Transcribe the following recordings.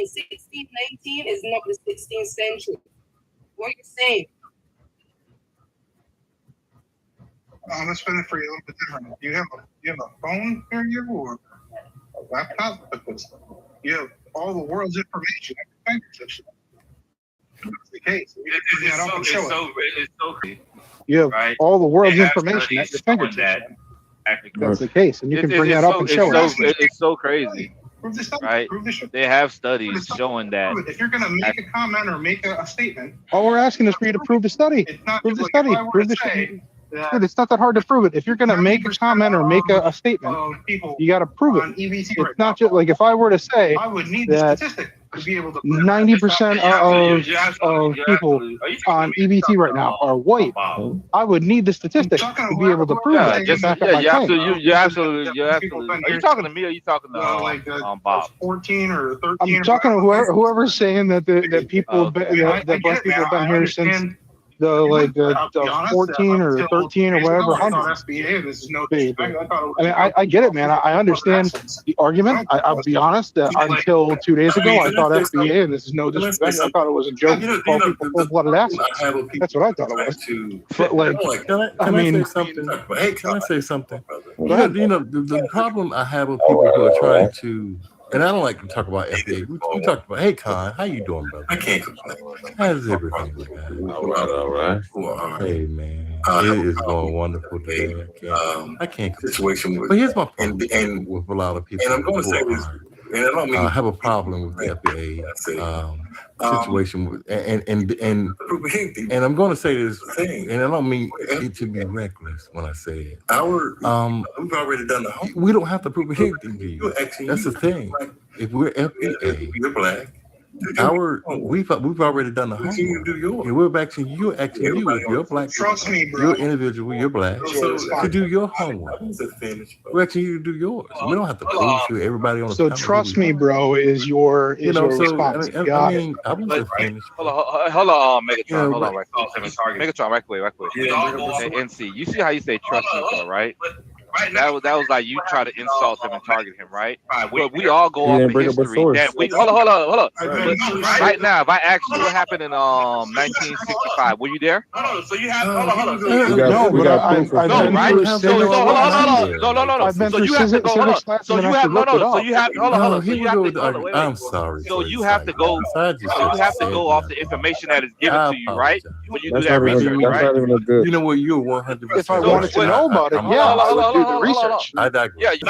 saying 1619 is not the 16th century. What you're saying. I'm gonna spin it for you a little bit different. You have a phone here or a laptop? Because you have all the world's information at your fingertips. That's the case. You have all the world's information at your fingertips. That's the case, and you can bring that up and show it. It's so crazy, right? They have studies showing that. If you're gonna make a comment or make a statement, All we're asking is for you to prove the study. Prove the study. Prove the study. Dude, it's not that hard to prove it. If you're going to make a comment or make a statement, you got to prove it. It's not just like if I were to say that 90% of people on EBT right now are white, I would need the statistic to be able to prove that. You're absolutely. Are you talking to me or are you talking to Bob? 14 or 13. I'm talking to whoever's saying that that people that black people have been here since the 14 or 13 or whatever. I get it, man. I understand the argument. I'll be honest that until 2 days ago, I thought FBA, and this is no disrespect, I thought it was a joke to call people full-blooded assholes. That's what I thought it was. But can I say something? You know, the problem I have with people who are trying to, and I don't like to talk about FBA. We talked about, hey, Con, how you doing, brother? I can't complain. How's everything, man? All right. Hey, man, it is going wonderful today. I can't complain. Situation with, but here's my problem and with a lot of people. And I'm going to say this. And I have a problem with the FBA situation with, and I'm going to say this, and I don't mean it to be reckless when I say it. We've already done the homework. We don't have to prove anything to you. That's the thing. If we're FBA, you're black. We've already done the homework. And we're asking you if you're black. Trust me, bro. You're individual, you're black. To do your homework. We're asking you to do yours. We don't have to prove to everybody on the So trust me, bro, is your response. I was finished. Hold on, Megatron. Hold on, right quick. Megatron, right quick. Hey, NC, you see how you say trust me, bro, right? That was like you try to insult him and target him, right? But we all go off the history. Hold on. Right now, if I ask you what happened in 1965, were you there? So you have hold on. No, but I've been right? through No. I've been through civics class. So you have hold on. I'm sorry. So you have to go. You have to go off the information that is given to you, right? When you do that research, right? You know what? You're 100%. If I wanted to know about it, yeah, I would do the research. I digress. Yeah, you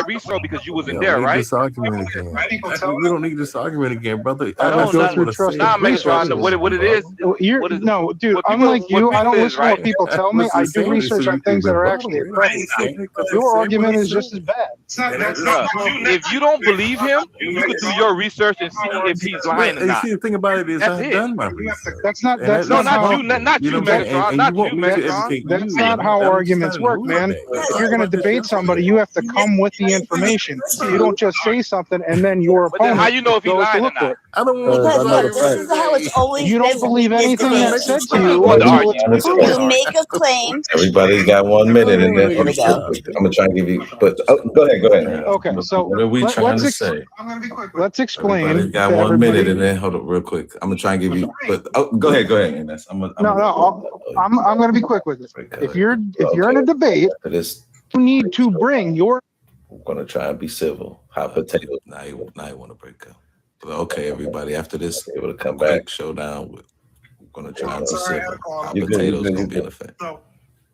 research because you wasn't there, right? This argument again. We don't need this argument again, brother. What it is? No, dude. I'm like you. I don't listen to what people tell me. I do research on things that are actually present. Your argument is just as bad. If you don't believe him, you could do your research and see if he's lying or not. See, the thing about it is I've done my research. That's not you, Megatron. Not you, Megatron. That's not how arguments work, man. If you're going to debate somebody, you have to come with the information. You don't just say something and then your opponent how you know if he's lying or not? I don't want Because this is how it's always You don't believe anything that's said to you. You make a claim. Everybody's got 1 minute, and then I'm gonna try and give you. But go ahead. Okay, so what are we trying to say? I'm gonna be quick. Let's explain. Everybody's got 1 minute, and then hold up real quick. I'm gonna try and give you. But go ahead. Ines. I'm going to be quick with this. If you're in a debate, you need to bring your. I'm gonna try and be civil. Hot potatoes. Now you want to break up. But okay, everybody. After this, able to come back. Showdown. We're gonna try and be civil. Hot potatoes gonna be in effect.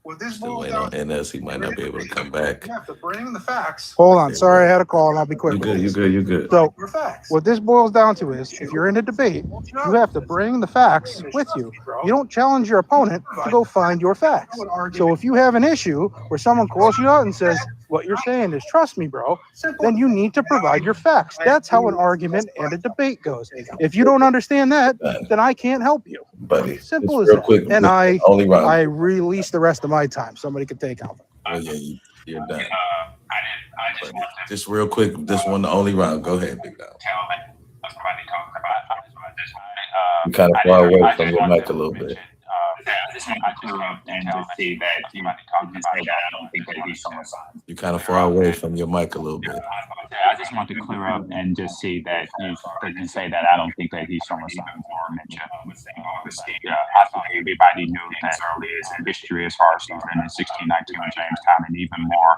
What this Still boils waiting on down NS. He might not be able to come back. you have to bring the facts. Hold on. Sorry, I had a call, and I'll be quick. You good. So, Your facts. what this boils down to is, if you're in a debate, you have to bring the facts with you. You don't challenge your opponent to go find your facts. So, if you have an issue where someone calls you out and says, what you're saying is, trust me, bro, then you need to provide your facts. That's how an argument and a debate goes. If you don't understand that, then I can't help you. Buddy, Simple as that. quick, And I only release the rest of my time. Somebody can take out. Oh, yeah, you're done. Just real quick, this one, the only round. Go ahead, big dog. You kind of far away from your mic a little bit. You kind of far away from your mic a little bit. I just want to clear up and just see that you say that I don't think that he's showing signs of dementia. I thought everybody knew that early in history, as far as starting in 1619 with Jamestown, and even more,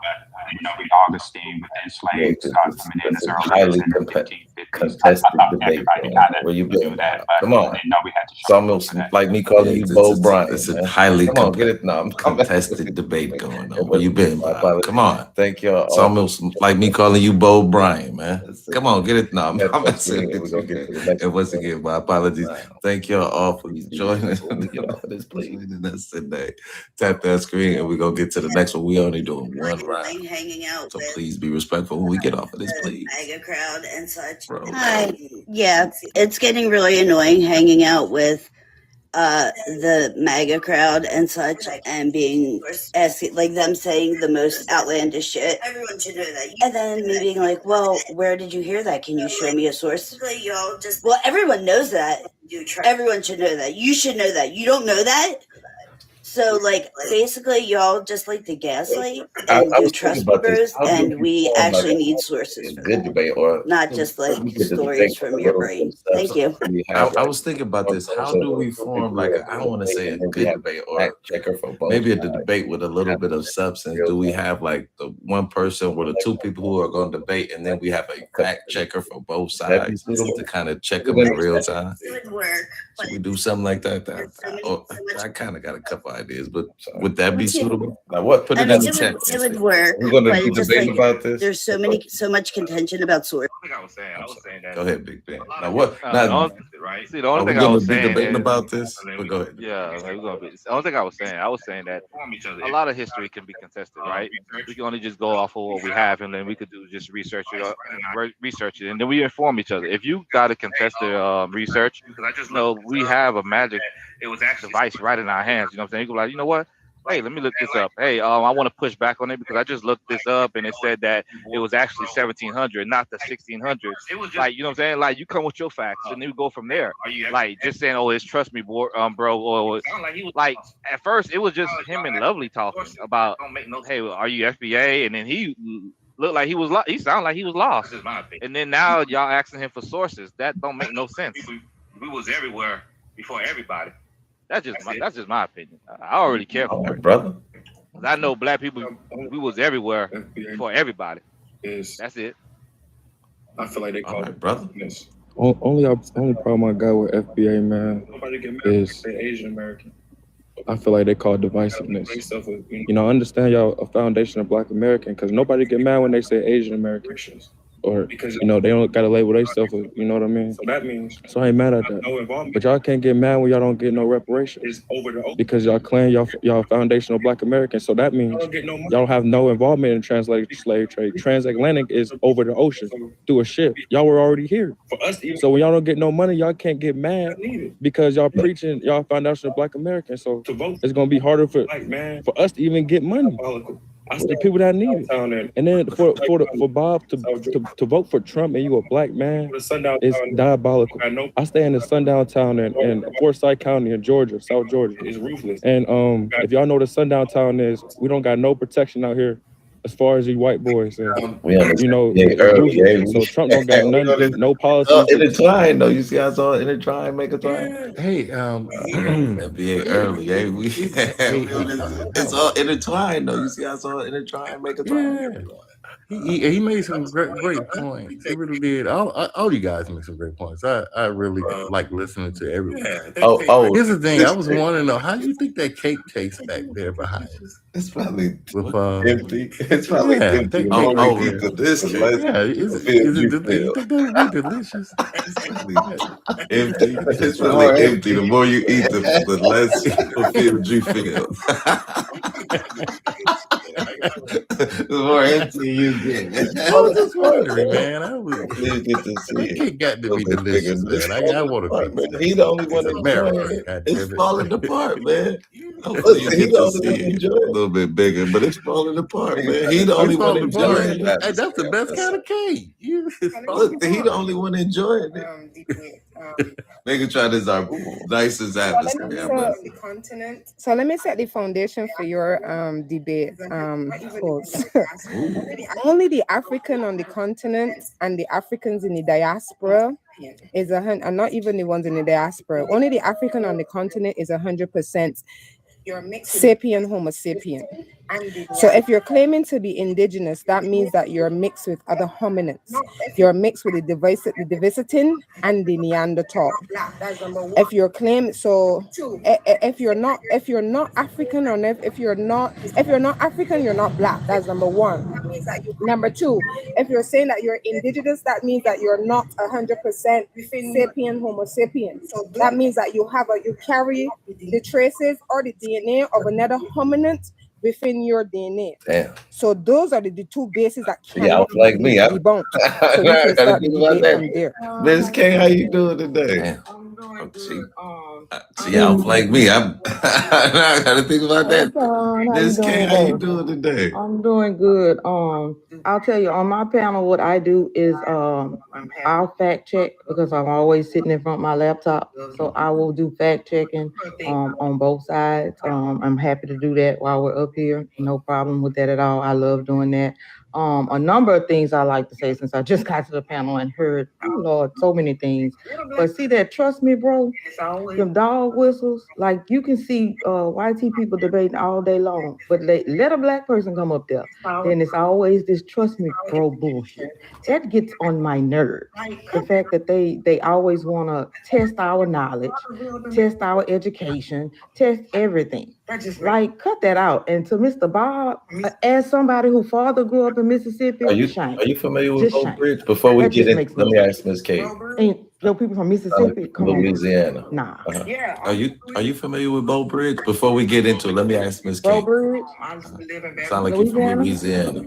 with Augustine with the enslaved coming in as early as in the 1550s. Contested I thought debate. everybody kind of Where you knew been? that, but Come on. I didn't know we had to It's show almost like me calling you Bo Bryant. It's a highly contested debate going on. Where you been, Bob? Come on. Thank you. It's almost like me calling you Bo Bryant, man. Come on, get it now. I'm messing with you. And once again, my apologies. Thank y'all all for joining us today. Tap that screen and we're gonna get to the next one. We only doing one round. Hanging out So with please be respectful when we get off of this, please. MAGA crowd and such. Bro. Yeah, it's getting really annoying hanging out with the MAGA crowd and such, and being like them saying the most outlandish shit. Everyone should know that. And then me being like, well, where did you hear that? Can you show me a source? Well, everyone knows that. Everyone should know that. You should know that. You don't know that? So, like, basically, y'all just like to gaslight and do trust papers, and we actually need sources for Good that. debate, or Not just like stories from your brain. Thank you. I was thinking about this. How do we form like I don't want to say a good debate, or maybe a debate with a little bit of substance? Do we have like the one person or the two people who are going to debate, and then we have a fact checker for both sides to kind of check them in real time? It would work. Should we do something like that? I kind of got a couple ideas, but would that be suitable? Now, what? Put it in the chat. It would work. We're going to but be just debating like, about this. There's so much contention about source. I was saying that. Go ahead, Big Ben. Now what? Right. See, the only Are we thing I going was to be saying debating is, about this? But go ahead. yeah, like, we're gonna be. The only thing I was saying that a lot of history can be contested, right? We can only just go off of what we have, and then we could do just research it, and then we inform each other. If you got to contest the research, we have a magic device right in our hands. You know what I'm saying? You can be like, you know what? Hey, let me look this up. Hey, I want to push back on it because I just looked this up and it said that it was actually 1700, not the 1600s. Like, you know what I'm saying? Like, you come with your facts and then we go from there. Like, just saying, oh, it's trust me, bro. Or like at first it was just him and Lovely talking about, hey, are you FBA? And then he looked like he was he sounded like he was lost. And then now y'all asking him for sources. That don't make no sense. We was everywhere before everybody. That's just my opinion. I don't really care for it, brother. I know black people. We was everywhere for everybody. That's it. I feel like they call it brother. Only problem I got with FBA, man, is Asian American. I feel like they call it divisiveness. You know, I understand y'all a foundation of Black American, because nobody get mad when they say Asian Americans. Or, you know, they don't got to label themselves, you know what I mean? So that means, so I ain't mad at that. no involvement. But y'all can't get mad when y'all don't get no reparations. It's over the open. Because y'all claim y'all foundational Black Americans. So that means y'all don't have no involvement in transatlantic slave trade. Transatlantic is over the ocean through a ship. Y'all were already here. For us, So when y'all don't get no money, y'all can't get mad because y'all preaching y'all foundational Black Americans. So to vote, it's gonna be harder for us to even get money. I The people that need it. And then for Bob to vote for Trump and you a Black man is diabolical. I stay in the sundown town in Forsyth County in Georgia, South Georgia. It's ruthless. And if y'all know what a sundown town is, we don't got no protection out here as far as you white boys. And, you know, so Trump don't got none, no policies. Intertwined though. You see how it's all intertwined, make a twine. Hey, FBA early, hey, it's all intertwined though. You see how it's all intertwined, make a twine. He made some great points. He really did. All you guys make some great points. I really like listening to everyone. Here's the thing. I was wanting to know, how do you think that cake tastes back there behind us? It's probably with empty. It's probably empty. This cake. Yeah, is it you think that would be delicious? Empty. It's probably empty. The more you eat, the less fulfilled you feel. The more empty you get. I was just wondering, man. You get to see it. It got to be delicious, man. I want to be. He the only one enjoying it. It's falling apart, man. Hopefully you get to see it a little bit bigger, but it's falling apart, man. He the only one enjoying it. Hey, that's the best kind of cake. Look, he the only one enjoying it. Nigga try this our nicest atmosphere. So let me set the foundation for your debate. examples. Only the African on the continent and the Africans in the diaspora is and not even the ones in the diaspora. Only the African on the continent is 100% sapien homo sapien. So if you're claiming to be indigenous, that means that you're mixed with other hominids. You're mixed with the Divisitin and the Neanderthal. If you're claiming, so if you're not African, or if you're not African, you're not black. That's number one. Number two, if you're saying that you're indigenous, that means that you're not 100% sapien homo sapien. So that means that you carry the traces or the DNA of another hominid within your DNA. Damn. So those are the two bases that Y'all cannot like be me. debunked. So we can start the debate from there. Ms. K, how you doing today? See, y'all like me. I gotta think about that. Ms. K, how you doing today? I'm doing good. I'll tell you, on my panel, what I do is I'll fact check because I'm always sitting in front of my laptop. So I will do fact checking on both sides. I'm happy to do that while we're up here. No problem with that at all. I love doing that. A number of things I like to say since I just got to the panel and heard, oh Lord, so many things. But see that, trust me, bro, them dog whistles, like you can see YT people debating all day long, but let a black person come up there, then it's always this trust me, bro bullshit. That gets on my nerves. The fact that they always want to test our knowledge, test our education, test everything. Like, cut that out. And to Mr. Bob, as somebody whose father grew up in Mississippi, Are you familiar with Bo Bridge? Before we get in, let me ask Ms. K. Ain't no people from Mississippi? Come Louisiana. on. Nah. Yeah. Are you familiar with Bo Bridge? Before we get into it, let me ask Ms. K. Bo Bridge? Sound like you're from Louisiana.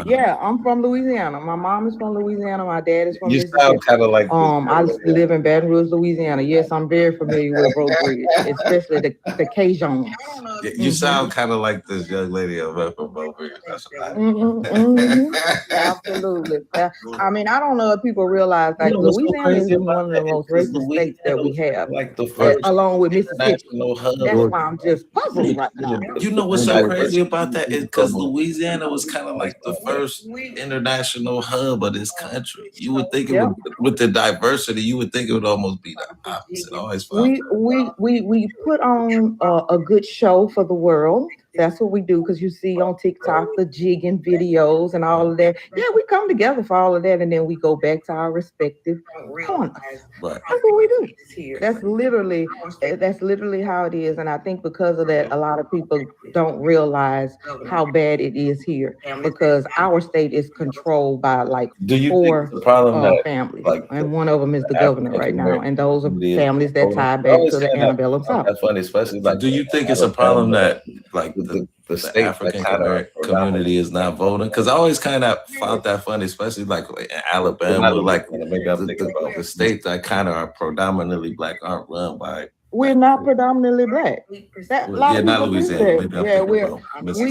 Yeah, I'm from Louisiana. My mom is from Louisiana. My dad is from You Mississippi. sound kind of like I live in Baton Rouge, Louisiana. Yes, I'm very familiar with Bo Bridge, especially the Cajuns. You sound kind of like this young lady over from Bo Bridge. Absolutely. I mean, I don't know if people realize like Louisiana is one of the most racist states that we have, like the first along with Mississippi. That's why I'm just puzzled right now. You know what's so crazy about that is because Louisiana was kind of like the first international hub of this country. You would think it would, with the diversity, you would think it would almost be the opposite. I always We put on a good show for the world. That's what we do, because you see on TikTok the jigging videos and all of that. Yeah, we come together for all of that, and then we go back to our respective corners. Right. That's what we do. That's literally how it is. And I think because of that, a lot of people don't realize how bad it is here, because our state is controlled by like four families, and one of them is the governor right now, and those are families that tie back to the antebellum South. That's funny, especially like. Do you think it's a problem that like the African community is not voting? Because I always kind of found that funny, especially like in Alabama, like the states that kind of are predominantly black aren't run by. We're not predominantly black. Not Louisiana. Yeah, we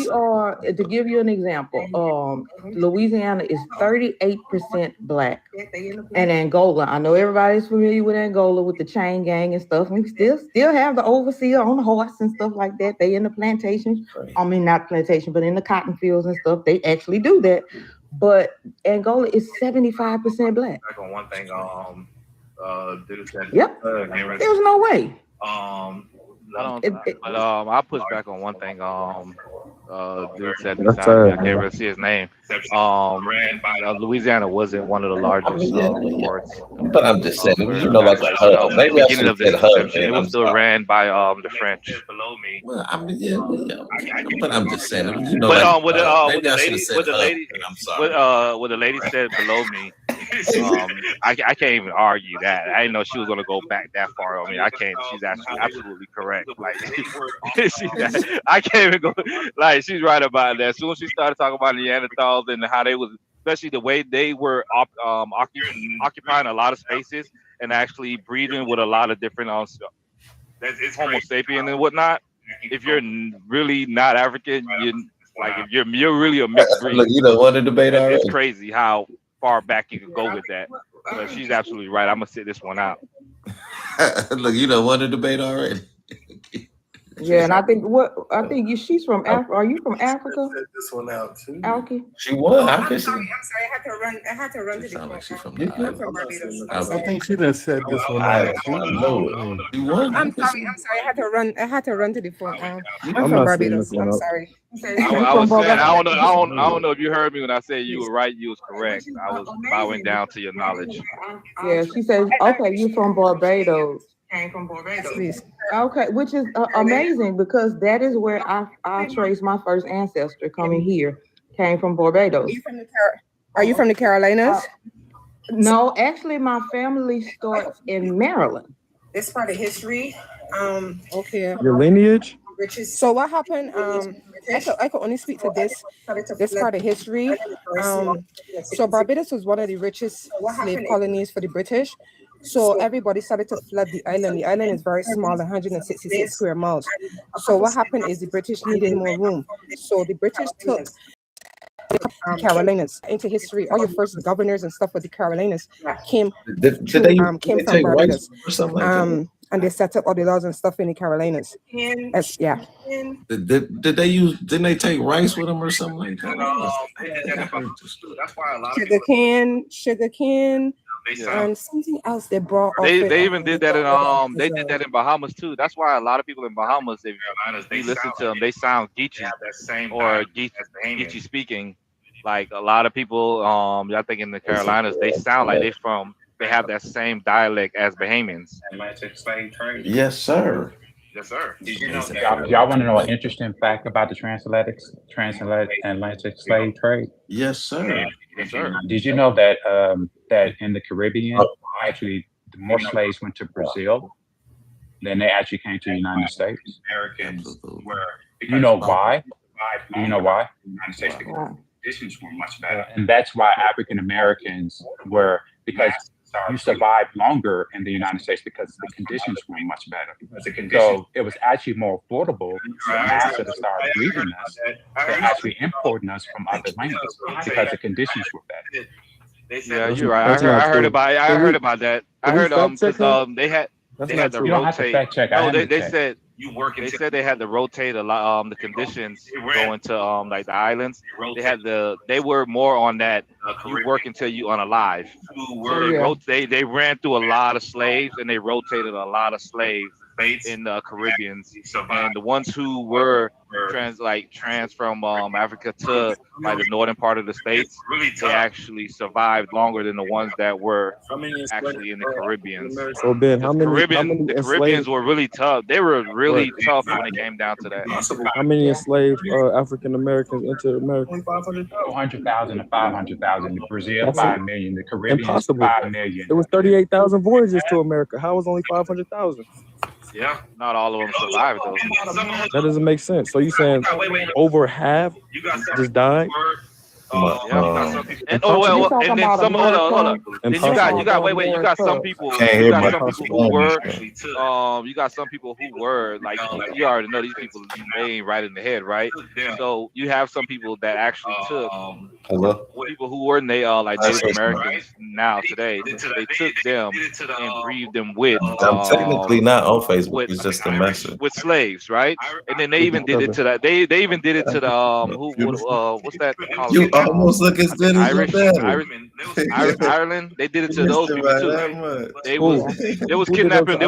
are. To give you an example, Louisiana is 38% black, and Angola. I know everybody's familiar with Angola with the chain gang and stuff. We still have the overseer on the horse and stuff like that. They in the plantations. I mean, not plantation, but in the cotton fields and stuff. They actually do that. But Angola is 75% black. Back on one thing, Yep. There's no way. I'll push back on one thing. Dude said this time, I can't really see his name. Louisiana wasn't one of the largest ports. But I'm just saying, you know, like a hub. Maybe I should have said hub. It was still ran by the French. Well, I mean, yeah, but I'm just saying, you know, but maybe I should have said hub. I'm sorry. What the lady said below me, I can't even argue that. I didn't know she was gonna go back that far on me. I can't. She's actually absolutely correct. Like I can't even go. Like she's right about that. As soon as she started talking about Neanderthals and how they was, especially the way they were occupying a lot of spaces and actually breeding with a lot of different Homo sapien and whatnot. If you're really not African, if you're really a mixed breed. Look, you don't want to debate already. It's crazy how far back you can go with that. But she's absolutely right. I'm gonna sit this one out. Look, you don't want to debate already. Yeah, and I think she's from Africa. Are you from Africa? Set this one out too. Alki? She was. How I'm could she? sorry. I had to run to the Sound like she's from phone. the I'm from Barbados. I'm I sorry. think she done set this one I out too. know it. She was. I'm sorry. I had to run. I had to run to the phone. I'm I'm from not setting Barbados. this one I'm up. sorry. I was saying, I don't know if you heard me when I said you were right, you was correct. I was bowing down to your knowledge. Yeah, she says, okay, you're from Barbados. Came from Barbados. Please. Okay, which is amazing because that is where I traced my first ancestor coming here. Came from Barbados. Are you from the Carolinas? No, actually, my family starts in Maryland. This part of history. Okay. Your lineage? So what happened? I could only speak to this part of history. So Barbados was one of the richest slave colonies for the British. So everybody started to flood the island. The island is very small, 166 square miles. So what happened is the British needed more room. So the British took the Carolinas into history. All your first governors and stuff with the Carolinas came from Barbados. And they set up all the laws and stuff in the Carolinas. Yeah. Did they use? Didn't they take rice with them or something like that? That's why a lot of sugarcane, and something else they brought. They even did that in they did that in Bahamas too. That's why a lot of people in Bahamas, if you listen to them, they sound Geechee or Geechee speaking. Like a lot of people, I think in the Carolinas, they sound like they have that same dialect as Bahamians. Yes, sir. Yes, sir. Did you know y'all want to know an interesting fact about the transatlantic slave trade? Yes, sir. Yes, sir. Did you know that that in the Caribbean, actually, more slaves went to Brazil than they actually came to the United States? Americans were. You know why? Do you know why? United States conditions were much better. And that's why African Americans were, because you survived longer in the United States because the conditions were much better. So it was actually more affordable for NASA to start breeding us than actually importing us from other lands because the conditions were better. Yeah, you're right. I heard about that. I heard because they had to rotate. You don't have to fact check. No, they said they said they had to rotate a lot. The conditions going to like the islands. They were more on that. You work until you unalive. So they ran through a lot of slaves and they rotated a lot of slaves in the Caribbean, and the ones who were trans from Africa to like the northern part of the states, they actually survived longer than the ones that were actually in the Caribbean. So Ben, how many Caribbeans were really tough. They were really tough when it came down to that. How many enslaved African Americans entered America? 400,000 to 500,000. Brazil, 5 million. The Caribbean, impossible. 5 million. There was 38,000 voyages to America. How was only 500,000? Yeah, not all of them survived though. That doesn't make sense. So you saying over half just died? And then some hold on. Then you got some people who were like, you already know these people, they ain't right in the head, right? So you have some people that actually took people who were like Native Americans now today. They took them and breathed them with. I'm technically not on Facebook. It's just a message with slaves, right? And then they even did it to that. They even did it to the what's that called? You almost look as good as your dad. Ireland. They did it to those people too. They was kidnapping. They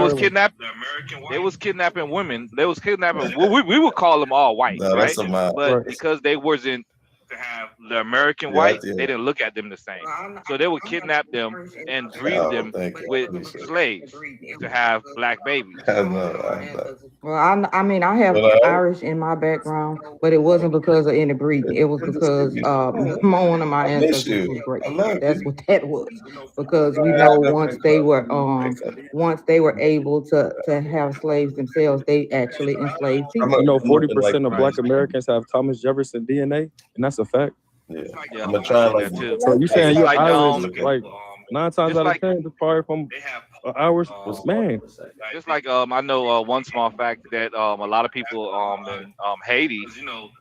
was kidnapping women. They was kidnapping. We would call them all white, right? But because they wasn't to have the American white, they didn't look at them the same. So they would kidnap them and breed them with slaves to have black babies. Well, I mean, I have Irish in my background, but it wasn't because of any breeding. It was because one of my ancestors was great. That's what that was. Because we know once they were able to have slaves themselves, they actually enslaved people. You know, 40% of Black Americans have Thomas Jefferson DNA, and that's a fact. Yeah, I'm gonna try like too. So you saying you're Irish, like 9 times out of 10, it's probably from hours, man. Just like I know one small fact that a lot of people in Haiti,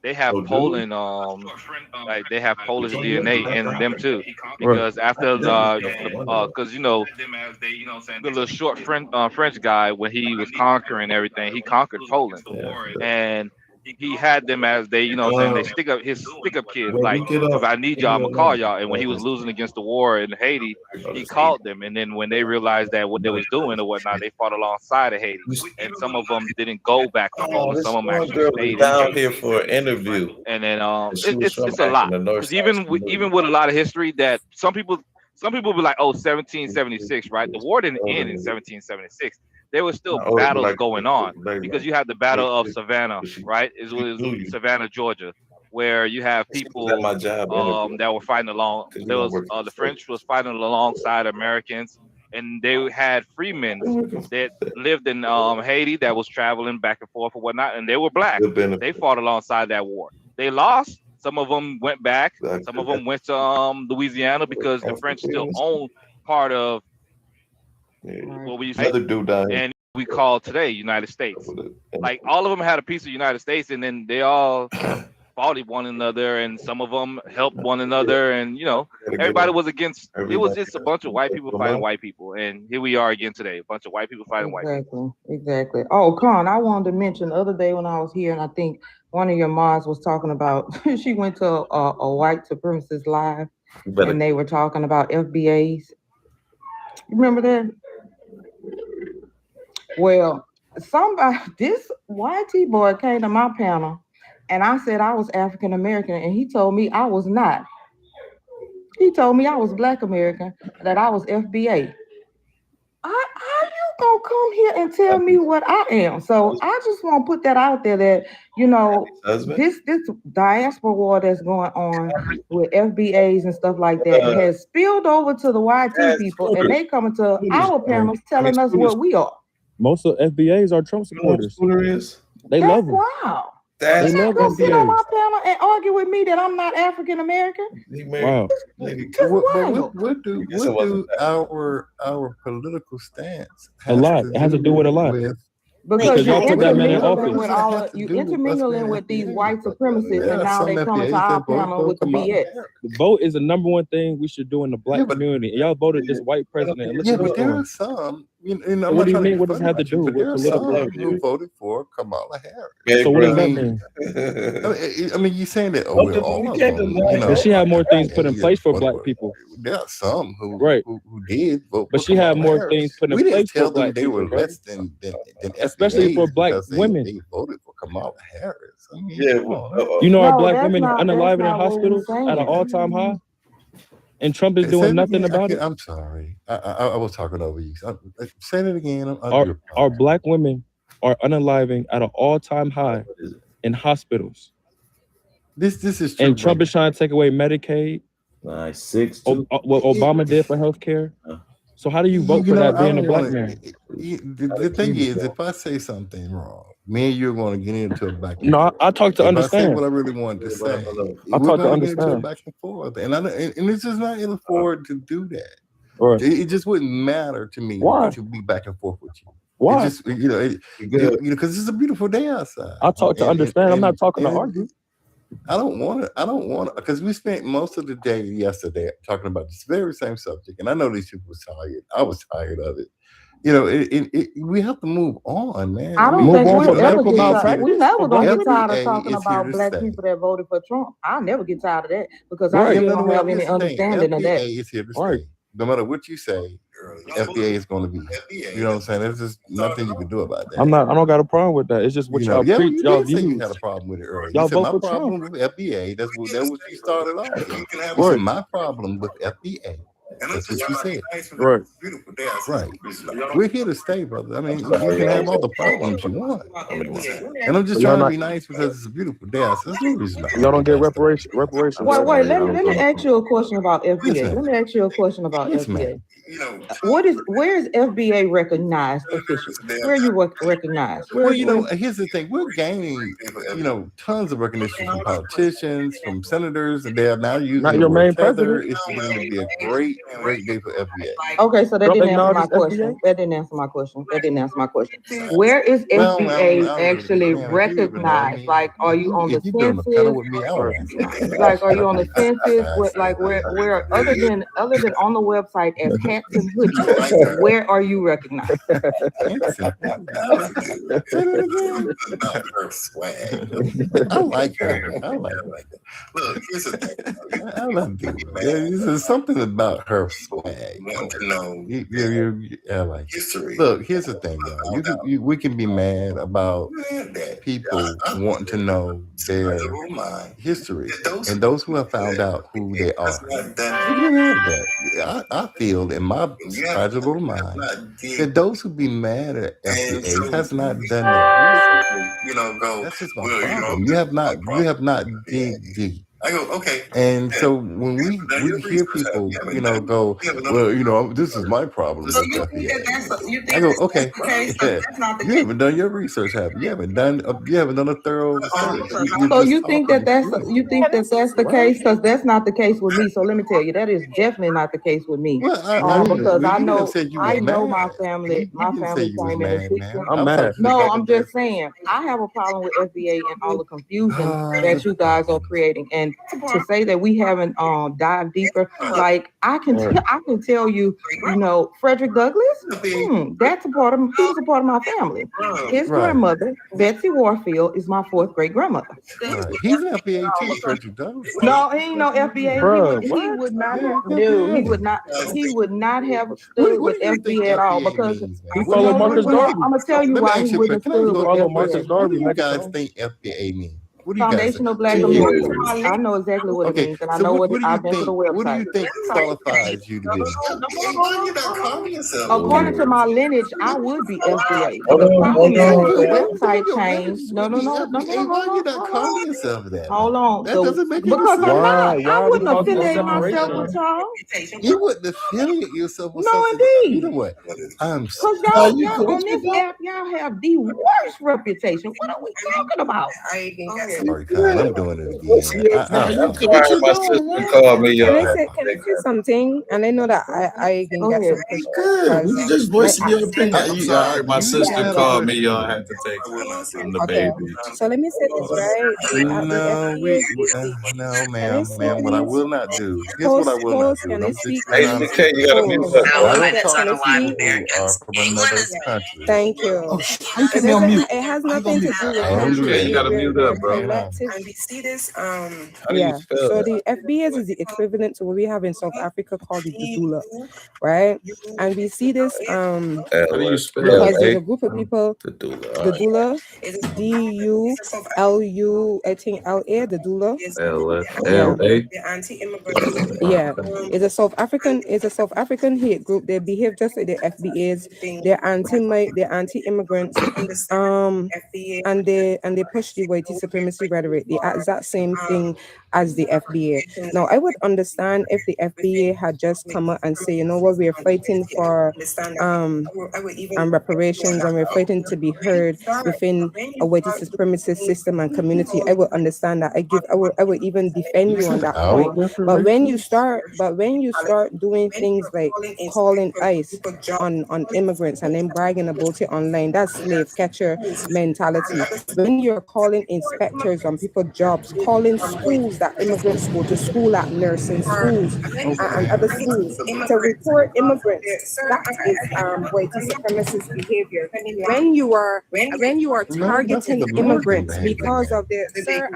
they have Poland like they have Polish DNA in them too, because after because the little short French guy, when he was conquering everything, he conquered Poland, and he had them as they, they stick up kids, like, if I need y'all, I'm gonna call y'all. And when he was losing against the war in Haiti, he called them. And then when they realized that what they was doing or whatnot, they fought alongside of Haiti. And some of them didn't go back to Poland. Some of them actually stayed down in here for an interview. And then it's a lot, because even with a lot of history that some people be like, oh, 1776, right? The war didn't end in 1776. There were still battles going on, because you have the Battle of Savannah, right? It was Savannah, Georgia, where you have people that were fighting along. There was the French was fighting alongside Americans, and they had freemen that lived in Haiti that was traveling back and forth or whatnot, and they were black. They fought alongside that war. They lost. Some of them went back. Some of them went to Louisiana, because the French still own part of what we say, and we call today United States. Like, all of them had a piece of United States, and then they all fought one another, and some of them helped one another, and everybody was against. It was just a bunch of white people fighting white people, and here we are again today, a bunch of white people fighting white people. Exactly. Oh, Con, I wanted to mention the other day when I was here, and I think one of your moms was talking about, she went to a white supremacist live, and they were talking about FBAs. You remember that? Well, this YT boy came to my panel, and I said I was African American, and he told me I was not. He told me I was Black American, that I was FBA. How you gonna come here and tell me what I am? So I just want to put that out there that, this diaspora war that's going on with FBAs and stuff like that has spilled over to the YT people, and they coming to our panels telling us what we are. Most of FBAs are Trump supporters. They love them. Wow. They love Go sit on my panel and argue with me that I'm not African American. Wow. What do our political stance a lot? It has to do with a lot. Because y'all put that man in intermingling office. you intermingling with these white supremacists, and now they coming to our panel with the BS. The vote is the number one thing we should do in the Black community. And y'all voted this white president. But there are some. What do you mean? What does it have to do with political? Who voted for Kamala Harris? So what does that mean? I mean, you're saying that all of them. But she had more things put in place for Black people. There are some who did vote. But she had more things put in place for Black people. They were less than especially for Black women. They voted for Kamala Harris. I mean, our Black women unalive in hospitals at an all-time high? And Trump is doing nothing about it. I'm sorry. I was talking over you. Say it again. Our Black women are unaliving at an all-time high in hospitals. This is true. And Trump is trying to take away Medicaid. Nice. What Obama did for healthcare. So how do you vote for that being a Black man? The thing is, if I say something wrong, me and you're going to get into a back and forth. I talk to understand. I say what I really wanted to say. I talk to understand. Back and forth, and it's just not ill forward to do that. Right. It just wouldn't matter to me to be back and forth with you. Why? Just, because it's a beautiful day outside. I talk to understand. I'm not talking to argue. I don't want to, because we spent most of the day yesterday talking about this very same subject, and I know these people were tired. I was tired of it. We have to move on, man. I don't think we'll ever get tired. We never gonna get tired of talking about Black people that voted for Trump. I'll never get tired of that, because I really don't have any understanding of that. FBA is here to stay. No matter what you say, FBA is going to be. You know what I'm saying? There's just nothing you can do about that. I don't got a problem with that. It's just what y'all preach. Y'all views. You had a problem with it earlier. Y'all vote for problem Trump. with FBA. That's what you started off. You said my problem with FBA. That's what you said. Right. Right. We're here to stay, brother. I mean, you can have all the problems you want. And I'm just trying to be nice because it's a beautiful day. That's the reason. Y'all don't get reparations. Wait. Let me ask you a question about FBA. FBA. where is FBA recognized officially? Where are you recognized? Well, here's the thing: we're gaining, tons of recognition from politicians, from senators, and they are now using Not the your word main tether. president. It's beginning to be a great, great day for FBA. Okay, so that Don't didn't they answer my acknowledge FBA? question. That didn't answer my question. Where is Well, FBA I don't actually man, if you even know recognized? me, Like, are you on the if you've been on the panel census? with me, I would answer. Like, are you on the census? Where other than on the website as hats and hoodies, where are you recognized? Say that again. I like her. Look, here's the thing. I love Dula. There's something about her swag. Want to know I like it. history. Look, here's the thing, y'all. We can be mad about people wanting to know their history, and those who have found out who they are. We can be mad at that. I feel in my fragile little mind that those who be mad at FBA has not done that. That's just my problem. You have not dig deep. I go, okay. And so when we hear people, go, well, this is my problem with FBA. I go, okay, you haven't done your research, have you? You haven't done a thorough search. So you think that's the case? Because that's not the case with me. So let me tell you, that is definitely not the case with me. Well, because I know mad. my family. My family came in the picture. I'm mad. No, I'm just saying I have a problem with FBA and all the confusion that you guys are creating. And to say that we haven't dived deeper, like I can tell you, Frederick Douglass, he was a part of my family. His grandmother, Betsy Warfield, is my fourth great grandmother. Right. He's an FBA too, Frederick Douglass. No, he ain't no FBA. Bro, he would not have stood with FBA at all because he followed Marcus Garvey. I'm gonna tell you why he wouldn't stood with follow Marcus Garvey. What do you guys think FBA means? What do you Foundational guys Black Americans. I know exactly what it means, and I know what I've been to the website. What do you think qualifies you to be? According to my lineage, I would be FBA. The website changed. No. Why are you not calling yourself that? Hold on. That doesn't make any because sense. I'm not. Why I wouldn't are we affiliate talking about myself separation? with y'all. You wouldn't affiliate yourself with No, something. indeed. You know what? Because y'all on this app, y'all have the worst reputation. What are we talking about? Sorry, Kyle, I'm doing it again. Call me, Can I say something? And I know that I can get some pushback. You just voicing your opinion. I'm sorry, my sister called me. Y'all had to take from the baby. So let me say this, right? No, ma'am. What I will not do. Here's what I will not do. Can I speak? You gotta mute up. I don't talk to people who are from another country. Thank you. It has nothing to do with country. You gotta mute up, bro. And we see this. So the FBS is the equivalent to what we have in South Africa called the Dudula, right? And we see this How do you spell because there's a group of people. The Dudula is DULU, I think LA, the Dudula. Yeah, it's a South African hate group. They behave just like the FBAs. They're anti-immigrants. And they push the white supremacy rhetoric, the exact same thing as the FBA. Now, I would understand if the FBA had just come out and say, you know what, we're fighting for reparations and we're fighting to be heard within a white supremacist system and community. I would understand that. I would even defend you on that point. But when you start doing things like calling ICE on immigrants and then bragging about it online, that's slave catcher mentality. When you're calling inspectors on people's jobs, calling schools that immigrants go to school at, nursing schools and other schools, to report immigrants, that is white supremacist behavior. When you are targeting immigrants because of their, sir,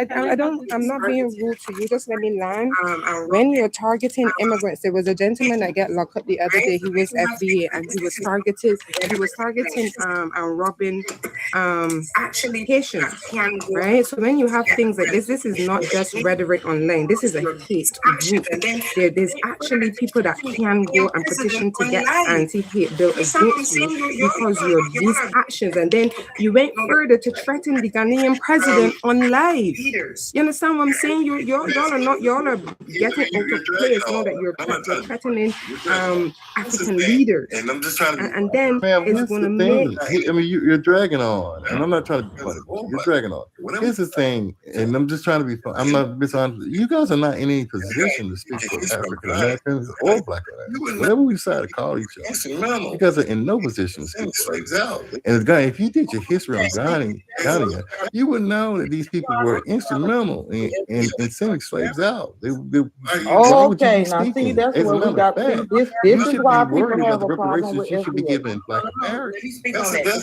I'm not being rude to you, just let me land. When you're targeting immigrants, there was a gentleman that got locked up the other day. He was FBA and he was targeting and robbing Haitians, right? Okay, so when you have things like this is not just rhetoric online. This is a hate group. There's actually people that can go and petition to get anti-hate bill against you because these actions. And then you went further to threaten the Ghanaian president on live. You understand what I'm saying? Y'all are getting out of place now that you're threatening African leaders. And I'm just trying to. And then it's going to make. I mean, you're dragging on, and I'm not trying to be funny. You're dragging on. Here's the thing, and I'm just trying to be fun. I'm not dishonest. You guys are not in any position to speak for African Americans or Black Americans. Whatever we decide to call each other, you guys are in no position to speak for them. And if you did your history on Ghana, you would know that these people were instrumental in sending slaves out. Okay, now see, that's what we got. This is why people have a problem with you should be giving Black Americans.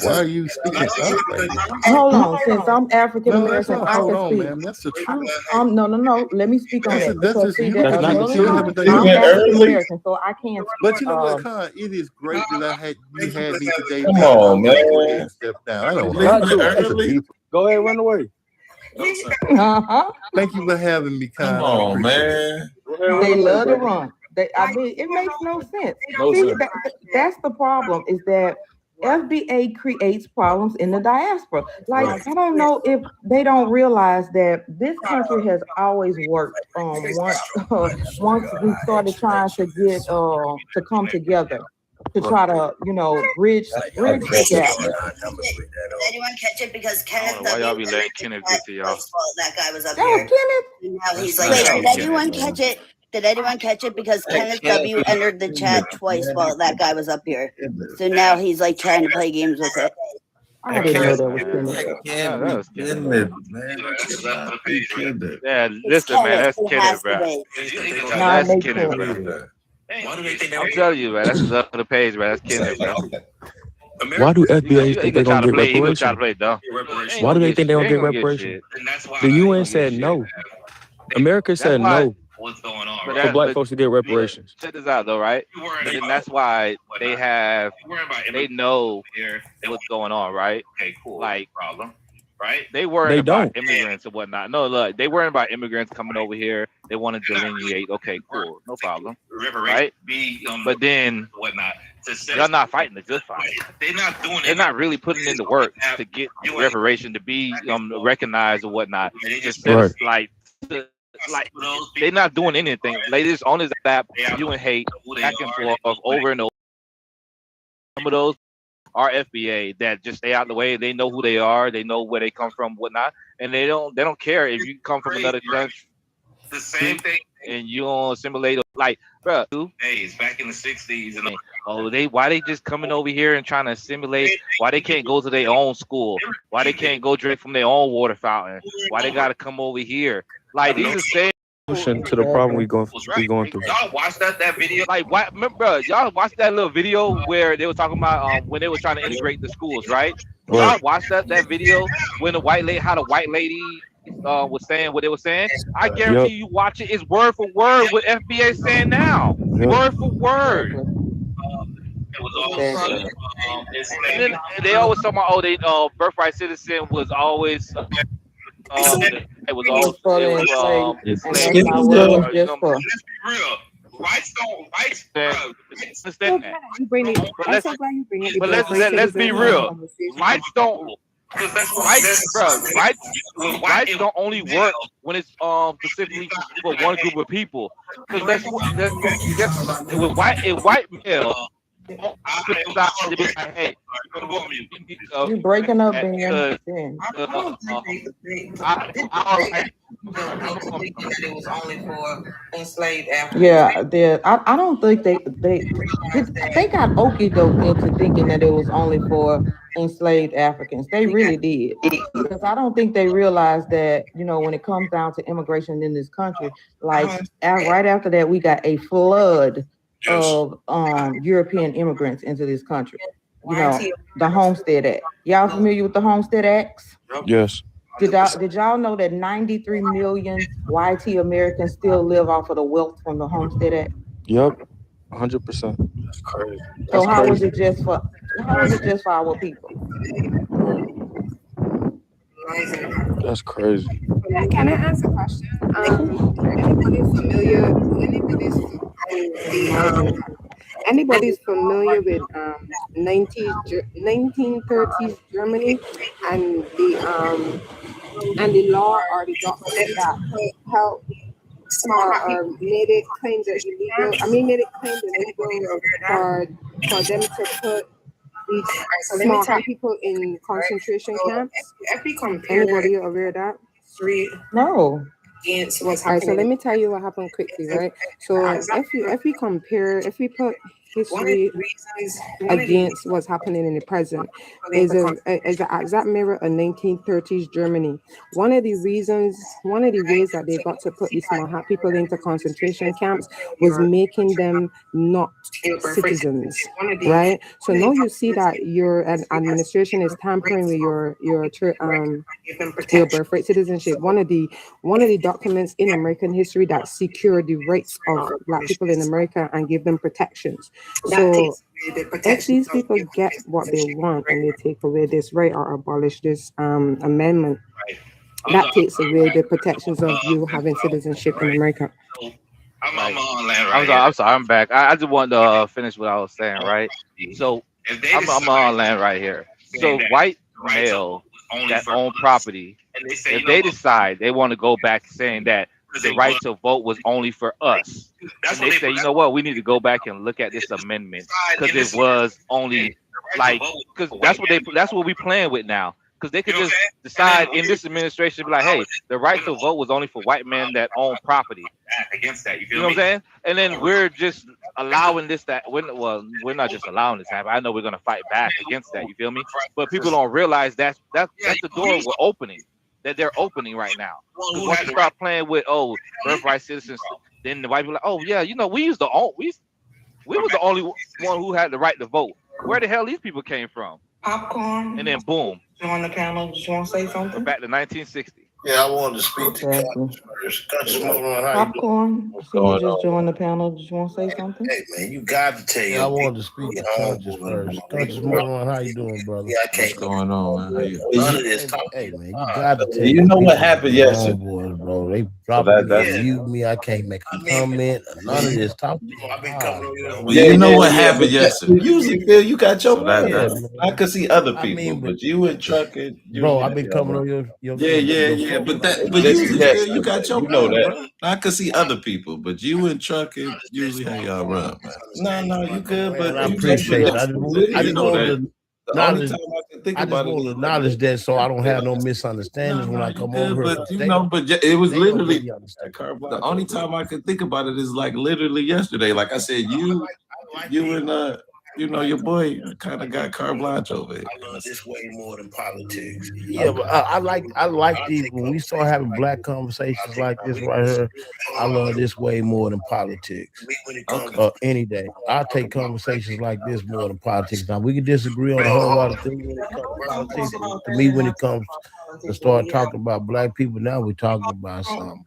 Why are you speaking up like that? Hold on, since I'm African American, I hold can on, speak. man. That's the truth. No. Let me speak on that. That's just you. I'm That's African American, so I can't. But you know what, Con? It is great that you had me today. Come on, man. Step down. I don't know. Go ahead, run away. Thank you for having me, Con. Come on, man. They love to run. I mean, it makes no sense. See, that's the problem, is that FBA creates problems in the diaspora. Like, I don't know if they don't realize that this country has always worked. Once we started trying to get to come together to try to, bridge the gap. Did anyone catch it? Because Kenneth Why y'all be letting Kenneth get to y'all? That guy was up That here. was Kenneth. And now he's like, wait, did anyone catch it? Did anyone catch it? Because Kenneth W. entered the chat twice while that guy was up here. So now he's like trying to play games with it. I didn't know that was Kenneth. Yeah, listen, man, that's Kenneth, bro. That's Kenneth, bro. I'm telling you, man, that's up the page, bro. That's Kenneth, bro. Why do FBA think they're gonna get reparations? Why do they think they're gonna get reparations? The UN said no. America said no for Black folks to get reparations. Check this out, though, right? And that's why they know what's going on, right? Okay, cool. Like, problem, right? They worry about immigrants and whatnot. No, look, they worry about immigrants coming over here. They want to delineate. Okay, cool, no problem, right? But then whatnot. Y'all not fighting the good fight. They're not really putting in the work to get reparation, to be recognized or whatnot. Just like they're not doing anything. Like, this on this app, you and hate back and forth over and over. Some of those are FBA that just stay out of the way. They know who they are. They know where they come from, whatnot, and they don't care if you come from another country. The same thing. And you don't assimilate, like, bro. Days back in the 60s, and why they just coming over here and trying to assimilate? Why they can't go to their own school? Why they can't go drink from their own water fountain? Why they gotta come over here? Like, these are same solution to the problem we going through. Y'all watched that video? Like, what? Remember, y'all watched that little video where they were talking about when they were trying to integrate the schools, right? Y'all watched that video when the white lady was saying what they were saying. I guarantee you watch it. It's word for word what FBA is saying now. Word for word. It was also, and then they always talk about, they birthright citizen was always it was always enslaved. Whites understand that. But let's be real. Whites don't. Whites don't only work when it's specifically for one group of people. Because with white male. You're breaking up, Ben. Yeah, I don't think they got okey doke into thinking that it was only for enslaved Africans. They really did, because I don't think they realized that, when it comes down to immigration in this country, like right after that, we got a flood of European immigrants into this country. The Homestead Act. Y'all familiar with the Homestead Acts? Yes. Did y'all know that 93 million YT Americans still live off of the wealth from the Homestead Act? Yep, 100%. That's crazy. So how was it just for our people? That's crazy. Can I ask a question? Anybody's familiar with 1930s Germany and the law or the document that helped made it claim the illegal. I mean, made it claim the legal for them to put these small people in concentration camps. Anybody aware of that? No. All right, so let me tell you what happened quickly, right? So if we put history against what's happening in the present, is an exact mirror of 1930s Germany. One of the ways that they got to put these small people into concentration camps was making them not citizens, right? So now you see that your administration is tampering with your birthright citizenship. One of the documents in American history that secure the rights of Black people in America and give them protections. So if these people get what they want and they take away this right or abolish this amendment, that takes away the protections of you having citizenship in America. I'm on land right I'm sorry, I'm back. I just wanted to finish what I was saying, right? So I'm on land right here. So white male that own property, if they decide they want to go back saying that the right to vote was only for us, and they say, you know what, we need to go back and look at this amendment because it was only like, because that's what we playing with now. Because they could just decide in this administration, be like, hey, the right to vote was only for white men that own property. Against that, you know what I'm saying? And then we're just allowing this we're not just allowing this to happen. I know we're gonna fight back against that, you feel me? But people don't realize that's the door we're opening, that they're opening right now. Once you start playing with birthright citizens, then the white people are like, oh yeah, you know, we was the only one who had the right to vote. Where the hell these people came from? Popcorn. And then boom. On the panel, just want to say something? Back to 1960. Yeah, I wanted to speak to Conscious first. Conscious moRON, how you doing? Popcorn. So you just joined the panel. Just want to say something? Hey man, you got to tell I wanted to speak to Conscious first. Conscious moRON, how you doing, brother? Yeah, I can't. What's going on, man? How you? None of this talk. Hey man, you got to tell You know what happened yesterday, bro? They dropped me. I can't make a comment. None of this talk. I've been coming over here. Well, you know what happened yesterday. Usually, Phil, you got your I could see other people, but you and trucking, bro. I've been coming on your yeah. But usually, you got your that. I could see other people, but you and trucking usually how y'all run, man. No, you good, but I appreciate it. I just want to acknowledge that so I don't have no misunderstandings when I come over here. But it was literally the only time I could think about it is like literally yesterday. Like I said, you and your boy kind of got carte blanche over it. I love this way more than politics. Yeah, but I like these when we start having black conversations like this right here. I love this way more than politics. Any day, I take conversations like this more than politics. Now we can disagree on a whole lot of things when it comes to politics. To me, when it comes to start talking about black people, now we're talking about something.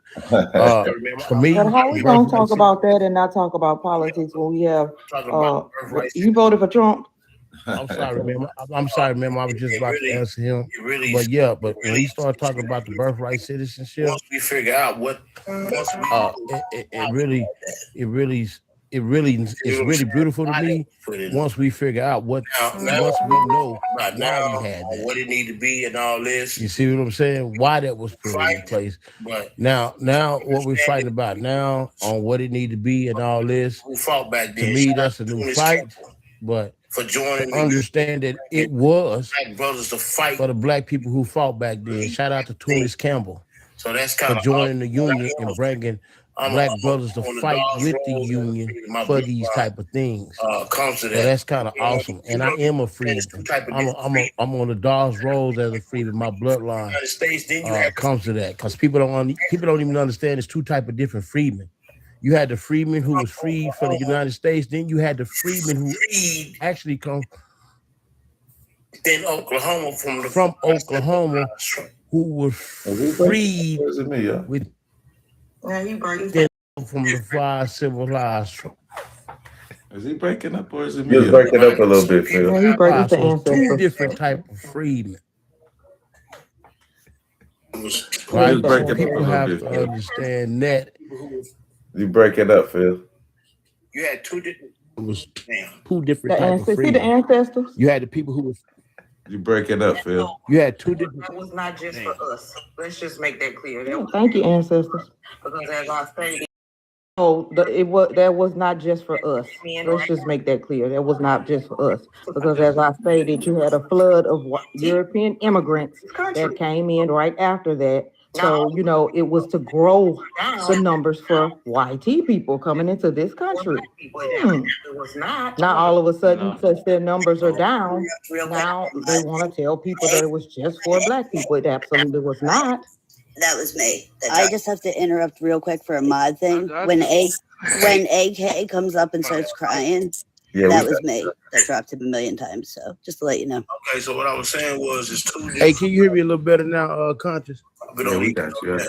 For me, but how we gonna talk about that and not talk about politics when we have you voted for Trump? I'm sorry, man. I was just about to answer him. But yeah, but when we start talking about the birthright citizenship, once we figure out what, it's really beautiful to me. Once we figure out once we know why we had that, what it need to be, and all this. You see what I'm saying? Why that was put in place. Now what we're fighting about now on what it need to be and all this. Who fought back then? To me, that's a new fight. But for joining, to understand that it was black brothers to fight for the black people who fought back then. Shout out to Tunis Campbell. So that's kind of joining the union and bringing black brothers to fight with the union for these type of things. So that's kind of awesome. And I am a freedman. I'm on the Dawes Road as a freedman. My bloodline comes to that because people don't even understand there's two type of different freedmen. You had the freedman who was freed from the United States. Then you had the freedman who actually come from Oklahoma, who was freed with from the fire civilized. Is he breaking up or is it me? He's breaking up a little bit, Phil. So two different type of freedmen. Right? Just break So it up a people little have bit, to Phil. understand that You break it up, Phil. You had two different. it was two different The type of ancestors. See the freedom. ancestors? You had the people who was You break it up, Phil. you had two different. That was not just for us. Let's just make that clear. Thank you, ancestors. Because as I stated, that was not just for us. Let's just make that clear. That was not just for us. Because as I stated, you had a flood of European immigrants that came in right after that. So, it was to grow the numbers for YT people coming into this country. It was not. Now all of a sudden, since their numbers are down, now they want to tell people that it was just for Black people. It absolutely was not. That was me. I just have to interrupt real quick for a mod thing. When AK comes up and starts crying, that was me. That dropped him a million times. So just to let you know. Okay, so what I was saying was, it's two. Hey, can you hear me a little better now, Conscious? Yeah, we got you.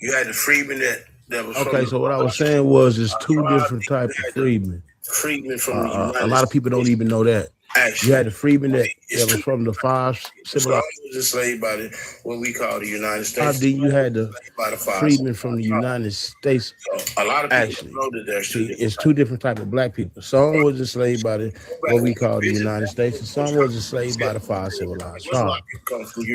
You had the freedmen that was. Okay, so what I was saying was, it's two different types of freedmen. Freedmen from the United A lot of people don't even know that. Actually, You had the freedmen that was from the five Some civilized. was enslaved by what we call the United Then States. you had the By the five. freedmen from the United States. So a lot of people Actually, know that there's two different. it's two different types of Black people. Some was enslaved by what we call the United States, and some was enslaved by the five civilized tribes.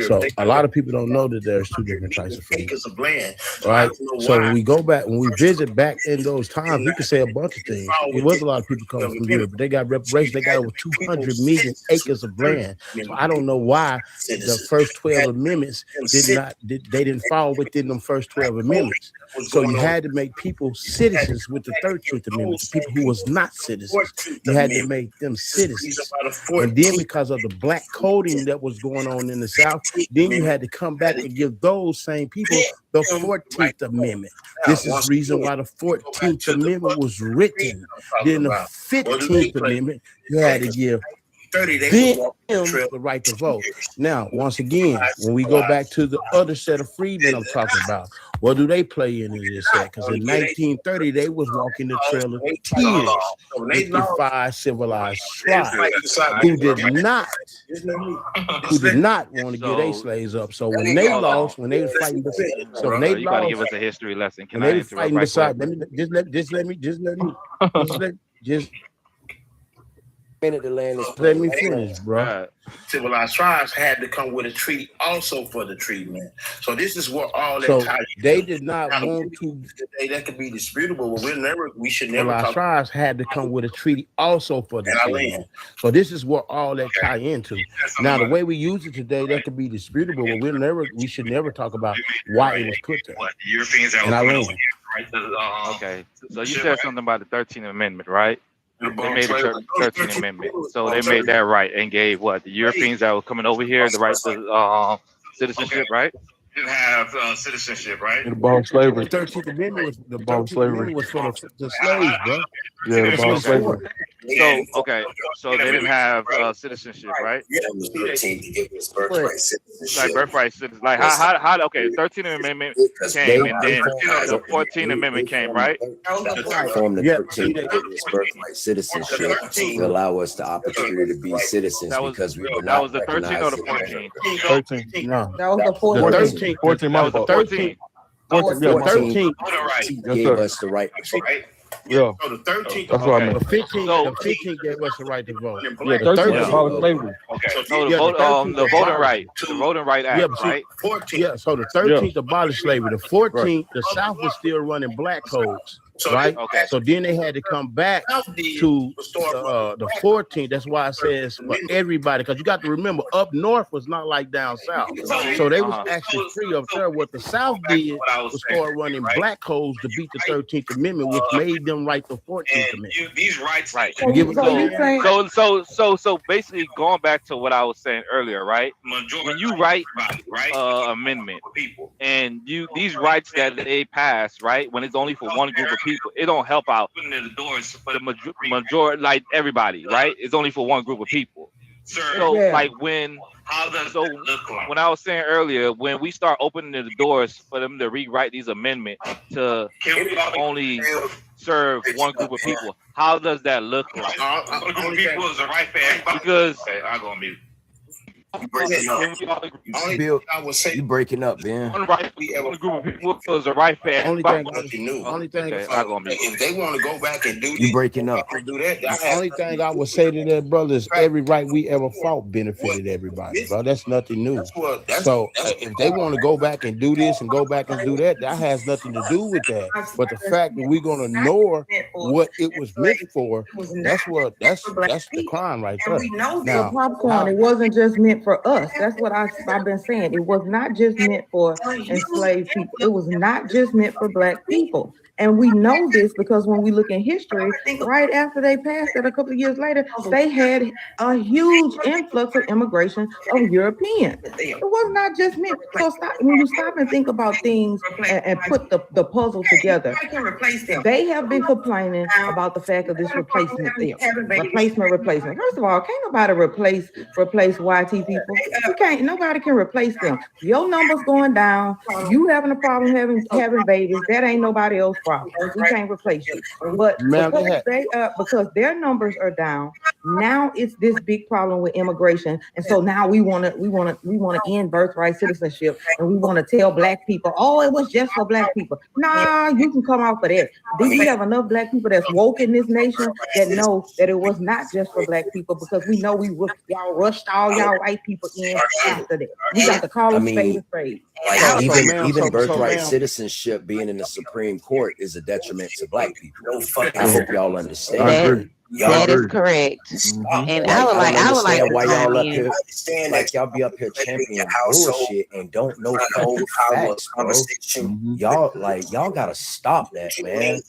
So a lot of people don't know that there's two different types of freedom. Acres of land. Right. So when we go back, when we visit back in those times, we can say a bunch of things. It was a lot of people coming from Europe, but they got reparations. They got over 200 million acres of land. So I don't know why the first 12 amendments didn't fall within them first 12 amendments. So you had to make people citizens with the 13th Amendment. The people who was not citizens, you had to make them citizens. And then because of the black coding that was going on in the South, then you had to come back and give those same people the 14th Amendment. This is the reason why the 14th Amendment was written. Then the 15th Amendment, you had to give them the right to vote. Now, once again, when we go back to the other set of freedmen I'm talking about, what do they play into this at? Because in 1930, they was walking the trail of tears with the five civilized tribes who did not want to give their slaves up. So when they lost, when they was fighting, so when they You gotta lost, give us a history lesson. Can when I they was interrupt fighting right beside, let me finish, bro. Civilized tribes had to come with a treaty also for the treatment. So this is what all that. So ties they into. did not Now, want to. That could be disputable, but we should never Civilized talk. tribes had to come with a treaty also for the And I treatment. land. So this is what all that tie into. Now the way we use it today, that could be disputable, but we should never talk about why it was put there. The Europeans And I land. Okay. So you said something about the 13th Amendment, right? They made the 13th Amendment. So they made that right and gave what? The Europeans that were coming over here the right to citizenship, right? didn't have citizenship, right? The bomb slavery. The 13th Amendment was The bomb slavery. for the slaves, bro. Yeah, the bomb slavery. So okay, so they didn't have citizenship, right? Like birthright citizenship. Like how? Okay, 13th Amendment came, and then the 14th Amendment came, right? Form the 13th to give us birthright citizenship to allow us the opportunity to be citizens because we were That not was the 13th or the 14th? 13. No, That was the the 14th. 13th. 14, my That was the fault. 14th. 14, yeah, my fault. 13th. Yes, gave sir. us the right to vote. Yeah, So the 13th. that's what I Okay. meant. The 15th, So- the 15th gave us the right to vote. Yeah, 13 Yeah. abolished slavery. Okay. So the Yeah, vote, the 13th the voting abolished. right, the voting right Yeah, act, but see, right? 14th. Yeah, so the 13th abolished slavery. The 14th, the South was still running black codes, right? Okay. So then they had to come back to the 14th. That's why it says for everybody, because you got to remember, up north was not like down south. So they was actually free up there. What the South did was start running black codes to beat the 13th Amendment, which made them write the 14th And Amendment. these rights, Right. So Give you it- saying So basically going back to what I was saying earlier, right? majority, When you write right? amendment People. and these rights that they pass, right? When it's only for one group of people, it don't help out Putting in the doors for the majority, like everybody, right? It's only for one group of people. Sir, So Yeah. like when how does so that look like? when I was saying earlier, when we start opening the doors for them to rewrite these amendments to Can we only serve one group of people, how does that look like? All people is a right for everybody. Because Okay, I'll go on mute. Bill, you breaking up, Ben. One group of people was a right for everybody. Okay, I'll go on mute. If they want to go back and do You breaking up. do that, The only thing I would say to that, brother, is every right we ever fought benefited everybody, bro. That's nothing new. So if they want to go back and do this and go back and do that, that has nothing to do with that. But the fact that we're gonna ignore what it was meant for, that's the crime right there. Now, popcorn, it wasn't just meant for us. That's what I've been saying. It was not just meant for enslaved people. It was not just meant for Black people. And we know this because when we look in history, right after they passed it, a couple of years later, they had a huge influx of immigration of Europeans. It was not just meant. So when you stop and think about things and put the puzzle together, they have been complaining about the fact of this replacement thing. Replacement. First of all, can't nobody replace YT people. You can't. Nobody can replace them. Your numbers going down. You having a problem having babies. That ain't nobody else's problem. We can't replace you. But because their numbers are down, now it's this big problem with immigration, and so now we want to end birthright citizenship, and we want to tell Black people, oh, it was just for Black people. Nah, you can come out for that. We have enough Black people that's woke in this nation that know that it was not just for Black people, because we know y'all rushed all y'all white people in after that. We got to call them spade a spade. Like even birthright citizenship being in the Supreme Court is a detriment to Black people. I hope y'all understand. That is correct. Mm-hmm. And I would like why y'all up here, like y'all be up here championing bullshit and don't know facts, bro. Mm-hmm. Y'all gotta stop that, man.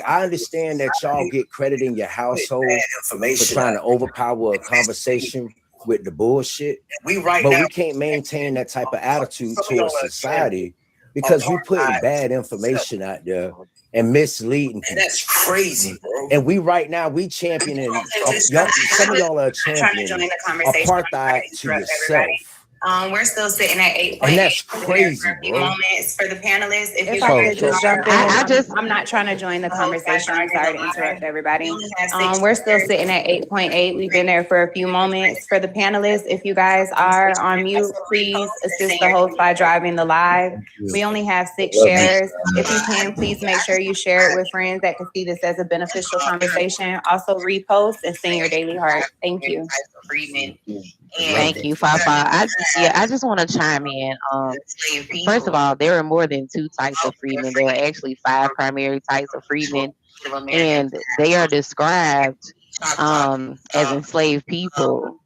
I understand that y'all get credit in your household for trying to overpower a conversation with the bullshit, but we can't maintain that type of attitude towards society because we putting bad information out there and misleading people. That's crazy, bro. And we championing, some of y'all are championing apartheid to yourself. We're still sitting at 8.8. And that's crazy, bro. Moments for the panelists. If you guys just jump in, I'm not trying to join the conversation. I'm sorry to interrupt everybody. We're still sitting at 8.8. We've been there for a few moments. For the panelists, if you guys are on mute, please assist the host by driving the live. We only have 6 shares. If you can, please make sure you share it with friends that can see this as a beneficial conversation. Also repost and send your daily heart. Thank you. Thank you, Fafa. I just want to chime in. First of all, there are more than 2 types of freedmen. There are actually 5 primary types of freedmen, and they are described as enslaved people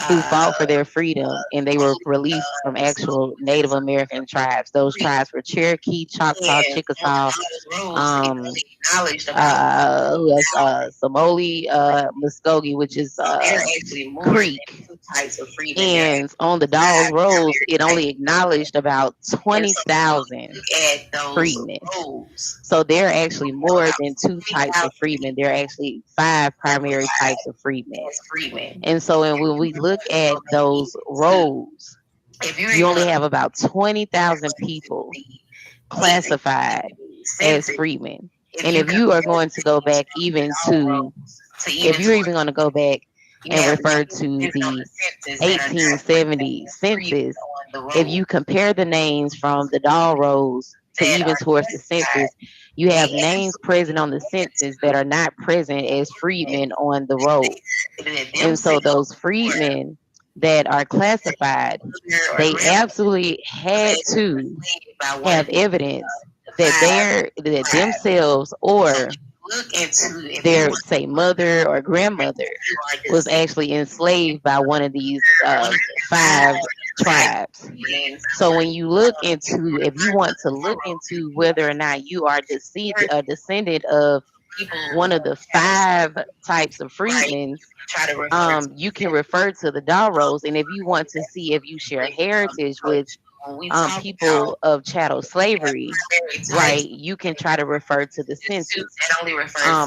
who fought for their freedom, and they were released from actual Native American tribes. Those tribes were Cherokee, Choctaw, Chickasaw, Somali, Muskogee, which is Creek. And on the Dawes Rolls, it only acknowledged about 20,000 freedmen. So there are actually more than 2 types of freedmen. There are actually 5 primary types of freedmen. And so when we look at those rolls, you only have about 20,000 people classified as freedmen. And if you are going to go back if you're even going to go back and refer to the 1870 census, if you compare the names from the Dawes Rolls to even towards the census, you have names present on the census that are not present as freedmen on the roll. And so those freedmen that are classified, they absolutely had to have evidence that themselves or their, say, mother or grandmother was actually enslaved by one of these 5 tribes. So when you look into, if you want to look into whether or not you are a descendant of one of the 5 types of freedmen, you can refer to the Dawes Rolls. And if you want to see if you share heritage with people of chattel slavery, right, you can try to refer to the census.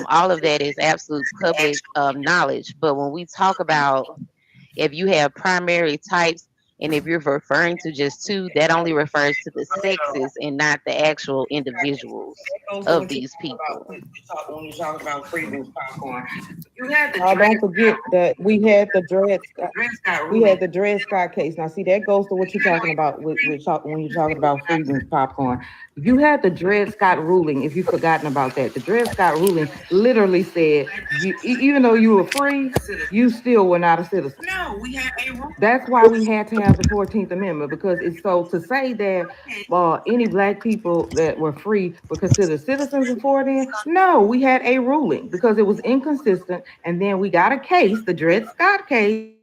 All of that is absolute public knowledge. But when we talk about if you have primary types, And if you're referring to just two, that only refers to the sexes and not the actual individuals of these people. When you talk about freezing popcorn, you had the don't forget that we had the Dred Scott case. Now, see, that goes to what you're talking about when you're talking about freezing popcorn. You had the Dred Scott ruling. If you've forgotten about that, the Dred Scott ruling literally said, even though you were free, you still were not a citizen. No, we had a rule. That's why we had to have the 14th Amendment, because it's so to say that any black people that were free were considered citizens before then. No, we had a ruling because it was inconsistent, and then we got a case, the Dred Scott case.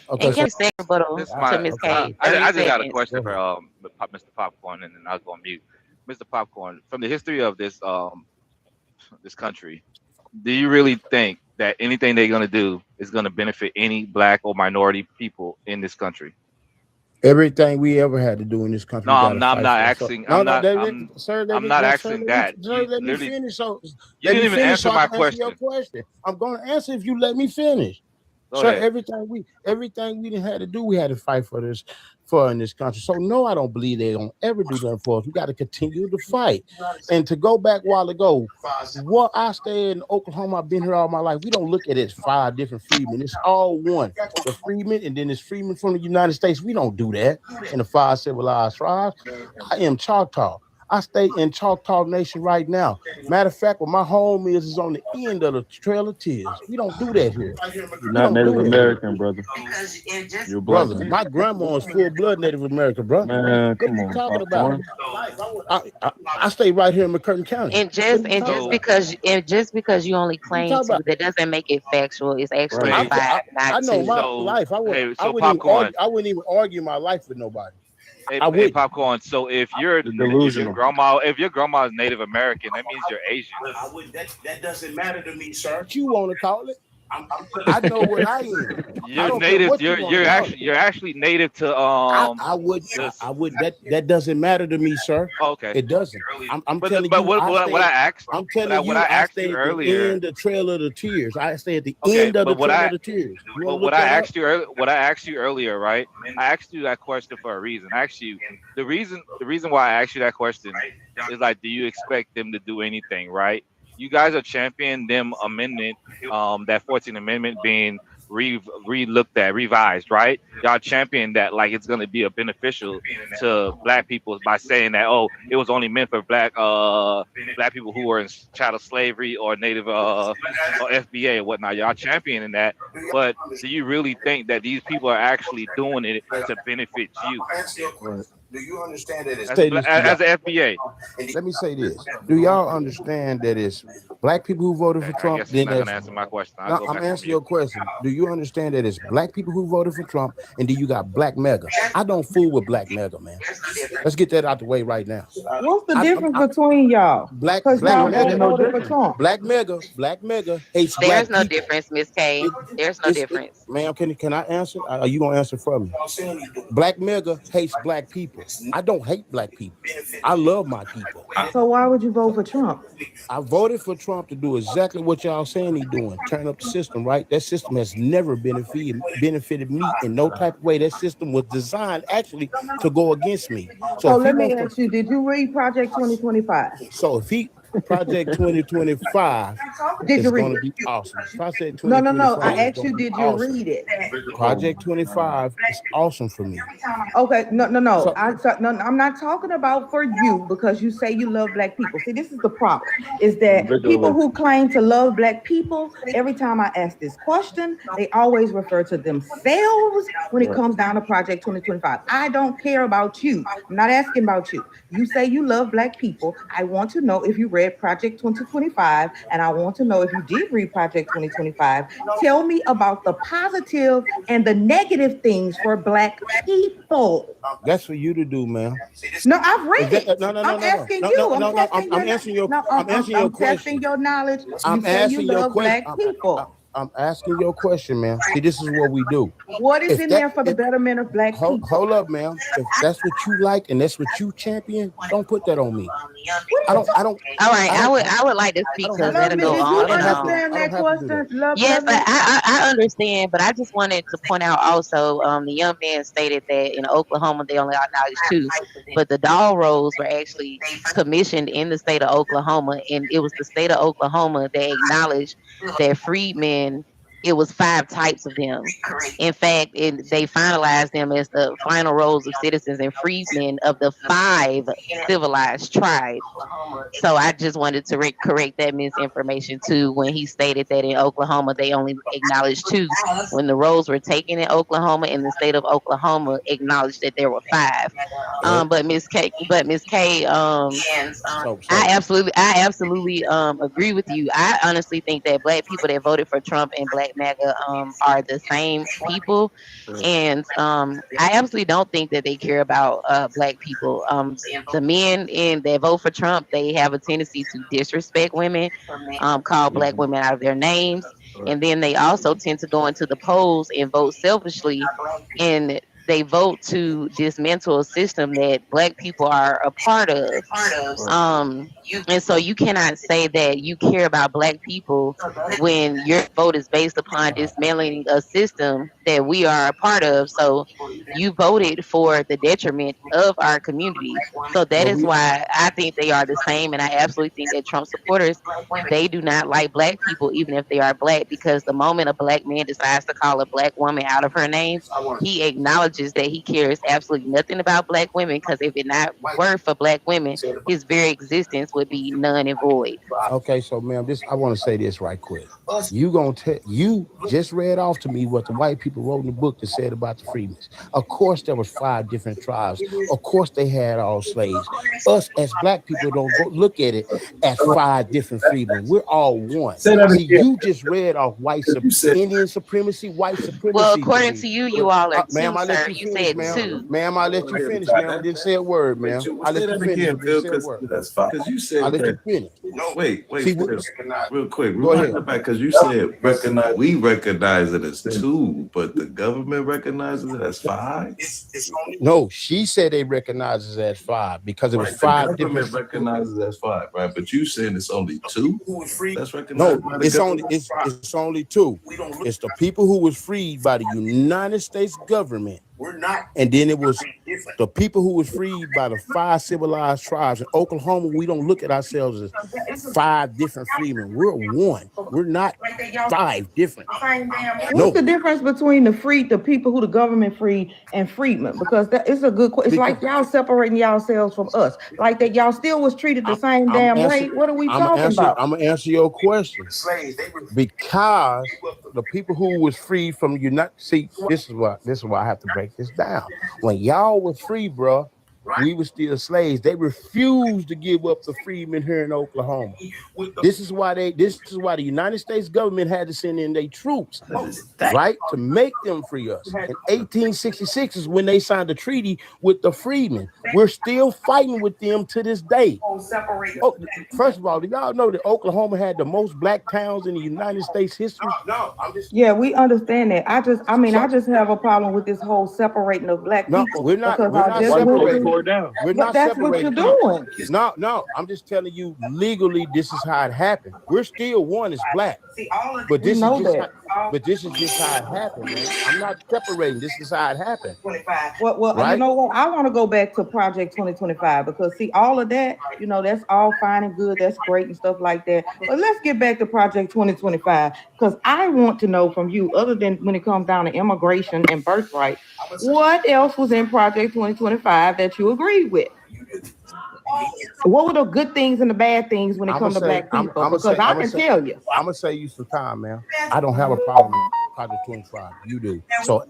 Okay, and this I just got a question for Mr. Popcorn, and then I'll go on mute. Mr. Popcorn, from the history of this this country, do you really think that anything they're going to do is going to benefit any black or minority people in this country? Everything we ever had to do in this country. No, I'm not asking. I'm not asking that. Let me finish. So you didn't even answer my question. I'm going to answer if you let me finish. Sir, everything we didn't had to do, we had to fight for in this country. So no, I don't believe they don't ever do that for us. We got to continue to fight. And to go back a while ago, what I stayed in Oklahoma, I've been here all my life. We don't look at it as 5 different freedmen. It's all one. The freedmen, and then it's freedmen from the United States. We don't do that in the 5 civilized tribes. I am Choctaw. I stay in Choctaw Nation right now. Matter of fact, where my home is on the end of the Trail of Tears. We don't do that here. You're not Native American, brother. You're brother. My grandma is full-blood Native American, bro. Man, come on. Talking about? I stay right here in McCurtain County. And just because you only claim to, that doesn't make it factual. It's actually a fact. I know my life. I wouldn't even argue my life with nobody. Hey, Popcorn. So if your grandma is Native American, that means you're Asian. That doesn't matter to me, sir. What you want to call it? I know what I am. You're native. You're actually native to I would. That doesn't matter to me, sir. Okay. It doesn't. I'm telling you. But what I asked. I'm telling you. I asked you earlier. In the Trail of the Tears. I stay at the end of the Trail of the Tears. What I asked you earlier, right? I asked you that question for a reason. I asked you the reason why I asked you that question is like, do you expect them to do anything, right? You guys are championing them amendment, that 14th Amendment being revised, right? Y'all champion that like it's going to be beneficial to black people by saying that, oh, it was only meant for black people who were in chattel slavery or native or FBA or whatnot. Y'all championing that, but do you really think that these people are actually doing it to benefit you? Right. Do you understand that as an FBA? Let me say this. Do y'all understand that it's black people who voted for Trump? I guess you're not going to answer my question. I'm answering your question. Do you understand that it's black people who voted for Trump, and then you got black MAGA? I don't fool with black MAGA, man. Let's get that out the way right now. What's the difference between y'all? Black MAGA voted for Trump. Black MAGA hates There's no difference, Miss K. There's no difference. Ma'am, can I answer? Are you gonna answer for me? Black MAGA hates black people. I don't hate black people. I love my people. So why would you vote for Trump? I voted for Trump to do exactly what y'all saying he's doing. Turn up the system, right? That system has never benefited me in no type of way. That system was designed actually to go against me. So let me ask you, did you read Project 2025? So if Project 2025 is going to be awesome. Project 2025 no. I asked you, did you read it? Project 25 is awesome for me. Okay, no. I'm not talking about for you because you say you love black people. See, this is the problem, is that people who claim to love black people, every time I ask this question, they always refer to themselves when it comes down to Project 2025. I don't care about you. I'm not asking about you. You say you love black people. I want to know if you read Project 2025, and I want to know if you did read Project 2025. Tell me about the positive and the negative things for black people. That's for you to do, ma'am. No, I've read it. No. I'm asking you. I'm answering your question. I'm testing your knowledge. I'm asking your question. Black people. I'm asking your question, ma'am. See, this is what we do. What is in there for the betterment of black people? Hold up, ma'am. If that's what you like and that's what you champion, don't put that on me. I don't. All right, I would like to speak because that'll go on and on. That question? Yes, I understand, but I just wanted to point out also, the young man stated that in Oklahoma they only acknowledge two, but the doll rolls were actually commissioned in the state of Oklahoma, and it was the state of Oklahoma that acknowledged that freedmen. It was 5 types of them. In fact, they finalized them as the final roles of citizens and freedmen of the 5 civilized tribes. So I just wanted to correct that misinformation too when he stated that in Oklahoma they only acknowledged 2. When the rolls were taken in Oklahoma, and the state of Oklahoma acknowledged that there were 5. But Miss K, I absolutely agree with you. I honestly think that black people that voted for Trump and Black MAGA are the same people, and I absolutely don't think that they care about black people. The men that vote for Trump, they have a tendency to disrespect women, call black women out of their names, and then they also tend to go into the polls and vote selfishly, and they vote to dismantle a system that black people are a part of. And so you cannot say that you care about black people when your vote is based upon dismantling a system that we are a part of. So you voted for the detriment of our community. So that is why I think they are the same. And I absolutely think that Trump supporters, they do not like black people, even if they are black, because the moment a black man decides to call a black woman out of her name, he acknowledges that he cares absolutely nothing about black women, because if it not were for black women, his very existence would be none and void. Okay, so ma'am, I want to say this right quick. You just read off to me what the white people wrote in the book that said about the freedmen. Of course, there was 5 different tribes. Of course, they had all slaves. Us as black people don't go look at it as 5 different freedmen. We're all one. See, you just read off Indian supremacy, white supremacy. Well, according to you, you all are ma'am, 2, I let sir. you You finish, said ma'am. 2. Ma'am, I let you finish, ma'am. I didn't say a word, ma'am. I let you finish. That's fine. Because you said I let you finish. Wait, See, real quick. Go ahead. Because you said we recognize it as 2, but the government recognizes it as 5. No, she said they recognize it as 5 because it was 5 different. Recognizes as 5, right? But you saying it's only 2 that's recognized. No, by the it's government? it's only 2. It's the people who was freed by the United States government. And then it was the people who was freed by the 5 civilized tribes. In Oklahoma, we don't look at ourselves as 5 different freedmen. We're one. We're not 5 different. What's the difference between the people who the government freed and freedmen? Because it's a good question. It's like y'all separating yourselves from us. Like that y'all still was treated the same damn way. What are we talking about? I'm gonna answer your question. Because the people who was freed from the United States, this is why I have to break this down. When y'all was free, bro, we were still slaves. They refused to give up the freedmen here in Oklahoma. This is why the United States government had to send in their troops, right, to make them free us. In 1866 is when they signed a treaty with the freedmen. We're still fighting with them to this day. Oh, first of all, do y'all know that Oklahoma had the most black towns in the United States history? Yeah, we understand that. I just have a problem with this whole separating of black people. We're not separating. We're not that's separating. What you're doing. No, I'm just telling you legally this is how it happened. We're still one as black. But this is just how it happened, man. I'm not separating. This is how it happened. Well, right? You know what? I want to go back to Project 2025 because see, all of that, that's all fine and good. That's great and stuff like that. But let's get back to Project 2025 because I want to know from you, other than when it comes down to immigration and birthright, what else was in Project 2025 that you agreed with? What were the good things and the bad things when it comes to black people? I can tell you. I'm gonna save you some time, man. I don't have a problem with Project 25. You do. So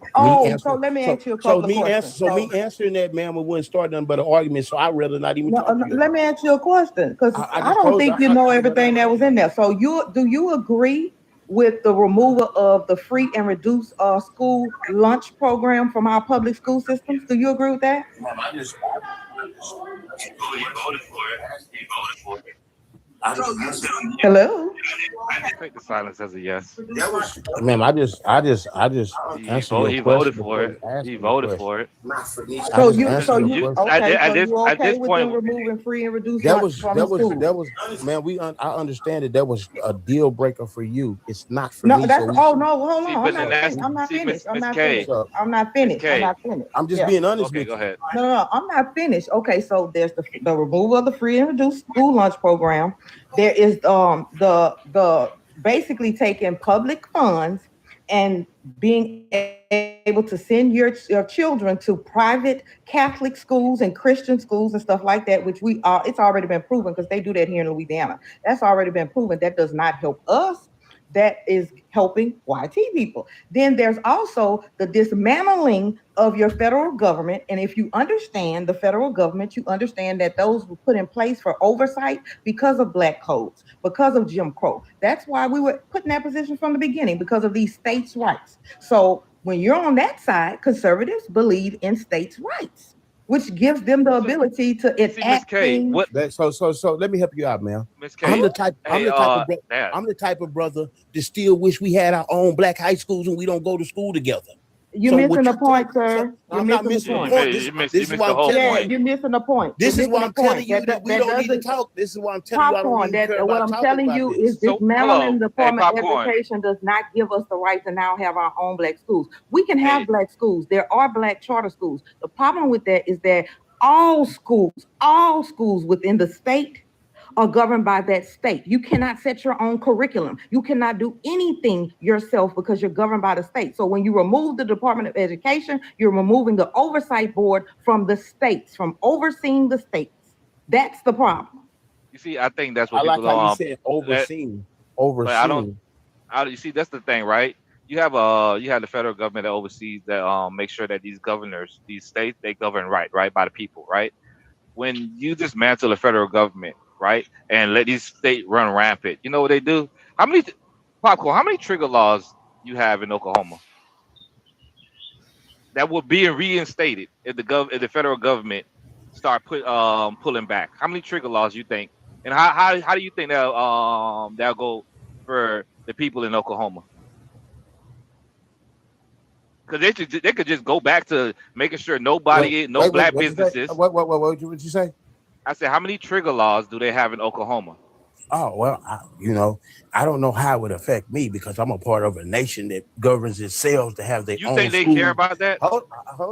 let me ask you a couple of questions. Me answering that, man, we wouldn't start nothing but an argument. So I'd rather not even talk to you. Let me ask you a question because I don't think you know everything that was in there. So do you agree with the removal of the free and reduced school lunch program from our public school systems? Do you agree with that? Hello. Take the silence as a yes. Ma'am, I just answer your He question voted for before it. you ask He me the voted question. for it. I just answered your You question. at this with point, them removing free and reduced That lunch was from the school? man. I understand that was a deal breaker for you. It's not for No, me. that's So we oh should. no, hold see, on. I'm but then not that's finished. I'm not see, finished. I'm Miss not K, finished. I'm not Miss finished. I'm K. not finished. I'm just Yeah. being honest Okay, with go you. ahead. No, I'm not finished. Okay, so there's the removal of the free and reduced school lunch program. There is the basically taking public funds and being able to send your children to private Catholic schools and Christian schools and stuff like that, which it's already been proven because they do that here in Louisiana. That's already been proven. That does not help us. That is helping YT people. Then there's also the dismantling of your federal government. And if you understand the federal government, you understand that those were put in place for oversight because of black codes, because of Jim Crow. That's why we were put in that position from the beginning, because of these states' rights. So when you're on that side, conservatives believe in states' rights, which gives them the ability to enact things. So let me help you out, man. Miss K. I'm the type of brother that still wish we had our own black high schools and we don't go to school together. You're missing the point, sir. I'm not missing the point. This is why I'm telling you. You're missing the point. This is why I'm telling you that we don't need to talk. This is why I'm telling you I don't even care what about I'm talking telling about you this. is dismantling the Department of Education does not give us the right to now have our own black schools. We can have black schools. There are black charter schools. The problem with that is that all schools within the state are governed by that state. You cannot set your own curriculum. You cannot do anything yourself because you're governed by the state. So when you remove the Department of Education, you're removing the oversight board from the states, from overseeing the states. That's the problem. You see, I think that's what I like people how you said overseen. But you see, that's the thing, right? You have the federal government that oversees that make sure that these governors, these states, they govern right by the people, right? When you dismantle the federal government, right, and let these states run rampant, you know what they do? How many trigger laws you have in Oklahoma that will be reinstated if the federal government start pulling back? How many trigger laws you think? And how do you think that'll go for the people in Oklahoma? Because they could just go back to making sure no black businesses. What did you say? I said, how many trigger laws do they have in Oklahoma? Oh, well, I don't know how it would affect me because I'm a part of a nation that governs itself to have their own. You think they care about that? Hold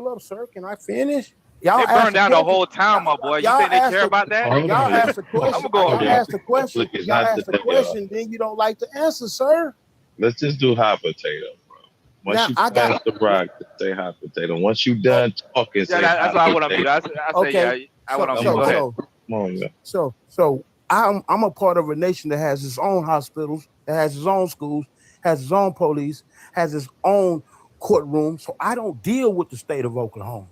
up, sir. Can I finish? They burned down the whole town, my boy. You think they care about that? Y'all asked the question. Y'all asked the question. Y'all asked the question. Then you don't like the answer, sir. Let's just do hot potato, bro. Once you pass the rock, say hot potato. Once you done talking, say hot potato. That's what I want to do. I say, yeah. I want to go ahead. Come on, man. So I'm a part of a nation that has its own hospitals, that has its own schools, has its own police, has its own courtroom. So I don't deal with the state of Oklahoma.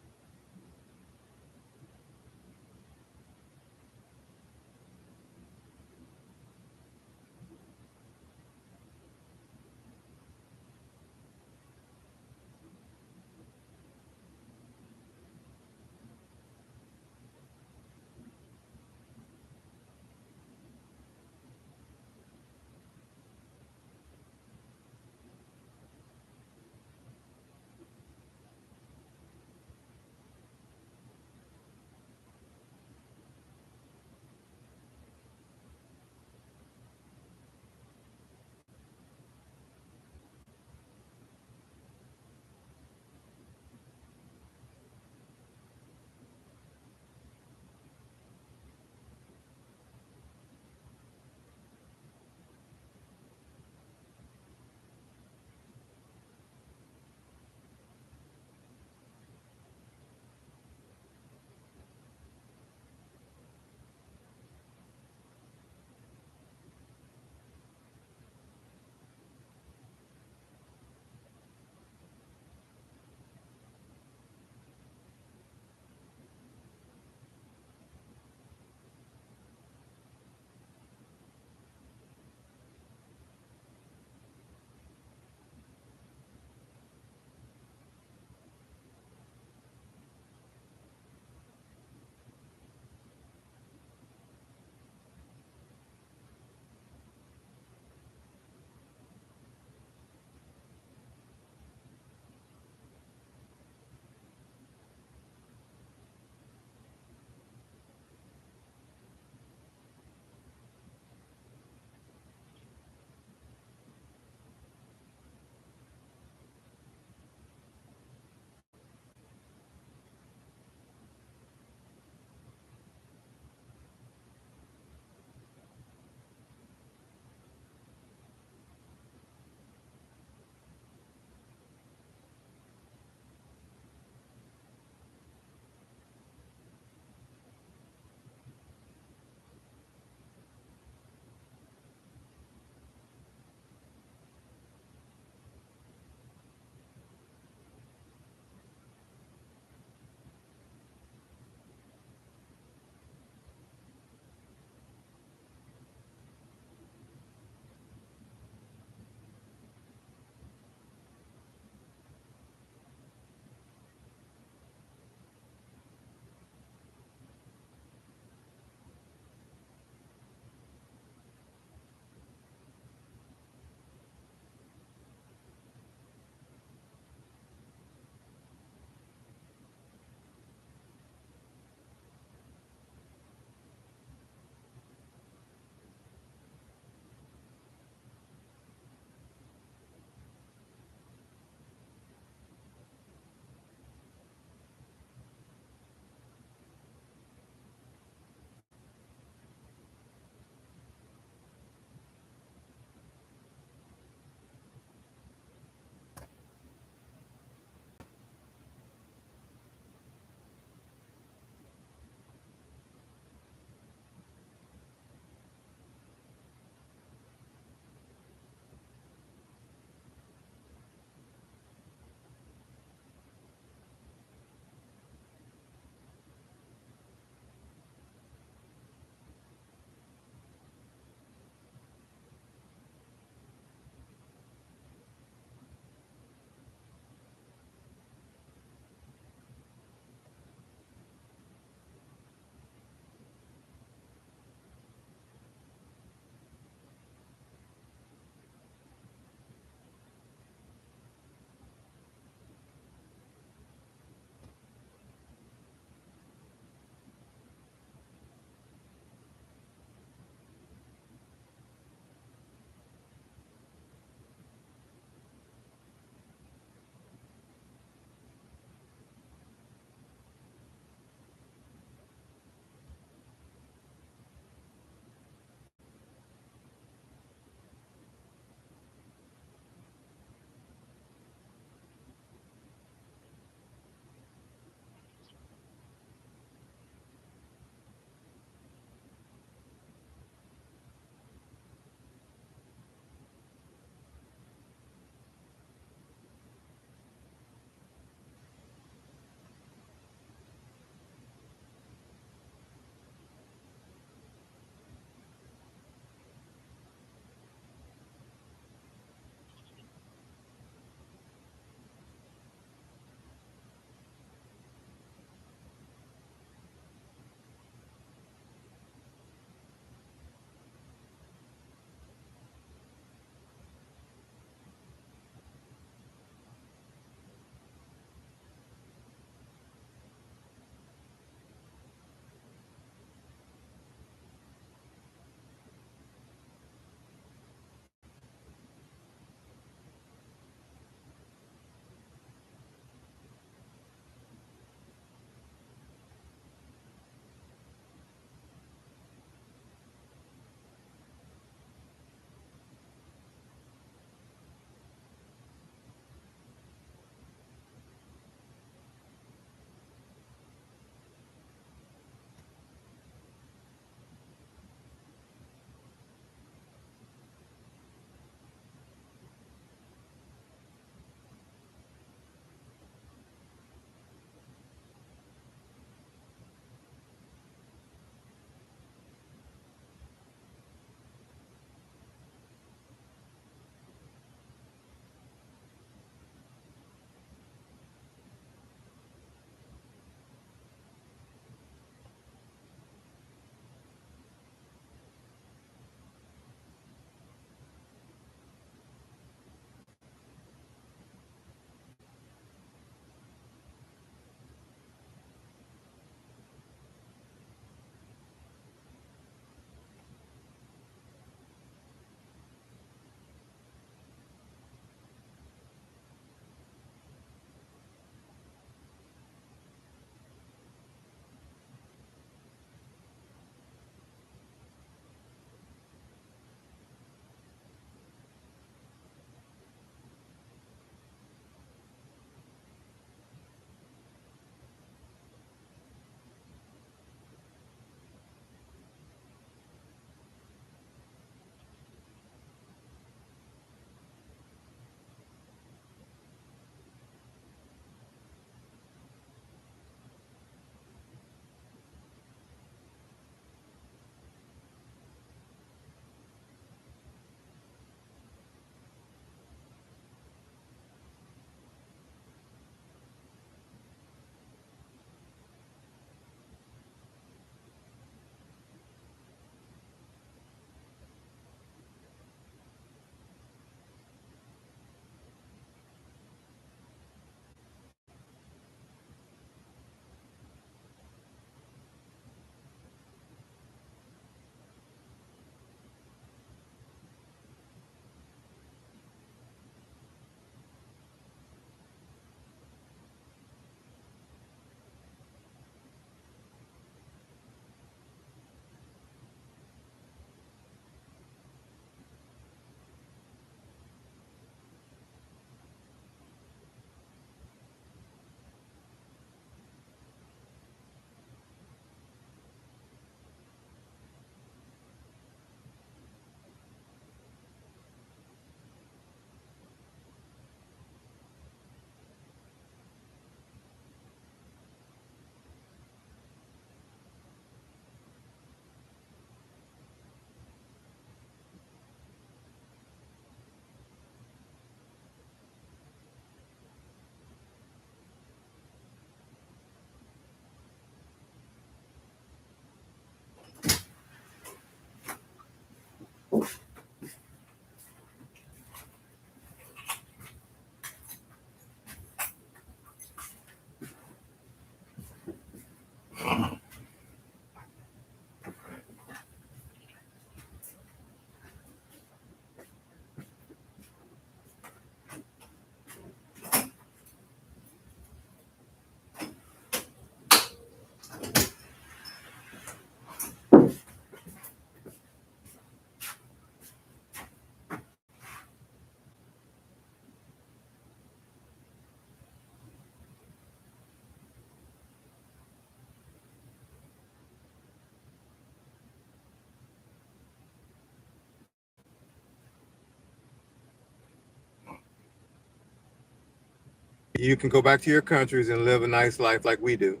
you can go back to your countries and live a nice life like we do.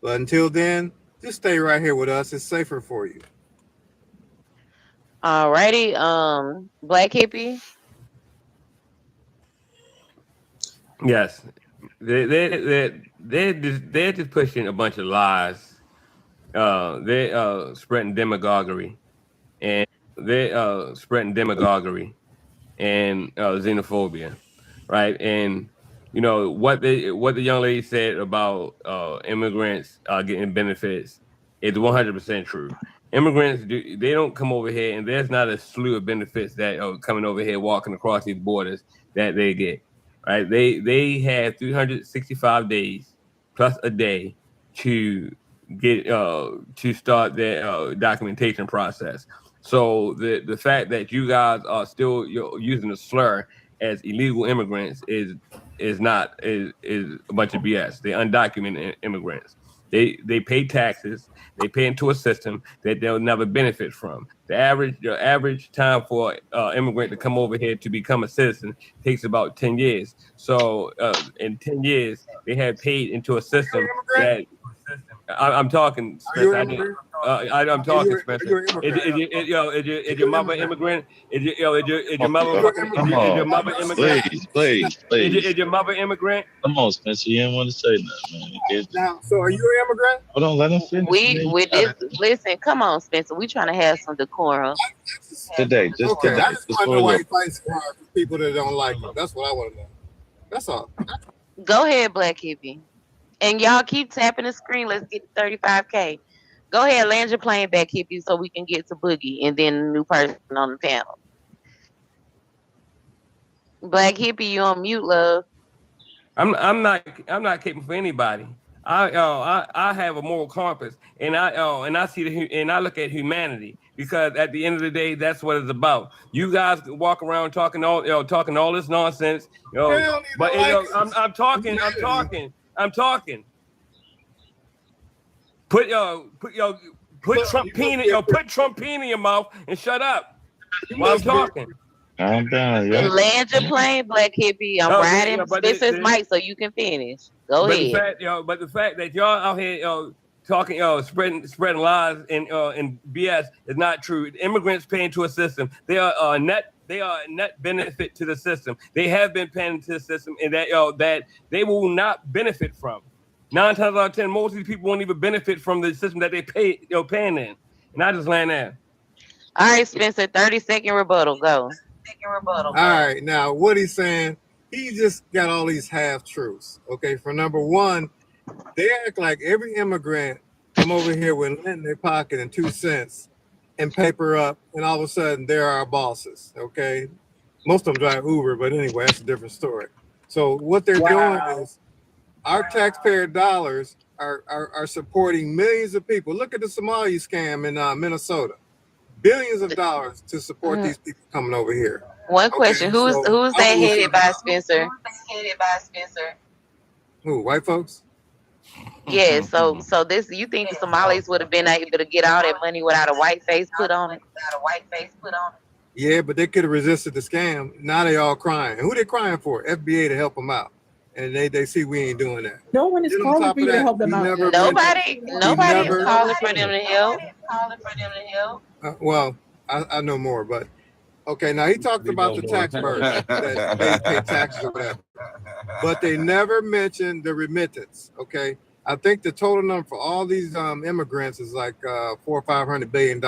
But until then, just stay right here with us. It's safer for you. Alrighty, Black Hippie. Yes, they're just pushing a bunch of lies. They're spreading demagoguery, and they're spreading demagoguery and xenophobia, right? And you know what the young lady said about immigrants getting benefits is 100% true. Immigrants they don't come over here, and there's not a slew of benefits that are coming over here, walking across these borders that they get. Right? They have 365 days plus a day to get to start their documentation process. So the fact that you guys are still using the slur as illegal immigrants is a bunch of BS. They're undocumented immigrants. They pay taxes. They pay into a system that they'll never benefit from. The average time for immigrant to come over here to become a citizen takes about 10 years. So in 10 years, they have paid into a system that I'm talking, Spencer. I'm talking, Spencer. Is your mother immigrant? Is your mother immigrant? Please. Is your mother immigrant? Come on, Spencer. You didn't want to say nothing, man. Now, so are you an immigrant? Hold on, let him finish. Listen, come on, Spencer. We trying to have some decorum. Today, just okay. today. I just want to know why he fights for people that don't like him. That's what I want to know. That's all. Go ahead, Black Hippie. And y'all keep tapping the screen. Let's get to 35K. Go ahead, land your plane back, Hippie, so we can get to Boogie and then a new person on the panel. Black Hippie, you on mute, love. I'm not caping for anybody. I have a moral compass, and I see and I look at humanity, because at the end of the day, that's what it's about. You guys walk around talking all this nonsense, but I'm talking. Put Trump peen in your mouth and shut up while I'm talking. I'm done. Yeah. Land your plane, Black Hippie. I'm riding Spencer's mic so you can finish. Go ahead. But the fact that y'all out here talking, spreading lies and BS is not true. Immigrants pay into a system. They are a net benefit to the system. They have been paying into the system, and that they will not benefit from. 9 times out of 10, most of these people won't even benefit from the system that they paying in. And I just land there. All right, Spencer, 30-second rebuttal. Go. All right, now what he's saying, he just got all these half truths. Okay, for number one, they act like every immigrant come over here with lint in their pocket and 2 cents and paper up, and all of a sudden they're our bosses. Okay, most of them drive Uber, but anyway, that's a different story. So what they're doing is our taxpayer dollars are supporting millions of people. Look at the Somali scam in Minnesota. Billions of dollars to support these people coming over here. One question: Who's that headed by, Spencer? Who? White folks? Yeah. So this, you think the Somalis would have been able to get all that money without a white face put on it? Yeah, but they could have resisted the scam. Now they all crying. Who they crying for? FBA to help them out. And they see we ain't doing that. No one is calling for you to help them out. Nobody is calling for them to help. Well, I know more, but okay. Now he talked about the tax burden that they pay taxes or whatever, but they never mentioned the remittance. Okay, I think the total number for all these immigrants is like $400 or $500 billion,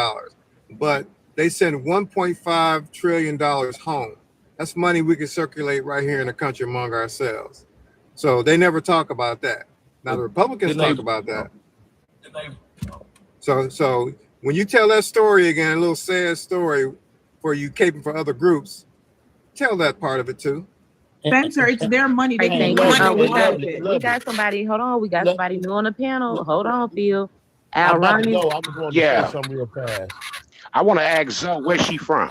but they send $1.5 trillion home. That's money we can circulate right here in the country among ourselves. So they never talk about that. Now the Republicans talk about that. So when you tell that story again, a little sad story for you caping for other groups, tell that part of it too. Spencer, it's their money. They can We got somebody. Hold on, we got somebody new on the panel. Hold on, Phil. Al Ronnie. Yeah. Something real fast. I want to ask Zoe where she from.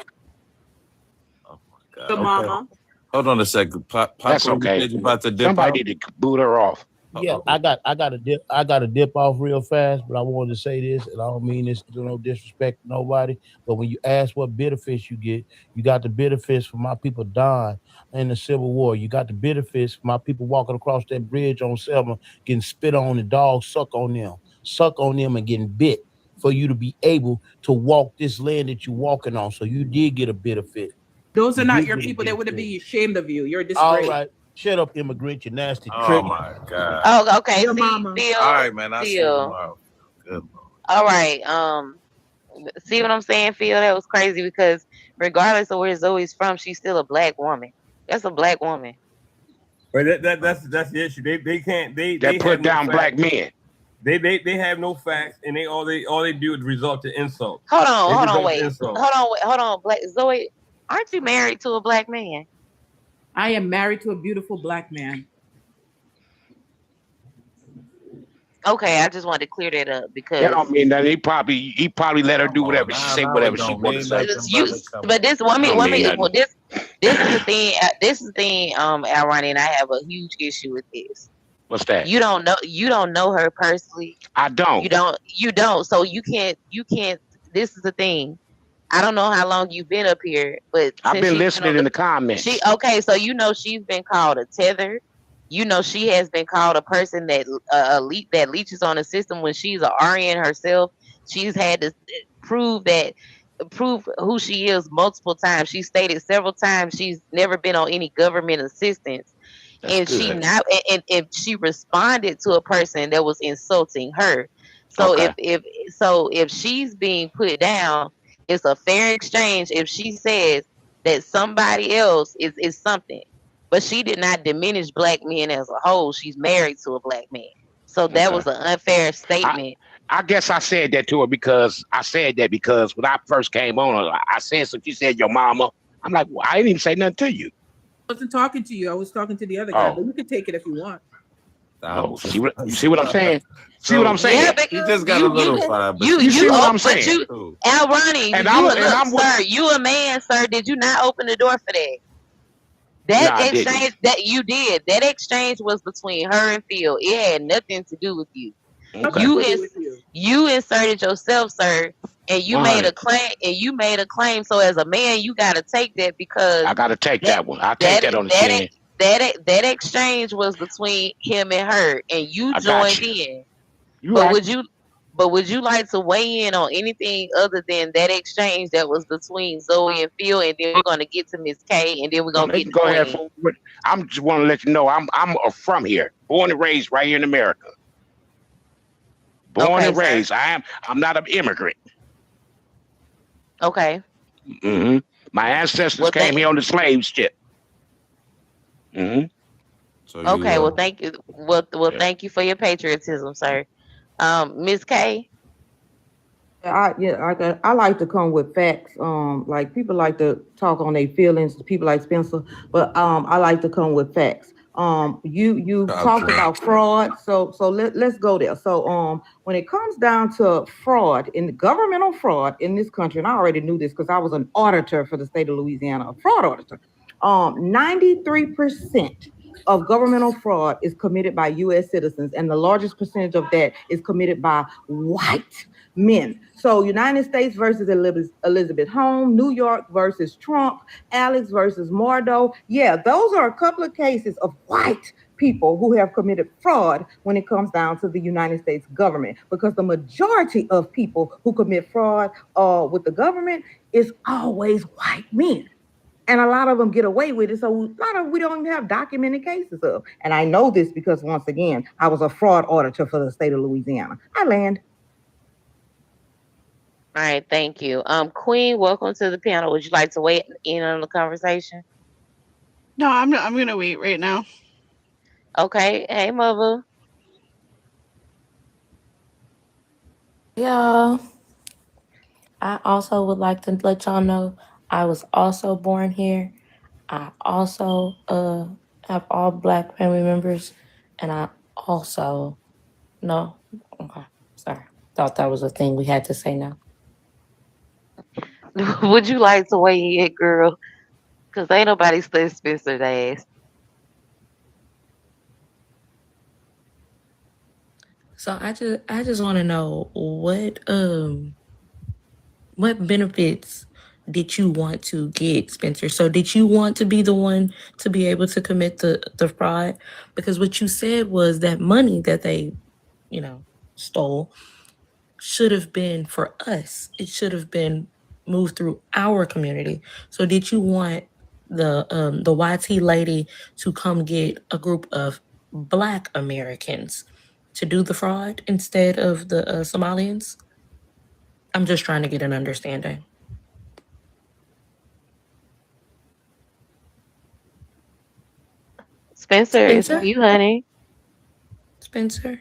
Oh my God. The mama. Hold on a second. That's okay. About to dip Somebody out? need to boot her off. Yeah, I got to dip off real fast, but I wanted to say this, and I don't mean this to no disrespect to nobody. But when you ask what benefits you get, you got the benefits for my people dying in the Civil War. You got the benefits for my people walking across that bridge on Selma, getting spit on, and dogs suck on them, and getting bit for you to be able to walk this land that you're walking on. So you did get a benefit. Those are not your people that would be ashamed of you. You're a disgrace. All right. Shut up, immigrant, you nasty Oh trick. my God. Oh, okay. Your See, mama. Phil, All right, man. I'll see you Phil. tomorrow. Good. All right. See what I'm saying, Phil? That was crazy because regardless of where Zoe's from, she's still a black woman. That's a black woman. But that's the issue. They can't they put have no down black facts. men. They have no facts, and all they do is resort to insult. Hold on, Black Zoe, aren't you married to a black man? I am married to a beautiful black man. Okay, I just wanted to clear that up because That don't mean that he probably let her do whatever she say, whatever she want to say. But this woman, Don't mean nothing. well, this is the thing. This is the thing, Ronnie, and I have a huge issue with this. What's that? You don't know her personally. I don't. You don't. So you can't. This is the thing. I don't know how long you've been up here, but I've been listening in the comments. So she's been called a tether. She has been called a person that that leeches on the system when she's an RN herself. She's had to prove who she is multiple times. She stated several times she's never been on any government assistance. That's good. If she responded to a person that was insulting her. So Okay. if she's being put down, it's a fair exchange if she says that somebody else is something. But she did not diminish black men as a whole. She's married to a black man. So that was an unfair statement. I guess I said that to her because when I first came on, I said so. She said your mama. I'm like, well, I didn't even say nothing to you. I wasn't talking to you. I was talking to the other guy, but you can take it if you want. Oh, you see what I'm saying? See what I'm saying? Yeah, You just got a little fire, but you see what I'm saying? Al Ronnie, And sir, you a man, sir. Did you not open the door for that? That exchange that you did, that exchange was between her and Phil. It had nothing to do with you. Okay. You inserted yourself, sir, and you made a claim. So as a man, you gotta take that because I gotta take that one. I'll take that on the chin. That exchange was between him and her, and you joined in. Would you like to weigh in on anything other than that exchange that was between Zoe and Phil, and then we're gonna get to Miss K, and then we're gonna get to go ahead. I'm just want to let you know I'm from here, born and raised right here in America. Born and raised. I'm not an immigrant. Okay. Mm-hmm. My ancestors came here on the slave ship. Mm-hmm. Well, thank you. Thank you for your patriotism, sir. Miss K. I like to come with facts. Like people like to talk on their feelings. People like Spencer, but I like to come with facts. You talked about fraud, so let's go there. So when it comes down to fraud in governmental fraud in this country, and I already knew this because I was an auditor for the state of Louisiana, a fraud auditor. 93% of governmental fraud is committed by U.S. citizens, and the largest percentage of that is committed by white men. So United States versus Elizabeth Holmes, New York versus Trump, Alex versus Mordo. Yeah, those are a couple of cases of white people who have committed fraud when it comes down to the United States government, because the majority of people who commit fraud with the government is always white men. And a lot of them get away with it. So a lot of we don't even have documented cases of. And I know this because, once again, I was a fraud auditor for the state of Louisiana. I land. All right, thank you. Queen, welcome to the panel. Would you like to weigh in on the conversation? No, I'm gonna wait right now. Okay. Hey, mother. Yeah. I also would like to let y'all know I was also born here. I also have all black family members, and I also no. Okay, sorry. Thought that was a thing we had to say now. Would you like to weigh in, girl? Because ain't nobody said Spencer's ass. So I just want to know what benefits did you want to get, Spencer? So did you want to be the one to be able to commit the fraud? Because what you said was that money that they, stole should have been for us. It should have been moved through our community. So did you want the YT lady to come get a group of Black Americans to do the fraud instead of the Somalians? I'm just trying to get an understanding. Spencer, it's you, honey. Spencer?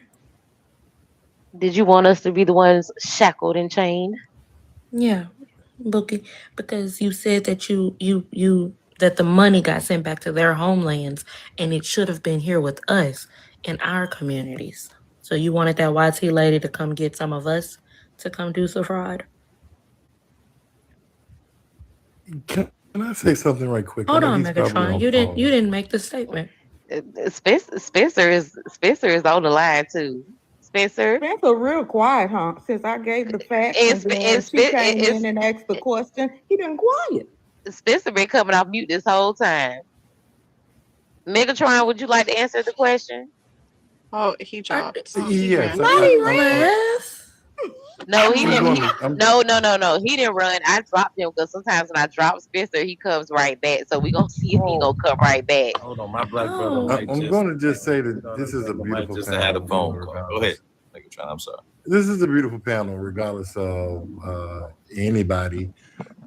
Did you want us to be the ones shackled and chained? Yeah, Bookie, because you said that that the money got sent back to their homelands and it should have been here with us in our communities. So you wanted that YT lady to come get some of us to come do some fraud? Can I say something right quick? Hold on, Megatron. You didn't make the statement. Spencer is on the line too. Spencer real quiet, huh? Since I gave the facts and then when she came in and asked the question, he been quiet. Spencer been coming off mute this whole time. Megatron, would you like to answer the question? Oh, he dropped. Yes. No, he didn't. No. He didn't run. I dropped him because sometimes when I drop Spencer, he comes right back. So we gonna see if he gonna come right back. Hold on, my black brother. I'm going to just say that this is a beautiful just panel. had a phone call. Go ahead. I'm sorry. This is a beautiful panel, regardless of anybody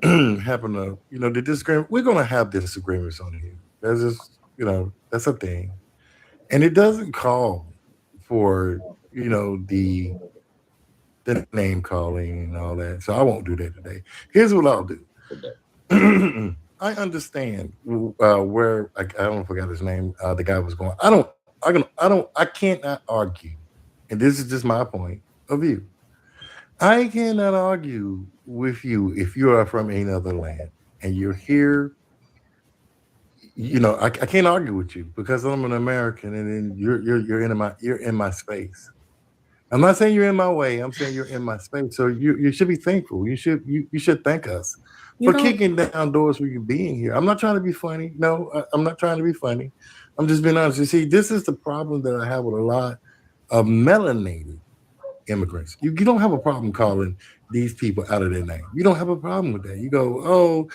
happen to, the disagreement. We're going to have disagreements on here. That's just, that's a thing. And it doesn't call for, the name calling and all that. So I won't do that today. Here's what I'll do. I understand where I don't forget his name. The guy was going. I cannot argue, and this is just my point of view. I cannot argue with you if you are from another land and you're here. I can't argue with you because I'm an American, and then you're in my space. I'm not saying you're in my way. I'm saying you're in my space. So you should be thankful. You should thank us for kicking down doors for you being here. I'm not trying to be funny. No, I'm not trying to be funny. I'm just being honest. You see, this is the problem that I have with a lot of melanated immigrants. You don't have a problem calling these people out of their name. You don't have a problem with that. You go, oh,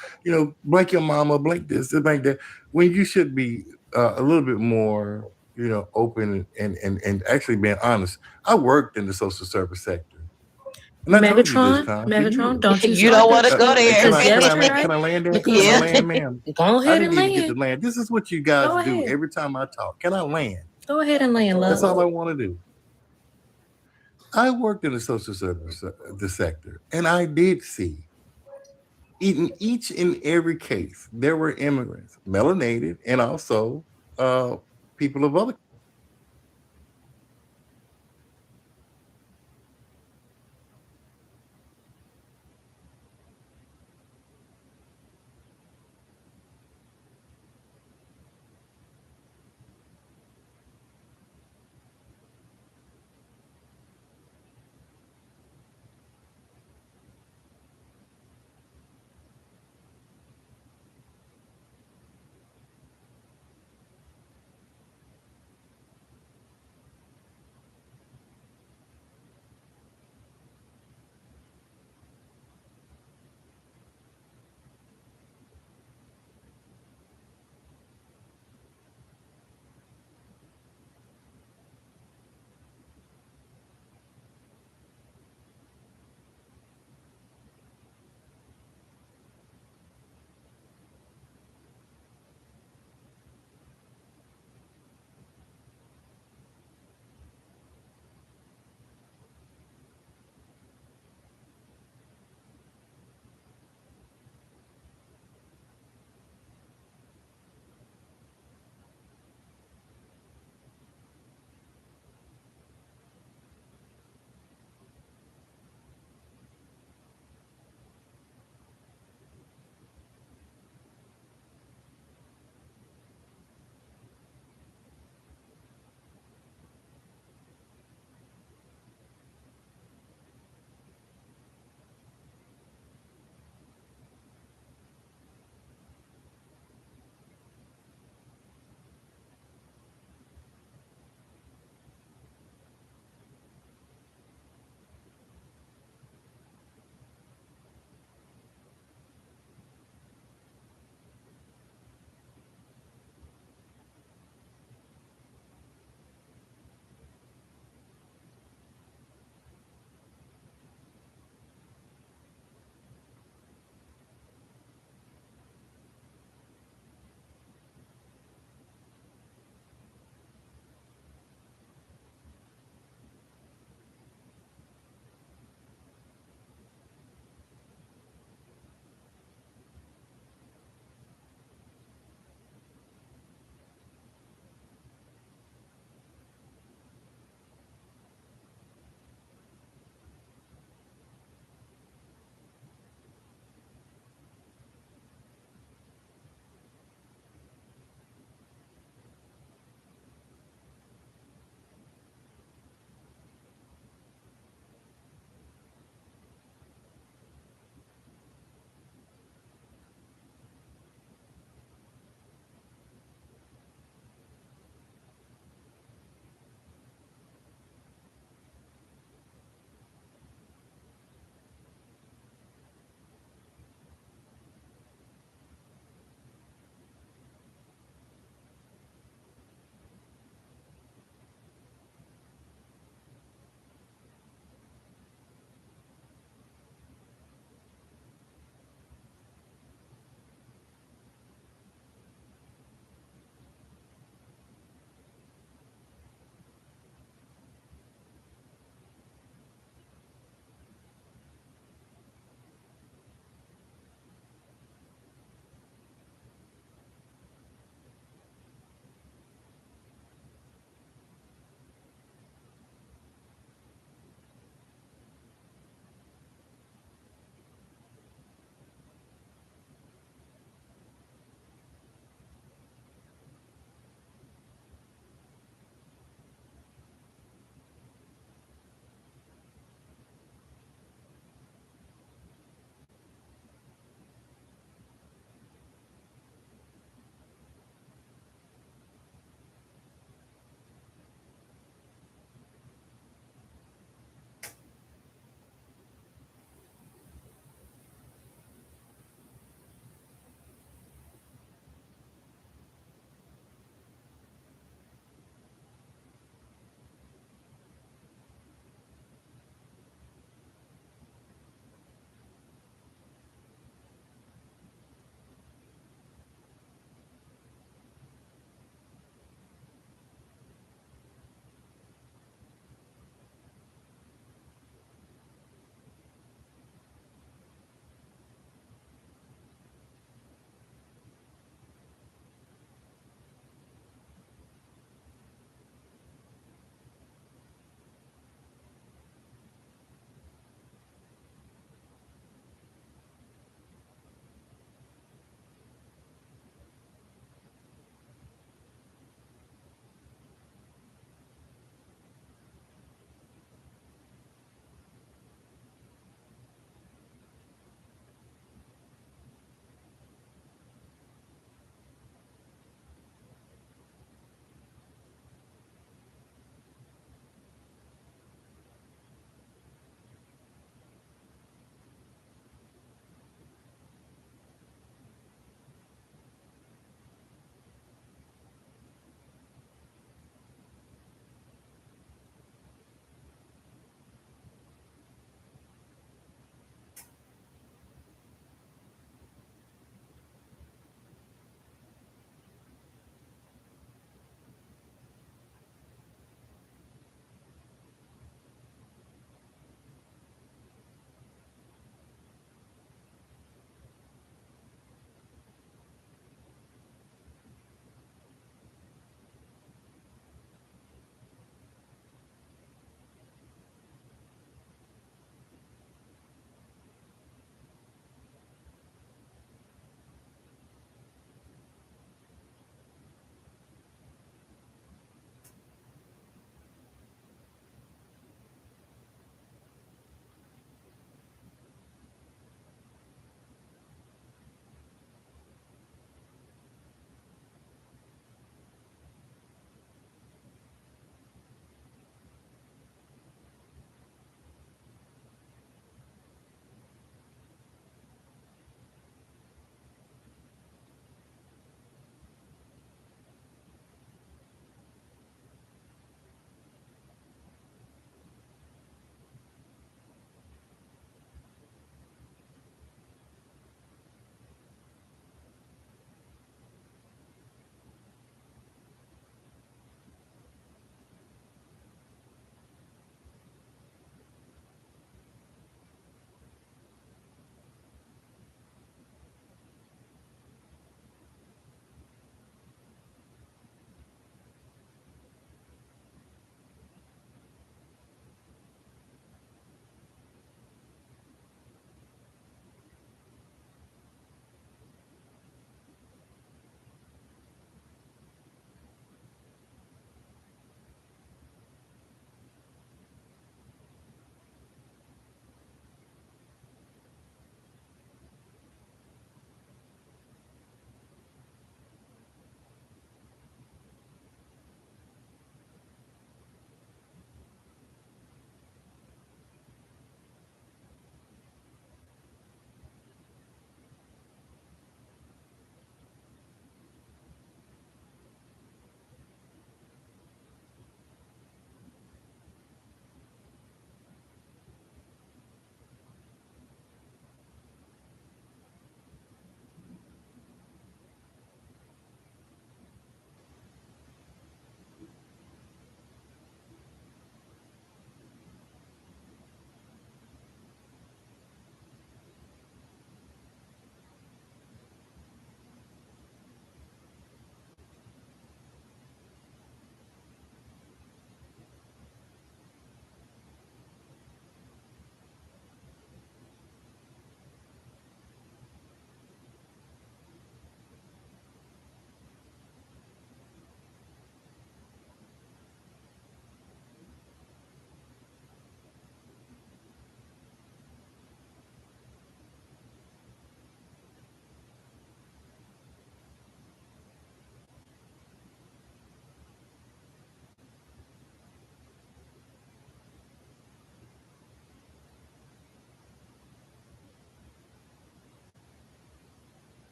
blank your mama, blank this, blank that. When you should be a little bit more open and actually being honest. I worked in the social service sector. And I told you this time. Megatron, don't you don't want to go there. Can I land there? Can I land, ma'am? Go ahead and land. I didn't even get to land. This is what you guys do every time I talk. Can I land? Go ahead and land, love. That's all I want to do. I worked in the social service the sector, and I did see in each and every case there were immigrants, melanated, and also people of other.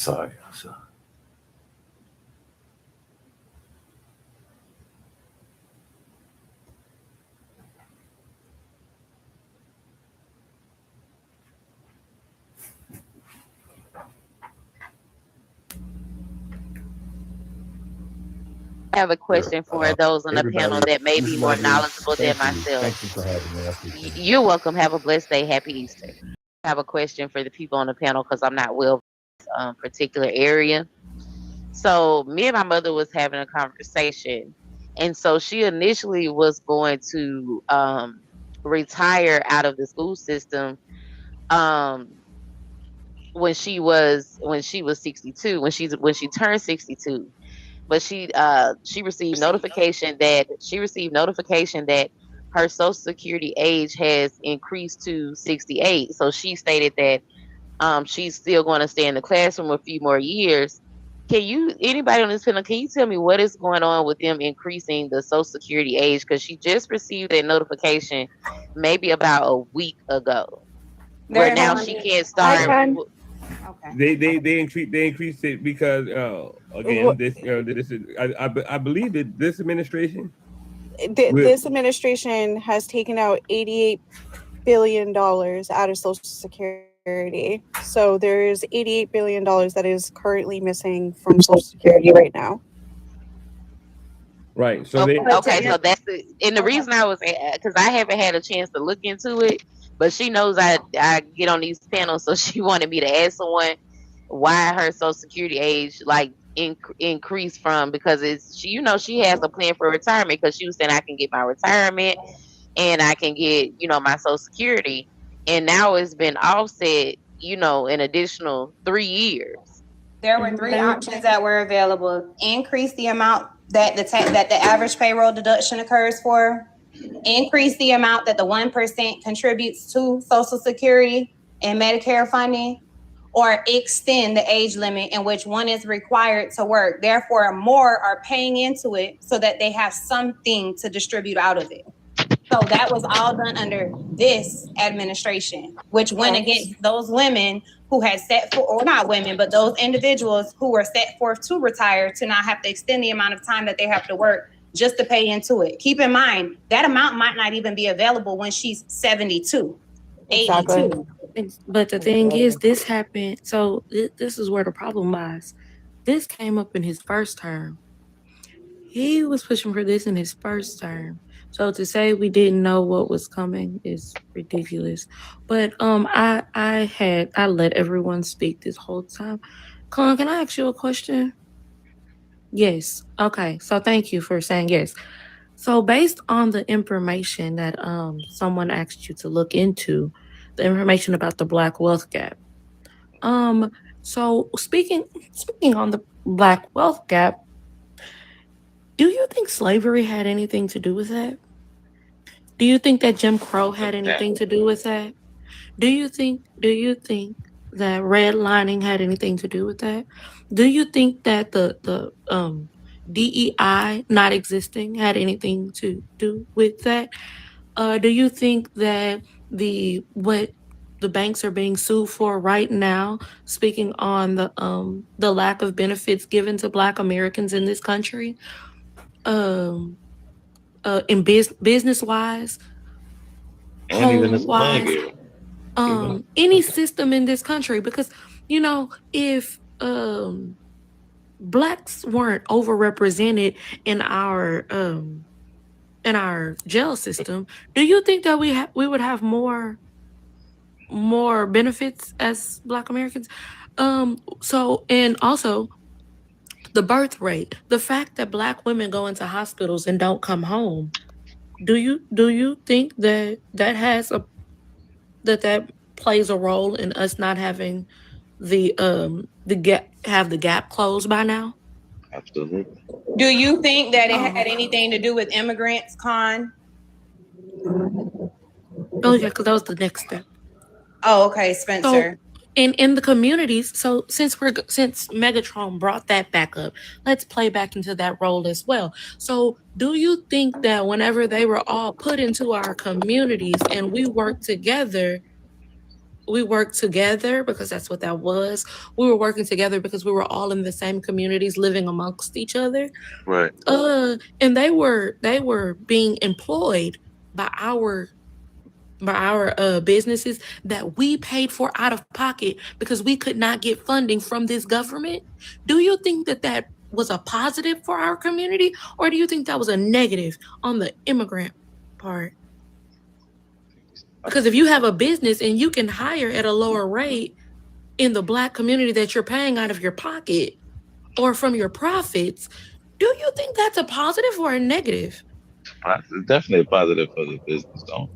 sorry. I have a question for those on the panel that may be more knowledgeable than myself. Thank you for having me. I appreciate it. You're welcome. Have a blessed day. Happy Easter. I have a question for the people on the panel because I'm not well particular area. So me and my mother was having a conversation, and so she initially was going to retire out of the school system um, when she was 62, when she turned 62. But she received notification that her Social Security age has increased to 68. So she stated that she's still going to stay in the classroom a few more years. Anybody on this panel, can you tell me what is going on with them increasing the Social Security age? Because she just received that notification maybe about a week ago, where now she can't start. They increased it because again this is I believe that this administration has taken out $88 billion out of Social Security. So there is $88 billion that is currently missing from Social Security right now. Right. So So that's the reason I was, because I haven't had a chance to look into it, but she knows I get on these panels, so she wanted me to ask someone why her Social Security age increased from, because she has a plan for retirement, because she was saying I can get my retirement and I can get my Social Security, and now it's been offset an additional 3 years. There were 3 options that were available: increase the amount that the average payroll deduction occurs for, increase the amount that the 1% contributes to Social Security and Medicare funding, or extend the age limit in which one is required to work. Therefore, more are paying into it so that they have something to distribute out of it. So that was all done under this administration, which went against those women who had or not women, but those individuals who were set forth to retire, to not have to extend the amount of time that they have to work just to pay into it. Keep in mind, that amount might not even be available when she's 72, 82. But the thing is, this happened. So this is where the problem lies. This came up in his first term. He was pushing for this in his first term. So to say we didn't know what was coming is ridiculous. But I let everyone speak this whole time. Con, can I ask you a question? Yes. Okay. So thank you for saying yes. So based on the information that someone asked you to look into, the information about the Black wealth gap. So speaking on the Black wealth gap, do you think slavery had anything to do with that? Do you think that Jim Crow had anything to do with that? Do you think that redlining had anything to do with that? Do you think that the DEI not existing had anything to do with that? Do you think that what the banks are being sued for right now, speaking on the lack of benefits given to Black Americans in this country, in business wise, home wise, any system in this country, because if Blacks weren't overrepresented in our jail system, do you think that we would have more benefits as Black Americans? So, and also the birth rate, the fact that Black women go into hospitals and don't come home. Do you think that has that plays a role in us not having the gap closed by now? Absolutely. Do you think that it had anything to do with immigrants, Con? Oh yeah, because that was the next step. Oh, okay, Spencer. So in the communities, so since Megatron brought that back up, let's play back into that role as well. So do you think that whenever they were all put into our communities and we worked together, worked together because that's what that was. We were working together because we were all in the same communities living amongst each other. Right. And they were being employed by our businesses that we paid for out of pocket because we could not get funding from this government. Do you think that was a positive for our community, or do you think that was a negative on the immigrant part? Because if you have a business and you can hire at a lower rate in the Black community that you're paying out of your pocket or from your profits, do you think that's a positive or a negative? It's definitely a positive for the business owner.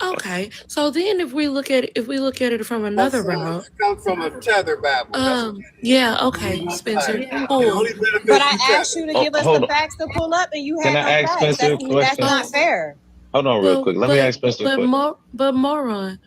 Okay, so then if we look at it from another route, comes from a tether babble. Yeah, okay, Spencer. Cool. But I asked you to give us the facts to pull up, and you had no facts. That's not fair. Hold on, real quick. Let me ask Spencer a question. But moRON.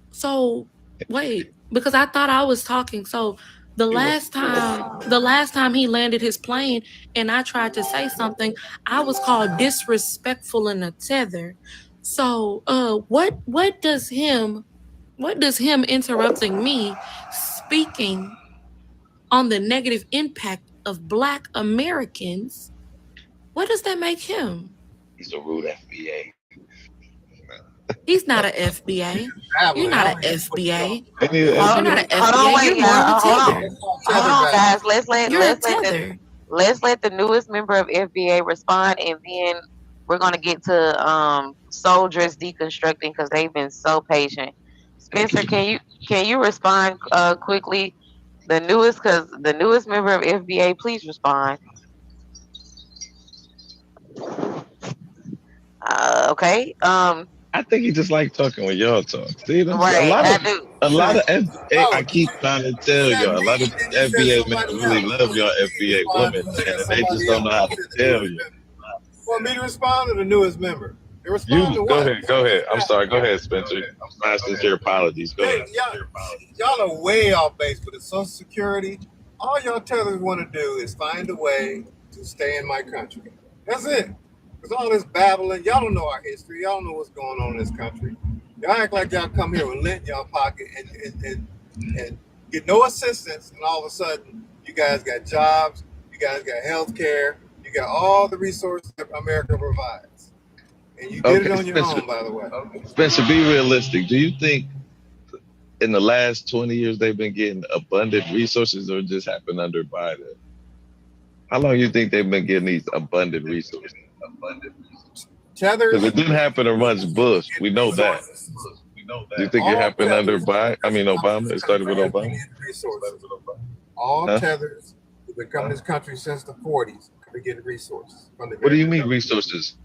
So wait, because I thought I was talking. So the last time he landed his plane, and I tried to say something, I was called disrespectful in a tether. So what does him interrupting me speaking on the negative impact of Black Americans, what does that make him? He's a rude FBA. He's not an FBA. You're not an FBA. You're not an FBA. Hold on, guys. Let's let the newest member of FBA respond, and then we're gonna get to soldiers deconstructing because they've been so patient. Spencer, can you respond quickly? The newest member of FBA, please respond. Okay. I think he just like talking when y'all talk. See, right, a lot of FBA, I keep trying to tell y'all, a lot of FBA men really love y'all FBA women, and they just don't know how to tell you. Want me to respond to the newest member? Go ahead. I'm sorry. Go ahead, Spencer. My sincere apologies. Go ahead. Y'all are way off base with the Social Security. All y'all tethers want to do is find a way to stay in my country. That's it. Because all this babbling, y'all don't know our history. Y'all don't know what's going on in this country. Y'all act like y'all come here with lint in y'all pocket and get no assistance, and all of a sudden you guys got jobs, you guys got health care, you got all the resources that America provides. And you did it on your own, by the way. Spencer, be realistic. Do you think in the last 20 years they've been getting abundant resources, or it just happened under Biden? How long do you think they've been getting these abundant resources? Because it didn't happen under much Bush. We know that. Do you think it happened under Biden? I mean, Obama? It started with Obama? All tethers who've been coming to this country since the 40s have getting resources. What do you mean resources?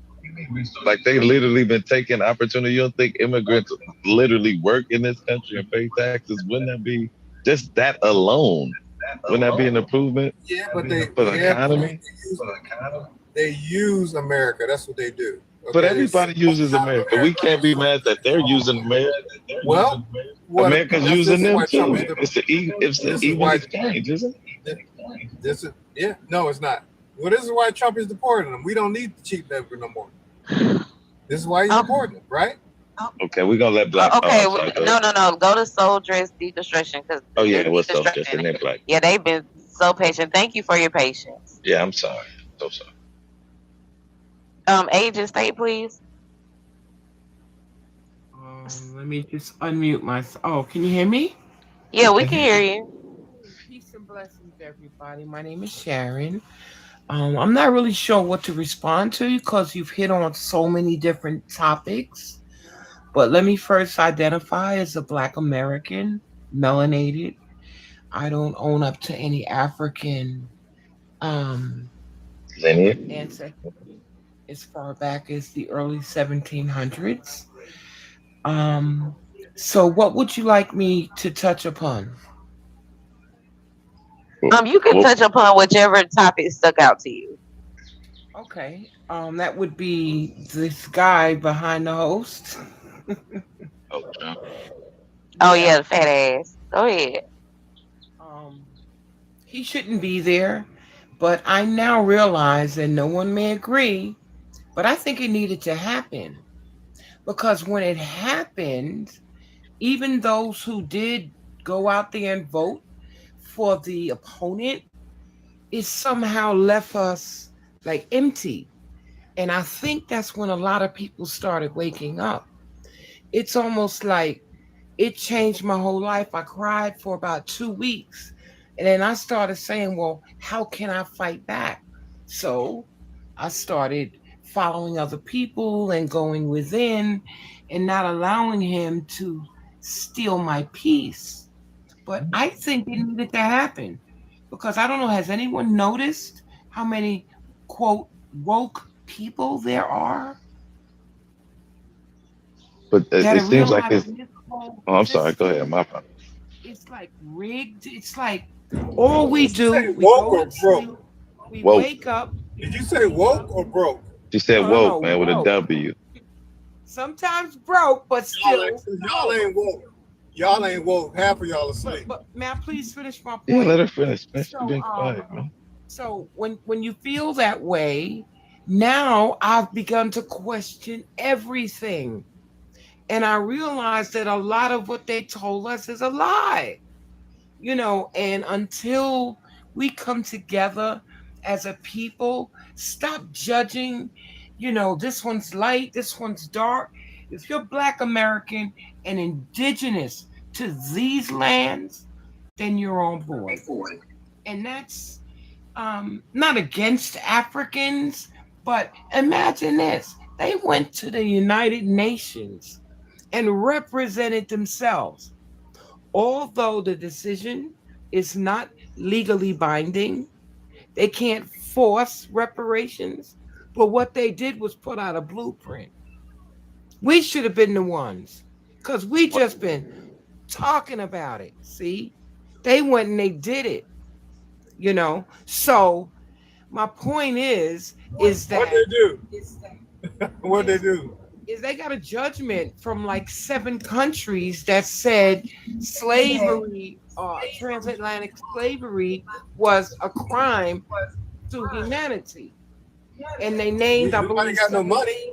Like they literally been taking opportunity. You don't think immigrants literally work in this country and pay taxes? Wouldn't that be just that alone? Wouldn't that be an improvement? Yeah, but for the economy? They use America. That's what they do. Okay? But everybody uses America. We can't be mad that they're using America. Well, America's using them too. It's an even exchange, isn't it? No, it's not. Well, this is why Trump is deporting them. We don't need the cheap labor no more. This is why he's deporting them, right? Okay, we're gonna let Black. Okay, no. Go to soldiers deconstruction because. Oh yeah, what's soldiers and they're Black? Yeah, they've been so patient. Thank you for your patience. Yeah, I'm sorry. So sorry. Age and state, please. Let me just unmute myself. Oh, can you hear me? Yeah, we can hear you. Peace and blessings, everybody. My name is Sharon. I'm not really sure what to respond to because you've hit on so many different topics. But let me first identify as a Black American, melanated. I don't own up to any African lineage ancestry as far back as the early 1700s. So what would you like me to touch upon? You can touch upon whichever topic stuck out to you. Okay. That would be this guy behind the host. Oh yeah, the fat ass. Go ahead. He shouldn't be there, but I now realize, and no one may agree, but I think it needed to happen. Because when it happened, even those who did go out there and vote for the opponent, it somehow left us like empty. And I think that's when a lot of people started waking up. It's almost like it changed my whole life. I cried for about 2 weeks. And then I started saying, well, how can I fight back? So I started following other people and going within and not allowing him to steal my peace. But I think it needed to happen because I don't know, has anyone noticed how many, quote, woke people there are? But That it seems like realize it's. this whole Oh, I'm sorry. Go system, ahead. My fault. it's like rigged. It's like all we Did you say do, we woke go or to sleep, broke? we Woke. wake up. Did you say woke or broke? She said No, no, woke, no, man, with a woke. W. Sometimes broke, but still Y'all woke. ain't woke. Y'all ain't woke. Half of y'all asleep. But may I please finish my Yeah, point? let her finish, man. She So been quiet, man. so when you feel that way, now I've begun to question everything. And I realized that a lot of what they told us is a lie. And until we come together as a people, stop judging, this one's light, this one's dark. If you're Black American and indigenous to these lands, then you're on board. And that's not against Africans, but imagine this. They went to the United Nations and represented themselves. Although the decision is not legally binding, they can't force reparations. But what they did was put out a blueprint. We should have been the ones because we just been talking about it. See, they went and they did it. So my point is What that they do? What they do? is they got a judgment from like 7 countries that said slavery, transatlantic slavery, was a crime to humanity, and they named, I Nobody believe, got no money.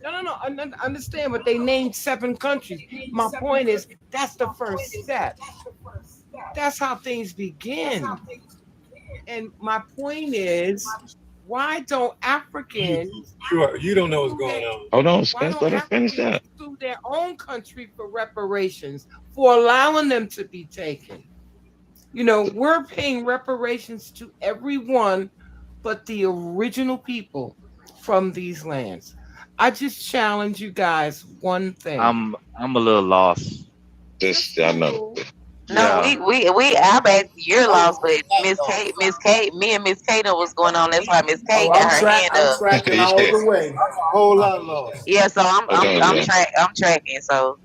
No. Understand, but they named 7 countries. My point is that's the first step. That's how things begin. And my point is, why don't Africans You don't know what's going on. Hold on, why Spence. don't Let her finish Africans that. sue their own country for reparations for allowing them to be taken? We're paying reparations to everyone but the original people from these lands. I just challenge you guys one thing. I'm a little lost. Just I know. No, Yeah. I bet you're lost, but Miss Kate, me and Miss Kate know what's going on. That's why Miss Kate got her hand I'm up. tracking all the way. Whole lot lost. Yeah, so I'm tracking. So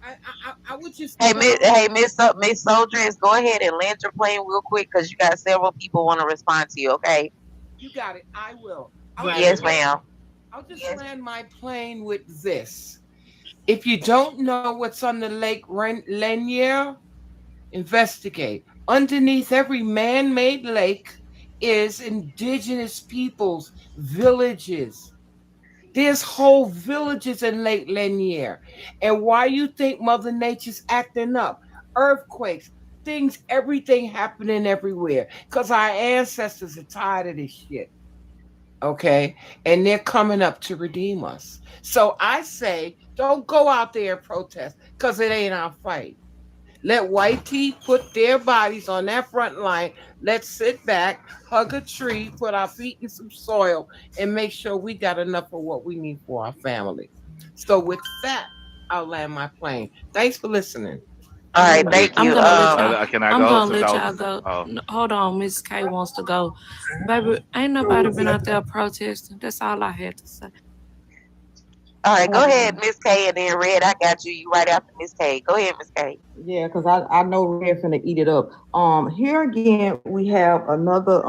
I would just Miss Soldiers, go ahead and land your plane real quick because you got several people want to respond to you. Okay. You got it. I will. Yes, ma'am. I'll just land my plane with this. If you don't know what's on the Lake Lanier, investigate. Underneath every man-made lake is indigenous peoples, villages. There's whole villages in Lake Lanier. And why you think Mother Nature's acting up? Earthquakes, things, everything happening everywhere. Because our ancestors are tired of this shit. Okay? And they're coming up to redeem us. So I say, don't go out there and protest because it ain't our fight. Let white tea put their bodies on that front line. Let's sit back, hug a tree, put our feet in some soil, and make sure we got enough of what we need for our family. So with that, I'll land my plane. Thanks for listening. All right, thank you. I'm gonna let y'all. Can I I'm go? gonna let y'all go. Hold on, Miss K wants to go. Baby, ain't nobody been out there protesting. That's all I had to say. All right, go ahead, Miss K, and then Red, I got you. You right after Miss K. Go ahead, Miss K. Yeah, because I know Red finna eat it up. Here again we have another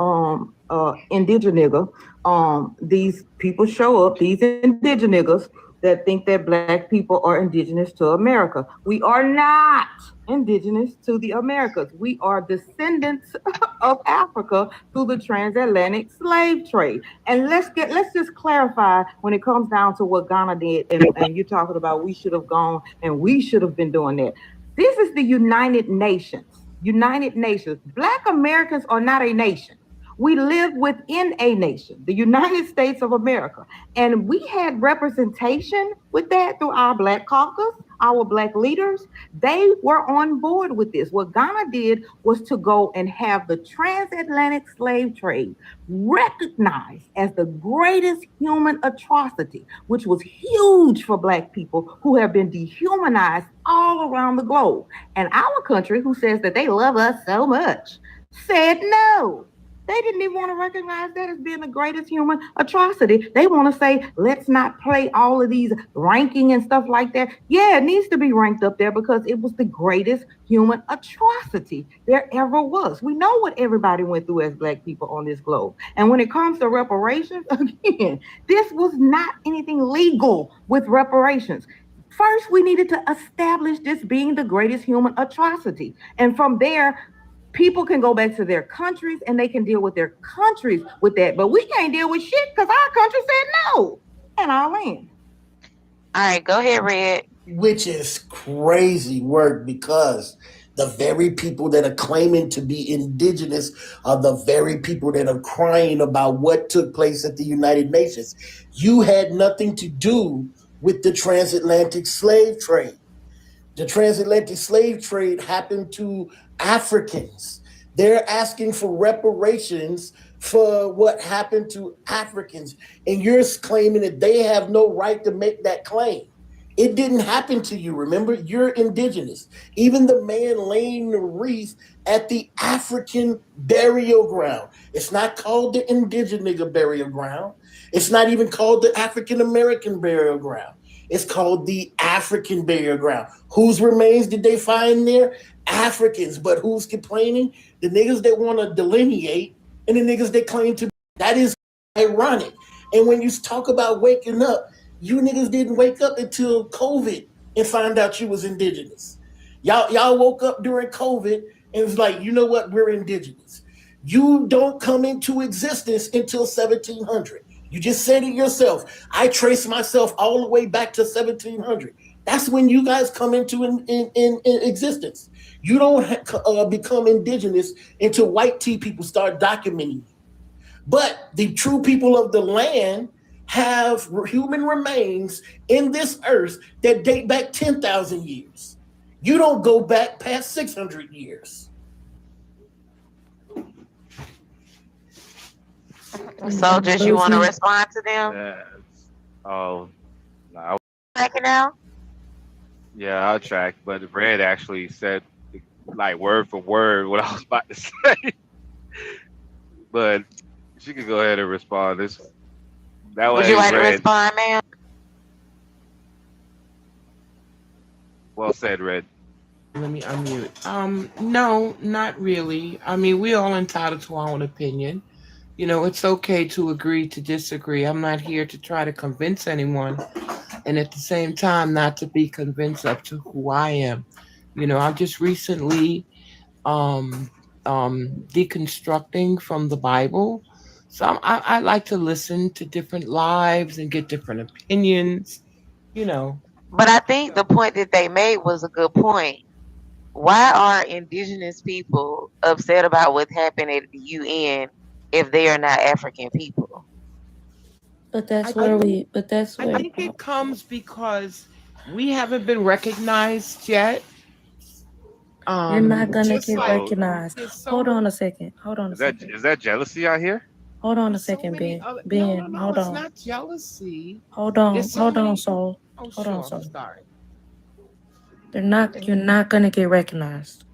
indigenous nigga. These people show up, these indigenous niggas that think that black people are indigenous to America. We are not indigenous to the Americas. We are descendants of Africa through the transatlantic slave trade. And let's just clarify when it comes down to what Ghana did, and you're talking about we should have gone and we should have been doing that. This is the United Nations. United Nations. Black Americans are not a nation. We live within a nation, the United States of America. And we had representation with that through our Black caucus, our Black leaders. They were on board with this. What Ghana did was to go and have the transatlantic slave trade recognized as the greatest human atrocity, which was huge for Black people who have been dehumanized all around the globe. And our country, who says that they love us so much, said no. They didn't even want to recognize that as being the greatest human atrocity. They want to say, let's not play all of these ranking and stuff like that. Yeah, it needs to be ranked up there because it was the greatest human atrocity there ever was. We know what everybody went through as Black people on this globe. And when it comes to reparations, again, this was not anything legal with reparations. First, we needed to establish this being the greatest human atrocity. And from there, people can go back to their countries and they can deal with their countries with that. But we can't deal with shit because our country said no and our land. All right, go ahead, Red. Which is crazy work because the very people that are claiming to be indigenous are the very people that are crying about what took place at the United Nations. You had nothing to do with the transatlantic slave trade. The transatlantic slave trade happened to Africans. They're asking for reparations for what happened to Africans. And you're claiming that they have no right to make that claim. It didn't happen to you, remember? You're indigenous. Even the man laying the wreath at the African burial ground. It's not called the indigenous nigga burial ground. It's not even called the African American burial ground. It's called the African burial ground. Whose remains did they find there? Africans. But who's complaining? The niggas that want to delineate and the niggas that claim to be. That is ironic. And when you talk about waking up, you niggas didn't wake up until COVID and find out you was indigenous. Y'all woke up during COVID and was like, you know what? We're indigenous. You don't come into existence until 1700. You just said it yourself. I trace myself all the way back to 1700. That's when you guys come into in existence. You don't become indigenous until white tea people start documenting you. But the true people of the land have human remains in this earth that date back 10,000 years. You don't go back past 600 years. Soldiers, you want to respond to them? Oh, no. Tracking now? Yeah, I'll track. But Red actually said, like, word for word what I was about to say. But she could go ahead and respond. Would you like to respond, ma'am? Well said, Red. Let me unmute. No, not really. I mean, we're all entitled to our own opinion. You know, it's okay to agree to disagree. I'm not here to try to convince anyone, and at the same time, not to be convinced up to who I am. You know, I just recently deconstructing from the Bible. So I like to listen to different lives and get different opinions, you know. But I think the point that they made was a good point. Why are indigenous people upset about what happened at the UN if they are not African people? But that's where I think it comes because we haven't been recognized yet. You're not gonna get recognized. Hold on a second. Is that jealousy out here? Hold on a second, Ben. Ben, hold on. It's not jealousy. Hold on, Soul. Hold on, Soul. You're not gonna get recognized.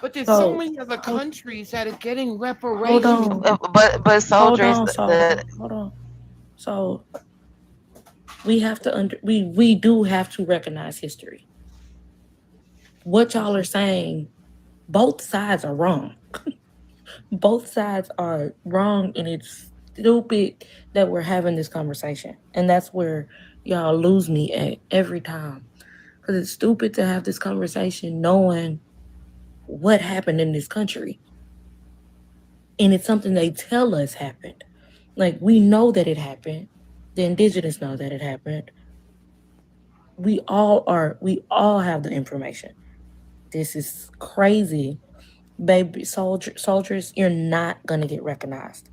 But there's so many other countries that are getting reparations. Hold on. But soldiers, hold on. So we have to we do have to recognize history. What y'all are saying, both sides are wrong. Both sides are wrong, and it's stupid that we're having this conversation. And that's where y'all lose me at every time. Because it's stupid to have this conversation knowing what happened in this country. And it's something they tell us happened. Like, we know that it happened. The indigenous know that it happened. We all have the information. This is crazy. Baby soldiers, you're not gonna get recognized.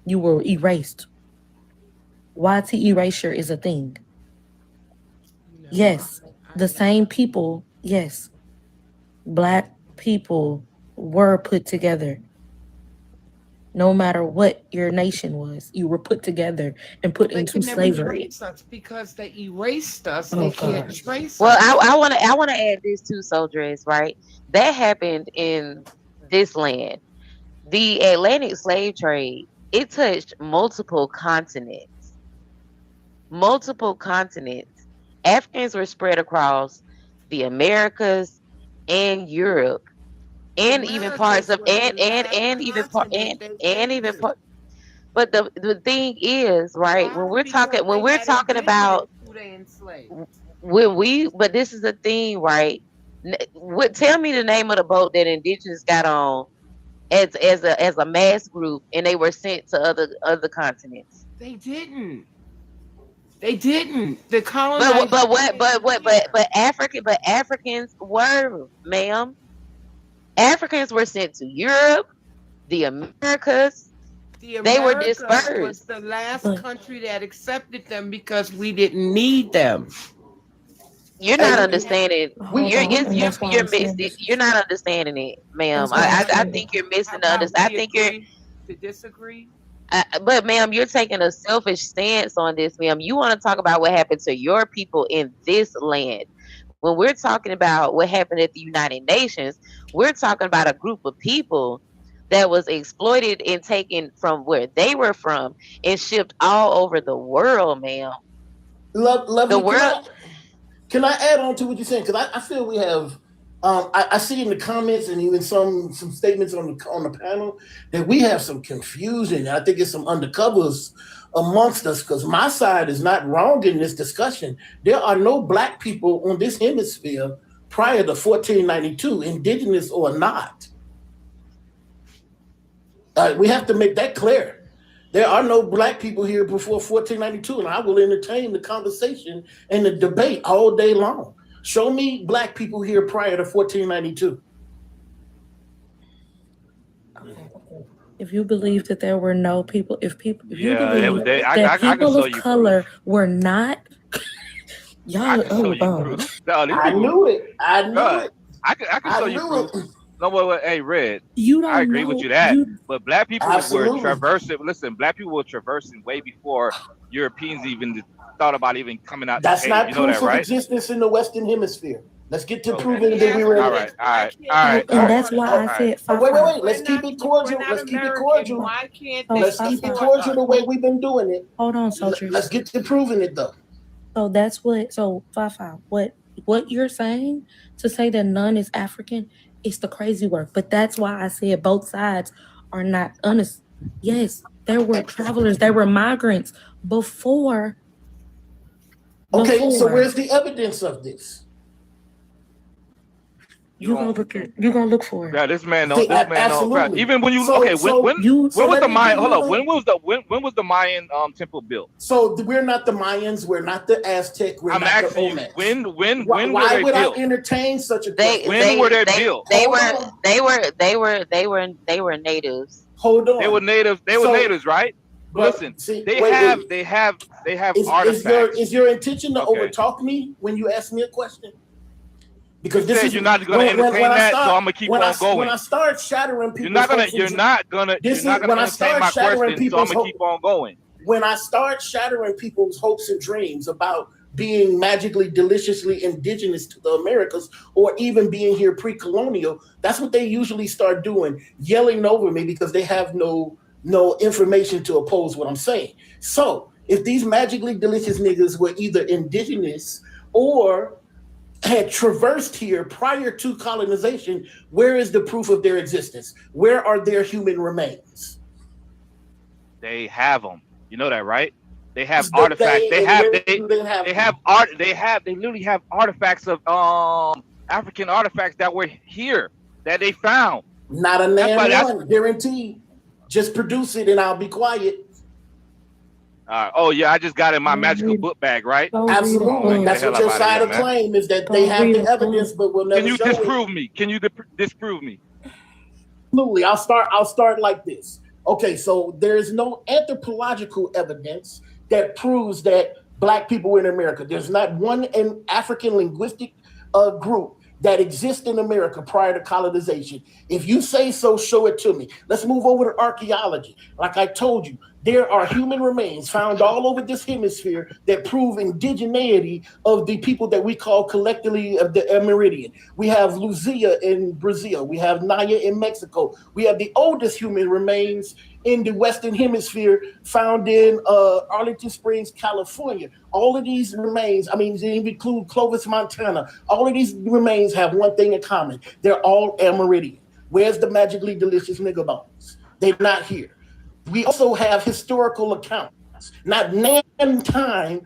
You were erased. YT erasure is a thing. Yes, the same people, yes. Black people were put together. No matter what your nation was, you were put together and put into slavery. Trace us because they erased us. They can't trace well, us. I want to add this too, soldiers. Right, that happened in this land. The Atlantic slave trade, it touched multiple continents. Multiple continents. Africans were spread across the Americas and Europe, and even parts of and even part and even part. But the thing is, right? When we're talking about but this is the thing, right? Tell me the name of the boat that indigenous got on as a mass group, and they were sent to other continents. They didn't. They didn't. The colonizers. But Africans were, ma'am. Africans were sent to Europe, the Americas. They were dispersed. Was the last country that accepted them because we didn't need them. You're not understanding. You're not understanding it, ma'am. I think you're missing the. I think you're to disagree. But ma'am, you're taking a selfish stance on this, ma'am. You want to talk about what happened to your people in this land. When we're talking about what happened at the United Nations, we're talking about a group of people that was exploited and taken from where they were from and shipped all over the world, ma'am. The world. Can I add on to what you're saying? Because I feel we have. I see in the comments and even some statements on the panel that we have some confusion. I think it's some undercovers amongst us because my side is not wrong in this discussion. There are no black people on this hemisphere prior to 1492, indigenous or not. We have to make that clear. There are no black people here before 1492, and I will entertain the conversation and the debate all day long. Show me black people here prior to 1492. If you believe that there were no people, if you believe that people of color were not, y'all, I knew it. I knew it. I can show you proof. No, wait, hey, Red. I agree with you but black people were traversing. Listen, black people were traversing way before Europeans even thought about even coming out. That's not proof of existence in the Western Hemisphere. Let's get to proving that we were. All right. And that's why I said. Wait. Let's keep it cordial. Let's keep it cordial. Let's keep it cordial the way we've been doing it. Hold on, soldiers. Let's get to proving it though. So that's what. So 5-5. What you're saying to say that none is African? It's the crazy work, but that's why I said both sides are not honest. Yes, there were travelers, there were migrants before. Okay, so where's the evidence of this? You're gonna look for it. Yeah, this man don't. Even when you when was the Mayan? Hold on. When was the Mayan temple built? So we're not the Mayans. We're not the Aztec. We're I'm not asking the you, Olmecs. when why were they would built? I entertain such a question? When were they built? They were natives. Hold on. They were natives. They were natives, right? Listen, they have artifacts. Is your intention to overtalk me when you ask me a question? Because this is you're not going to entertain that, so I'm going to keep on going. When I start shattering people, you're not going to entertain my question, so I'm going to keep on going. When I start shattering people's hopes and dreams about being magically, deliciously indigenous to the Americas, or even being here pre-colonial, that's what they usually start doing, yelling over me because they have no information to oppose what I'm saying. So if these magically delicious niggas were either indigenous or had traversed here prior to colonization, where is the proof of their existence? Where are their human remains? They have them. You know that, right? They have artifacts. They literally have artifacts of African artifacts that were here that they found. Not a damn one, guaranteed. Just produce it and I'll be quiet. Oh yeah, I just got in my magical book bag, right? Absolutely. That's what your side of claim is, that they have the evidence, but will never show it. Can you disprove me? Can you disprove me? Absolutely. I'll start like this. Okay, so there is no anthropological evidence that proves that Black people were in America. There's not one African linguistic group that exists in America prior to colonization. If you say so, show it to me. Let's move over to archaeology. Like I told you, there are human remains found all over this hemisphere that prove indigeneity of the people that we call collectively of the Amerindian. We have Luzia in Brazil. We have Naya in Mexico. We have the oldest human remains in the Western Hemisphere found in Arlington Springs, California. All of these remains, they include Clovis, Montana. All of these remains have one thing in common. They're all Amerindian. Where's the magically delicious nigger bones? They're not here. We also have historical accounts. Not one time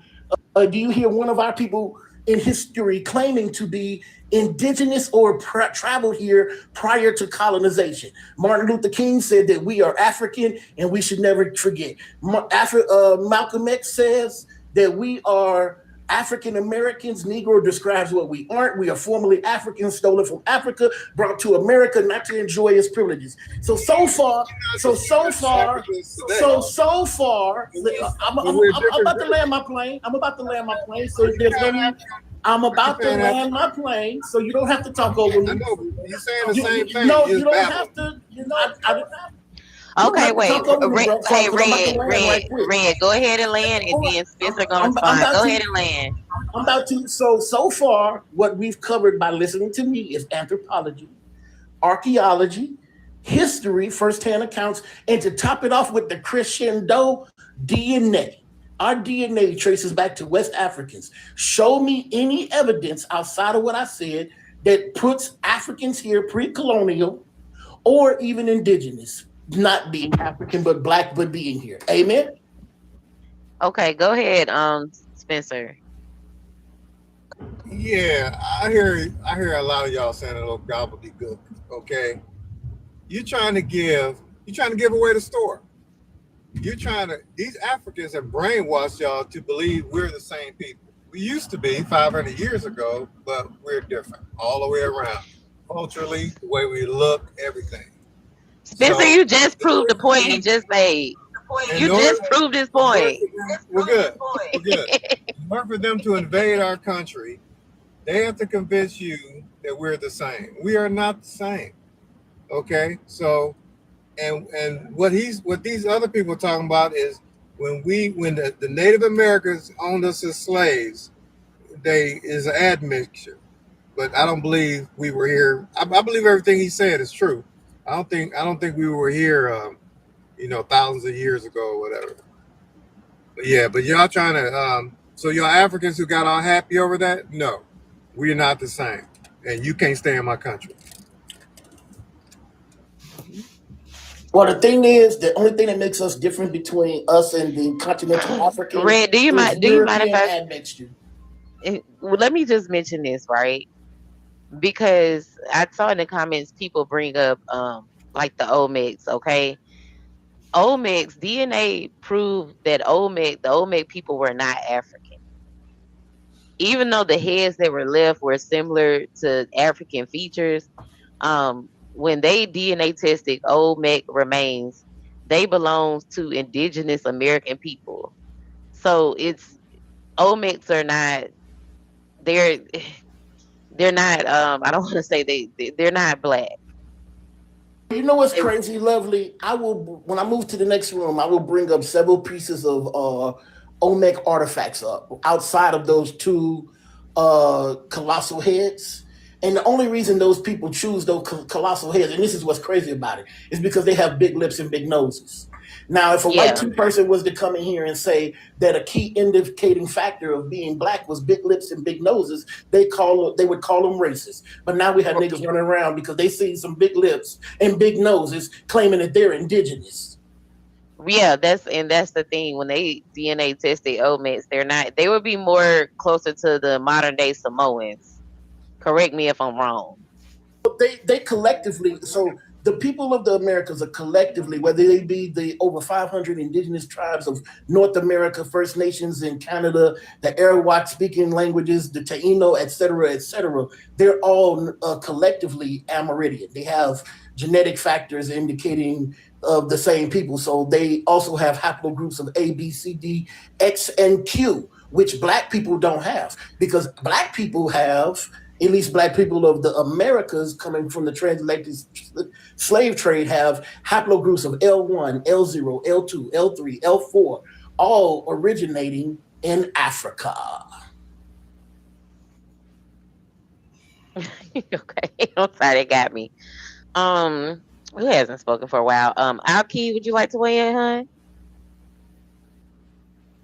do you hear one of our people in history claiming to be indigenous or traveled here prior to colonization. Martin Luther King said that we are African and we should never forget. Malcolm X says that we are African Americans. Negro describes what we aren't. We are formerly Africans, stolen from Africa, brought to America not to enjoy its privileges. So far, I'm about to land my plane. So there's no need. I'm about to land my plane, so you don't have to talk over me. I know, but you're saying the same thing. No, you don't have to. Okay, wait. Red, go ahead and land, and then Spencer gonna respond. Go ahead and land. I'm about to. So far, what we've covered by listening to me is anthropology, archaeology, history, firsthand accounts, and to top it off with the crescendo, DNA. Our DNA traces back to West Africans. Show me any evidence outside of what I said that puts Africans here pre-colonial or even indigenous, not being African but Black but being here. Amen. Okay, go ahead, Spencer. Yeah, I hear a lot of y'all saying a little gobbledygook. Okay, you're trying to give away the story. These Africans have brainwashed y'all to believe we're the same people. We used to be 500 years ago, but we're different all the way around. Culturally, the way we look, everything. Spencer, you just proved the point he just made. You just proved his point. We're good. In order for them to invade our country, they have to convince you that we're the same. We are not the same. Okay? So and what these other people are talking about is when the Native Americans owned us as slaves, is an admixture. But I don't believe we were here. I believe everything he said is true. I don't think we were here thousands of years ago or whatever. But y'all trying to so y'all Africans who got all happy over that? No, we're not the same. And you can't stay in my country. Well, the thing is, the only thing that makes us different between us and the continental African Red, do you mind if let me just mention this, right? Because I saw in the comments people bring up like the Olmecs, okay? Olmecs, DNA proved that the Olmec people were not African. Even though the heads that were left were similar to African features, when they DNA tested Olmec remains, they belong to indigenous American people. So Olmecs are not, they're not, I don't want to say they're not Black. You know what's crazy, Lovely? When I move to the next room, I will bring up several pieces of Olmec artifacts up outside of those two colossal heads. And the only reason those people choose those colossal heads, and this is what's crazy about it, is because they have big lips and big noses. Now, if a white person was to come in here and say that a key indicating factor of being Black was big lips and big noses, they would call them racist. But now we have niggas running around because they see some big lips and big noses claiming that they're indigenous. Yeah, that's the thing. When they DNA tested Olmecs, they would be more closer to the modern day Samoans. Correct me if I'm wrong. They collectively, so the people of the Americas are collectively, whether they be the over 500 indigenous tribes of North America, First Nations in Canada, the Arawak speaking languages, the Taino, et cetera, they're all collectively Amerindian. They have genetic factors indicating of the same people. So they also have haplogroups of A, B, C, D, X, and Q, which black people don't have, because black people have, at least black people of the Americas coming from the transatlantic slave trade, have haplogroups of L1, L0, L2, L3, L4, all originating in Africa. Okay, I'm sorry, they got me. Who hasn't spoken for a while? Alki, would you like to weigh in, hon?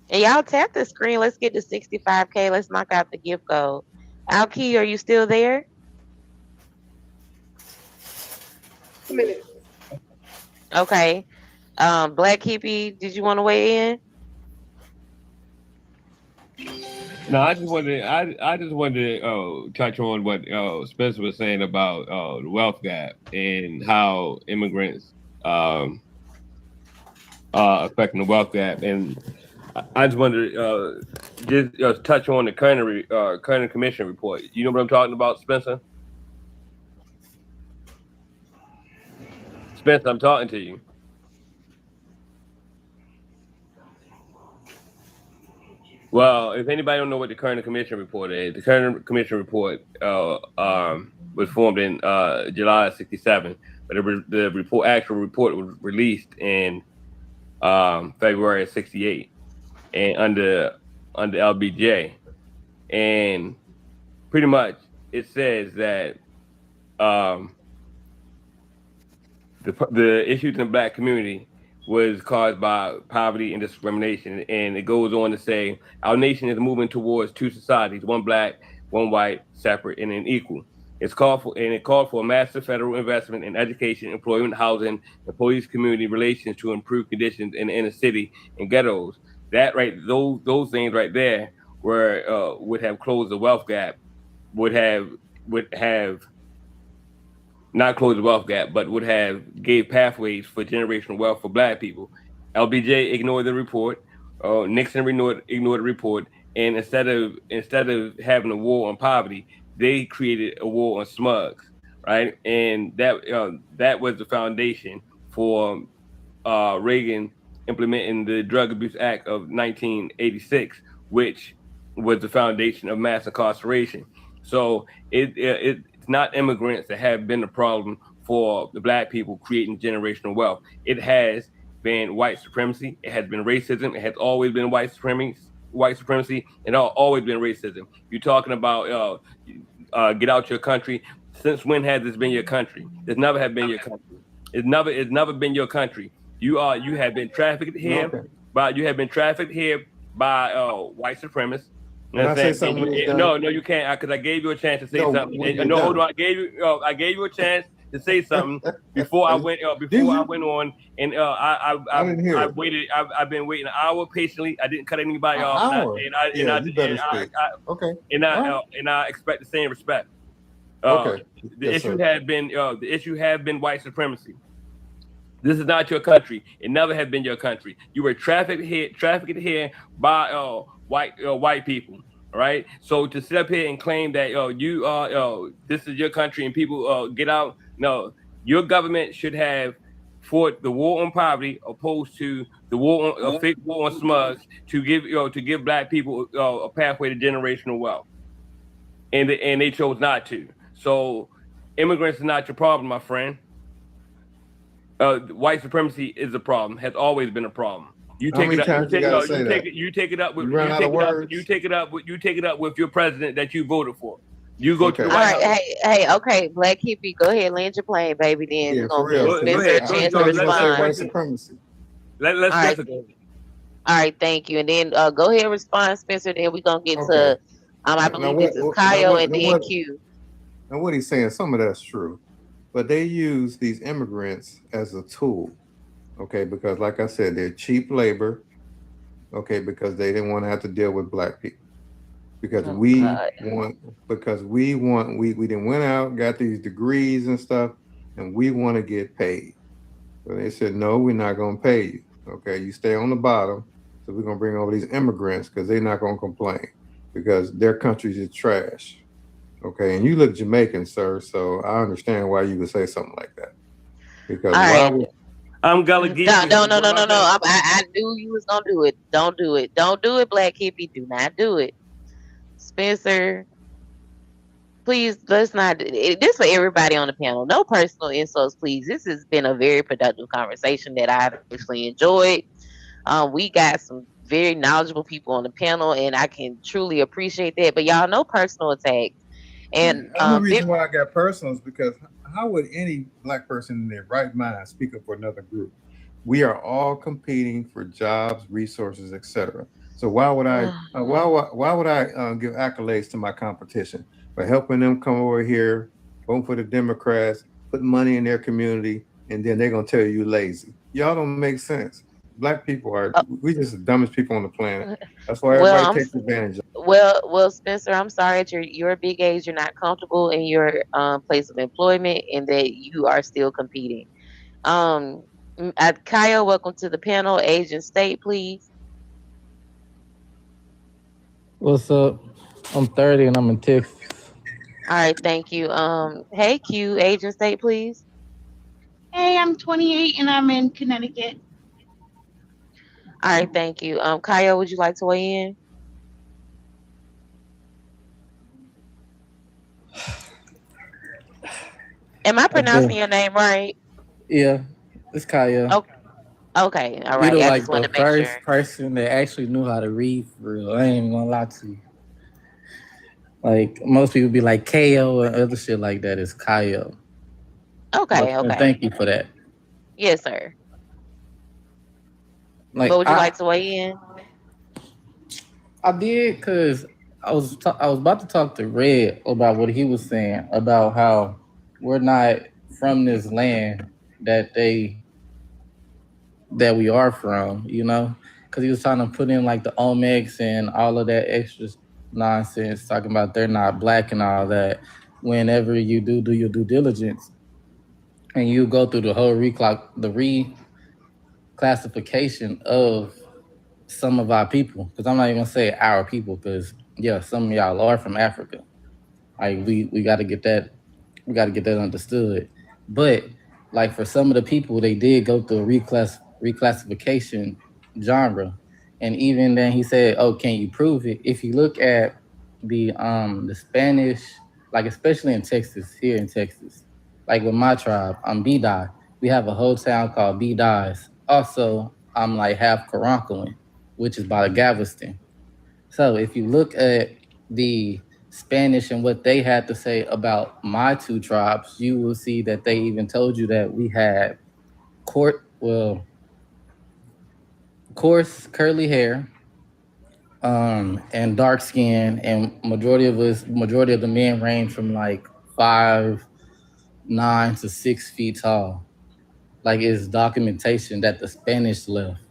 And y'all tap the screen. Let's get to 65K. Let's knock out the gift goal. Alki, are you still there? A minute. Okay. Black Hippie, did you want to weigh in? No, I just wanted to touch on what Spencer was saying about the wealth gap and how immigrants affecting the wealth gap, and I just wanted to just touch on the Kerner Commission report. You know what I'm talking about, Spencer? Spencer, I'm talking to you. Well, if anybody don't know what the Kerner Commission report is, the Kerner Commission report was formed in July of '67, but the actual report was released in February of '68, and under LBJ, and pretty much it says that the issues in the black community was caused by poverty and discrimination. And it goes on to say, our nation is moving towards two societies, one black, one white, separate and unequal. It called for a massive federal investment in education, employment, housing, and police community relations to improve conditions in the inner city and ghettos. Those things right there would have closed the wealth gap, would have not close the wealth gap, but would have gave pathways for generational wealth for black people. LBJ ignored the report. Nixon ignored the report, and instead of having a war on poverty, they created a war on smugs, right? And that was the foundation for Reagan implementing the Drug Abuse Act of 1986, which was the foundation of mass incarceration. So it's not immigrants that have been the problem for the black people creating generational wealth. It has been white supremacy. It has been racism. It has always been white supremacy, and always been racism. You're talking about get out your country. Since when has this been your country? It's never have been your country. It's never been your country. You have been trafficked here, by white supremacists. You know what I'm saying? No, you can't, because I gave you a chance to say something. Hold on, I gave you a chance to say something before I went on, and I waited. I've been waiting an hour patiently. I didn't cut anybody off, and I expect the same respect. The issue had been white supremacy. This is not your country. It never has been your country. You were trafficked here by white people. All right. So to sit up here and claim that this is your country and people get out. No, your government should have fought the war on poverty opposed to the fake war on smugs to give black people a pathway to generational wealth. And they chose not to. So immigrants are not your problem, my friend. White supremacy is a problem. Has always been a problem. You take it up with your president that you voted for. You go to the White House. Hey, okay, Black Hippie, go ahead, land your plane, baby. Then we're gonna give Spencer a chance to respond. Let's go. All right, thank you. And then go ahead and respond, Spencer. Then we're gonna get to I believe this is Kyle and then Q. And what he's saying, some of that's true. But they use these immigrants as a tool. Okay, because like I said, they're cheap labor. Okay, because they didn't want to have to deal with black people. Because we didn't went out, got these degrees and stuff, and we want to get paid. So they said, no, we're not going to pay you. Okay, you stay on the bottom. So we're going to bring over these immigrants because they're not going to complain because their countries is trash. Okay, and you look Jamaican, sir, so I understand why you would say something like that. Because I'm gonna give you. No. I knew you was gonna do it. Don't do it. Don't do it, Black Hippie. Do not do it. Spencer, please, let's not. This for everybody on the panel. No personal insults, please. This has been a very productive conversation that I've actually enjoyed. We got some very knowledgeable people on the panel, and I can truly appreciate that. But y'all, no personal attacks. And the only reason why I got personal is because how would any black person in their right mind speak up for another group? We are all competing for jobs, resources, etc. So why would I give accolades to my competition for helping them come over here, vote for the Democrats, put money in their community, and then they're gonna tell you lazy? Y'all don't make sense. Black people we just the dumbest people on the planet. That's why everybody takes advantage of. Well, Spencer, I'm sorry at your big age, you're not comfortable in your place of employment, and that you are still competing. Kyle, welcome to the panel. Age and state, please. What's up? I'm 30 and I'm in Texas. All right, thank you. Hey Q, age and state, please. Hey, I'm 28 and I'm in Connecticut. All right, thank you. Kyle, would you like to weigh in? Am I pronouncing your name right? Yeah, it's Kyle. Okay, all right. You're like the first person that actually knew how to read for real. I ain't even gonna lie to you. Like most people be like KO and other shit like that. It's Kyle. Okay. Thank you for that. Yes, sir. Like, but would you like to weigh in? I did because I was about to talk to Red about what he was saying about how we're not from this land that we are from, you know, because he was trying to put in like the Omex and all of that extra nonsense, talking about they're not black and all that. Whenever you do your due diligence and you go through the whole reclassification of some of our people, because I'm not even gonna say our people, because yeah, some of y'all are from Africa. Like we got to get that, understood. But like for some of the people, they did go through a reclassification genre, and even then he said, "Oh, can you prove it?" If you look at the Spanish, like especially in Texas, here in Texas, like with my tribe, I'm B-Dye. We have a whole town called B-Dyes. Also, I'm like half Karankawan, which is by Galveston. So if you look at the Spanish and what they had to say about my two tribes, you will see that they even told you that we had coarse curly hair, and dark skin, and majority of the men range from like 5'9" to 6 feet tall. Like it's documentation that the Spanish left.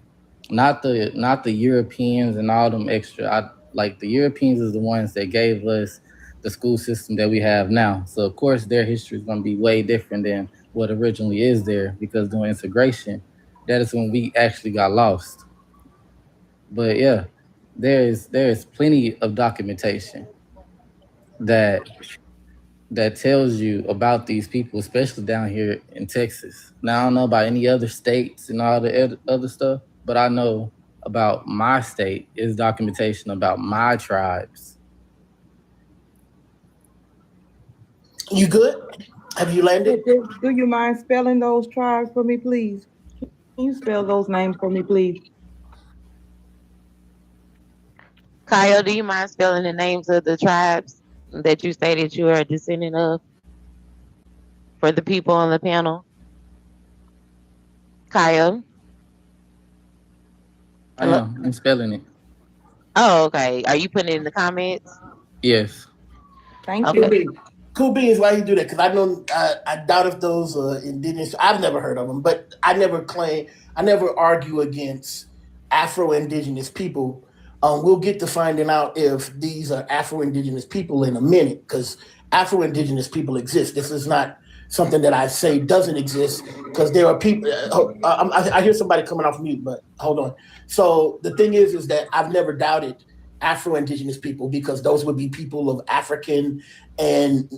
Not the Europeans and all them extra. Like the Europeans is the ones that gave us the school system that we have now. So of course their history is going to be way different than what originally is there, because during integration, that is when we actually got lost. But yeah, there is plenty of documentation that tells you about these people, especially down here in Texas. Now I don't know about any other states and all the other stuff, but I know about my state is documentation about my tribes. You good? Have you landed? Do you mind spelling those tribes for me, please? Can you spell those names for me, please? Kyle, do you mind spelling the names of the tribes that you stated you are a descendant of for the people on the panel? Kyle? I'm spelling it. Oh, okay. Are you putting it in the comments? Yes. Thank you. Cool beans, why you do that? Because I doubt if those indigenous, I've never heard of them, but I I never argue against Afro-Indigenous people. We'll get to finding out if these are Afro-Indigenous people in a minute, because Afro-Indigenous people exist. This is not something that I say doesn't exist, because there are people. I hear somebody coming off mute, but hold on. So the thing is that I've never doubted Afro-Indigenous people, because those would be people of African and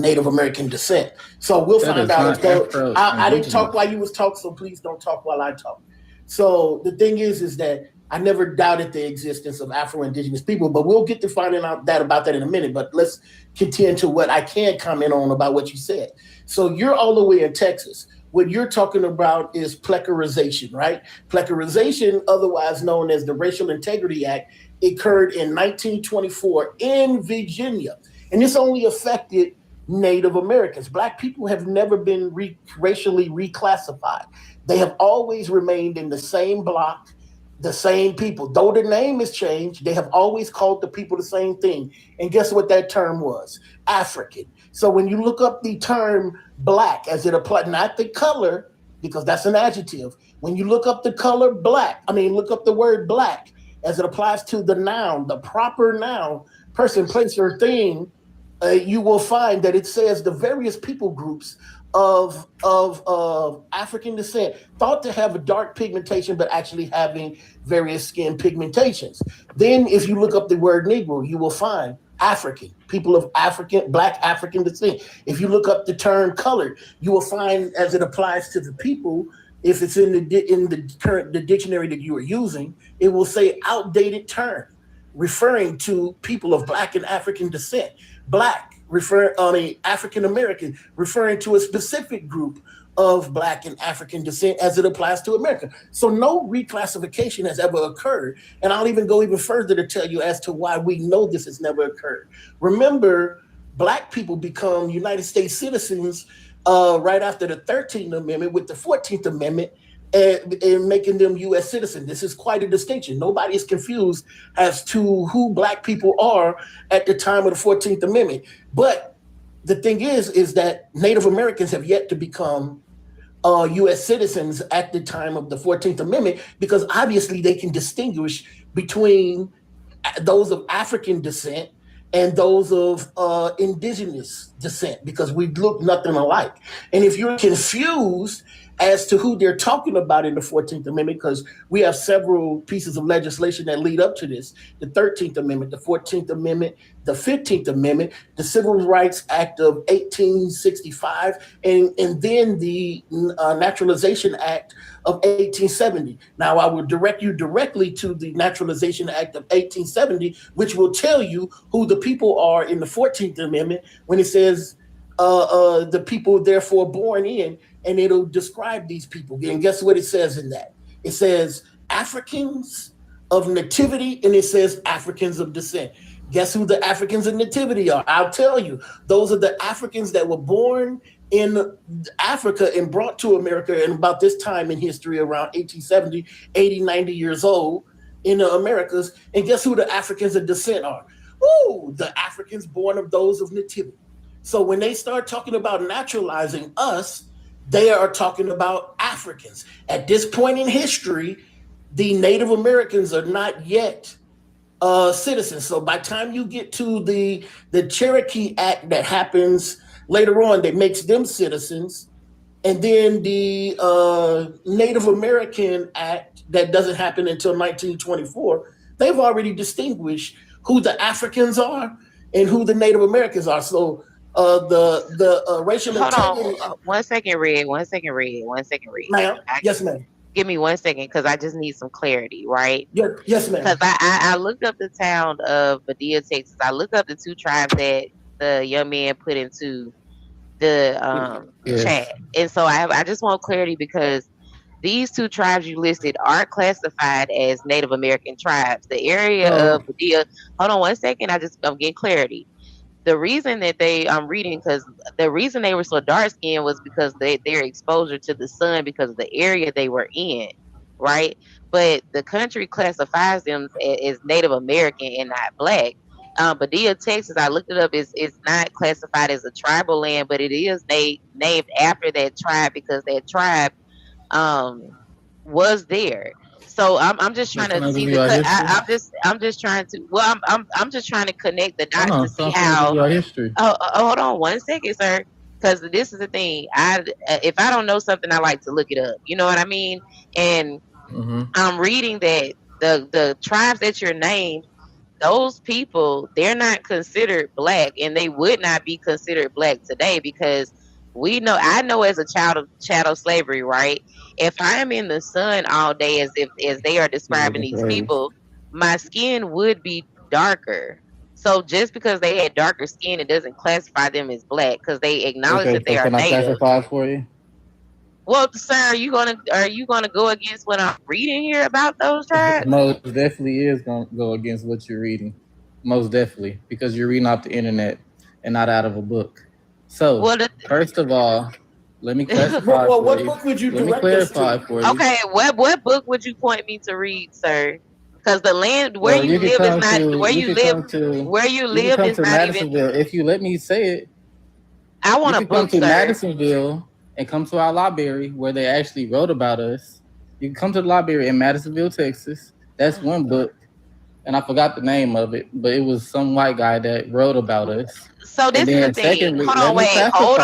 Native American descent. So we'll find out if those. I didn't talk while you was talking, so please don't talk while I talk. So the thing is that I never doubted the existence of Afro-Indigenous people, but we'll get to finding out about that in a minute. But let's continue to what I can comment on about what you said. So you're all the way in Texas. What you're talking about is plecurization, right? Plecurization, otherwise known as the Racial Integrity Act, occurred in 1924 in Virginia. And this only affected Native Americans. Black people have never been racially reclassified. They have always remained in the same block, the same people. Though the name has changed, they have always called the people the same thing. And guess what that term was? African. So when you look up the term black as it applies, not the color, because that's an adjective. When you look up the color look up the word black as it applies to the noun, the proper noun, person, place, or thing, you will find that it says the various people groups of African descent thought to have a dark pigmentation, but actually having various skin pigmentations. Then if you look up the word Negro, you will find African, people of Black African descent. If you look up the term colored, you will find, as it applies to the people, if it's in the dictionary that you are using, it will say outdated term, referring to people of Black and African descent. Black African American, referring to a specific group of Black and African descent as it applies to America. So no reclassification has ever occurred. And I'll even go even further to tell you as to why we know this has never occurred. Remember, Black people become United States citizens right after the 13th Amendment with the 14th Amendment, and making them U.S. citizens. This is quite a distinction. Nobody is confused as to who Black people are at the time of the 14th Amendment. But the thing is that Native Americans have yet to become U.S. citizens at the time of the 14th Amendment, because obviously they can distinguish between those of African descent and those of indigenous descent, because we look nothing alike. And if you're confused as to who they're talking about in the 14th Amendment, because we have several pieces of legislation that lead up to this: the 13th Amendment, the 14th Amendment, the 15th Amendment, the Civil Rights Act of 1865, and then the Naturalization Act of 1870. Now, I will direct you directly to the Naturalization Act of 1870, which will tell you who the people are in the 14th Amendment when it says the people therefore born in, and it'll describe these people. And guess what it says in that? It says Africans of nativity, and it says Africans of descent. Guess who the Africans of nativity are? I'll tell you. Those are the Africans that were born in Africa and brought to America in about this time in history, around 1870, 80, 90 years old in the Americas. And guess who the Africans of descent are? Ooh, the Africans born of those of nativity. So when they start talking about naturalizing us, they are talking about Africans. At this point in history, the Native Americans are not yet citizens. So by the time you get to the Cherokee Act that happens later on, that makes them citizens, and then the Native American Act that doesn't happen until 1924, they've already distinguished who the Africans are and who the Native Americans are. So the racial integrity. Hold on, 1 second, Red. 1 second, Red. 1 second, Red. Ma'am. Yes, ma'am. Give me 1 second, because I just need some clarity, right? Yes, ma'am. Because I looked up the town of Padilla, Texas. I looked up the two tribes that the young man put into the chat, and so I just want clarity, because these two tribes you listed are classified as Native American tribes. The area of Padilla. Hold on 1 second. I'm getting clarity. The reason that I'm reading, because the reason they were so dark skinned was because their exposure to the sun, because of the area they were in, right? But the country classifies them as Native American and not Black. Padilla, Texas, I looked it up, is not classified as a tribal land, but it is named after that tribe, because that tribe was there. So I'm just trying to see the I'm just trying to I'm just trying to connect the dots to see how. Hold on 1 second, sir. Because this is the thing. If I don't know something, I like to look it up. You know what I mean? And I'm reading that the tribes that you're named, those people, they're not considered black, and they would not be considered black today because I know as a child of chattel slavery, right? If I am in the sun all day as they are describing these people, my skin would be darker. So just because they had darker skin, it doesn't classify them as black because they acknowledge that they are can I native. classify for you? Well, sir, are you gonna go against what I'm reading here about those tribes? Most definitely is gonna go against what you're reading. Most definitely, because you're reading off the internet and not out of a book. So, first of all, let me classify Well, for what you. book would you Let me direct us clarify to? for you. Okay, what book would you point me to read, sir? Because the land where you live is not where you live. Where you live is not even. If you let me say it, I want a book, come to sir. Madisonville and come to our library where they actually wrote about us. You can come to the library in Madisonville, Texas. That's one book, and I forgot the name of it, but it was some white guy that wrote about us. So this is the thing. Hold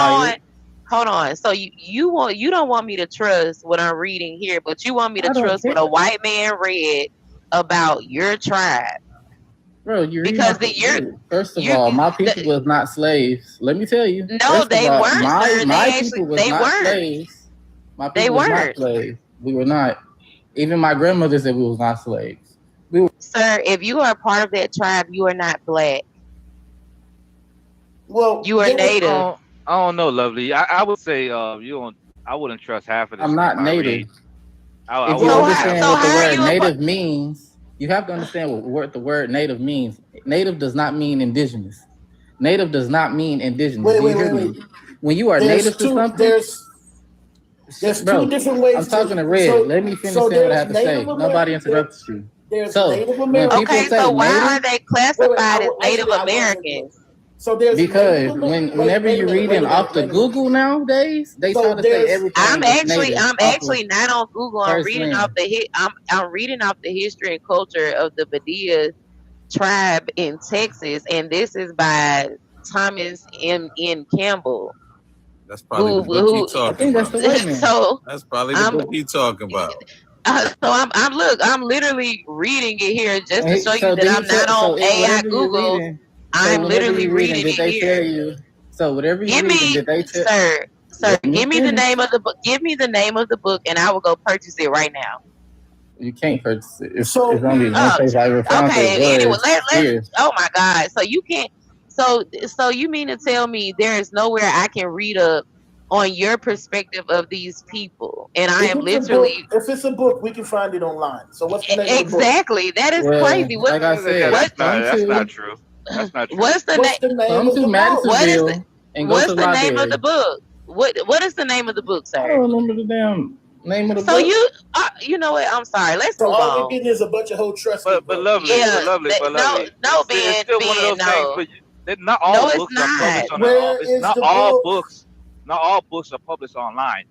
on. So you don't want me to trust what I'm reading here, but you want me to trust what a white man read about your tribe. Bro, first of all, my people was not slaves. Let me tell you. No, they weren't. My people was not slaves. My people was not slaves. We were not. Even my grandmother said we was not slaves. Sir, if you are a part of that tribe, you are not black. Well, you are native. I don't know, Lovely. I would say I wouldn't trust half of this. I'm not native. If you understand what the word native means, you have to understand what the word native means. Native does not mean indigenous. Native does not mean indigenous. Wait. When you are native to something, there's two different ways. I'm talking to Red. Let me finish saying what I have to say. Nobody interrupts you. There's Native Americans. Okay, so why are they classified as Native Americans? So there's because whenever you're reading off the Google nowadays, they try to say everything. I'm actually not on Google. I'm reading off the I'm reading off the history and culture of the Badia tribe in Texas, and this is by Thomas M. Campbell. That's probably the book he's talking about. That's probably the book he's talking about. So I'm literally reading it here just to show you that I'm not on AI Google. I'm literally reading it here. So whatever you're reading, did they tell? Sir, give me the name of the book. Give me the name of the book, and I will go purchase it right now. You can't purchase it. It's only one place I ever found it. Anyway, let's. Oh my God! So you can't. So you mean to tell me there is nowhere I can read up on your perspective of these people? And I am literally. If it's a book, we can find it online. So what's the name exactly? Of the book? That is crazy. What, like I said, that's not true. That's not true. What's the name of the book? What's the name of the book? What is the name of the book, sir? I don't remember the damn name of the book. So you know what? I'm sorry. Let's move on. All we're getting is a bunch of whole trust. But lovely. No, it's still one of those things. But not all books are published on not all books are published online.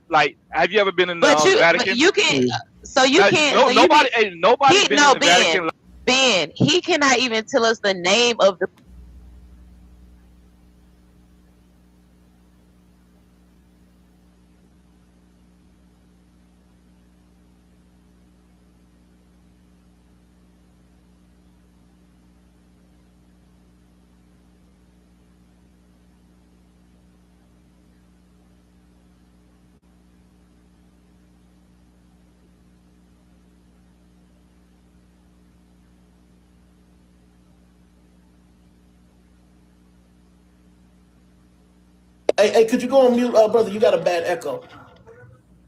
Like, have you ever been in the Vatican? But you can. So you can't. Nobody been in the Vatican. Ben, he cannot even tell us the name of the. Hey, could you go on mute, brother? You got a bad echo.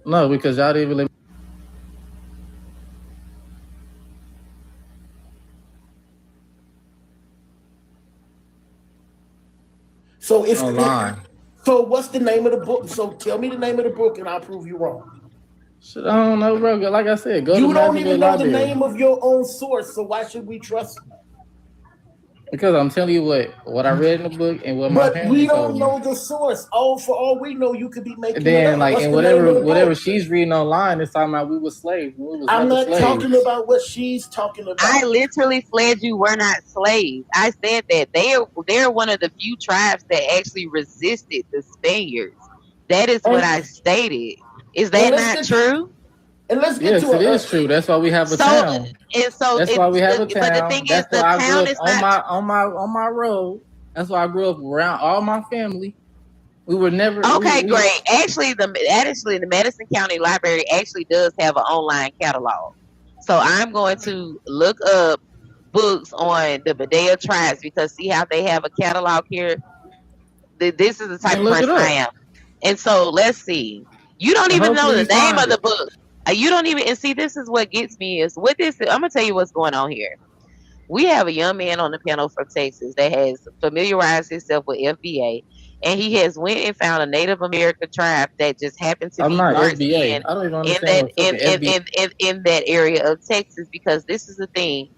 No, because y'all didn't really. So so what's the name of the book? So tell me the name of the book, and I'll prove you wrong. Shit, I don't know, bro. Like I said, you don't even know the name of your own source, so why should we trust you? Because I'm telling you what I read in the book and what my But we family don't told me. know the source. For all we know, you could be making And then, it up. like, What's and the name of the whatever book? she's reading online, it's talking about we were slaves. We was I'm never not slaves. talking about what she's talking about. I literally said you were not slaves. I said that they're one of the few tribes that actually resisted the Spaniards. That is what I stated. Is that not true? And let's get Yes, to it is true. That's why we have a town. That's why we have a But the town. thing That's is, the why I grew town up is on not my road. That's why I grew up around all my family. We were never okay. Great. Actually, the Madison County Library actually does have an online catalog. So I'm going to look up books on the Badea tribes because see how they have a catalog here. This is the type And of look it person I up. am. And so let's see. You don't And even know hopefully the you name find of the it. book. You don't even and see this is what gets me is with this. I'm gonna tell you what's going on here. We have a young man on the panel from Texas that has familiarized himself with FBA, and he has went and found a Native American tribe that just happened to I'm be not dark FBA. skinned I don't even in understand that what fucking FBA. in that area of Texas because this is the thing.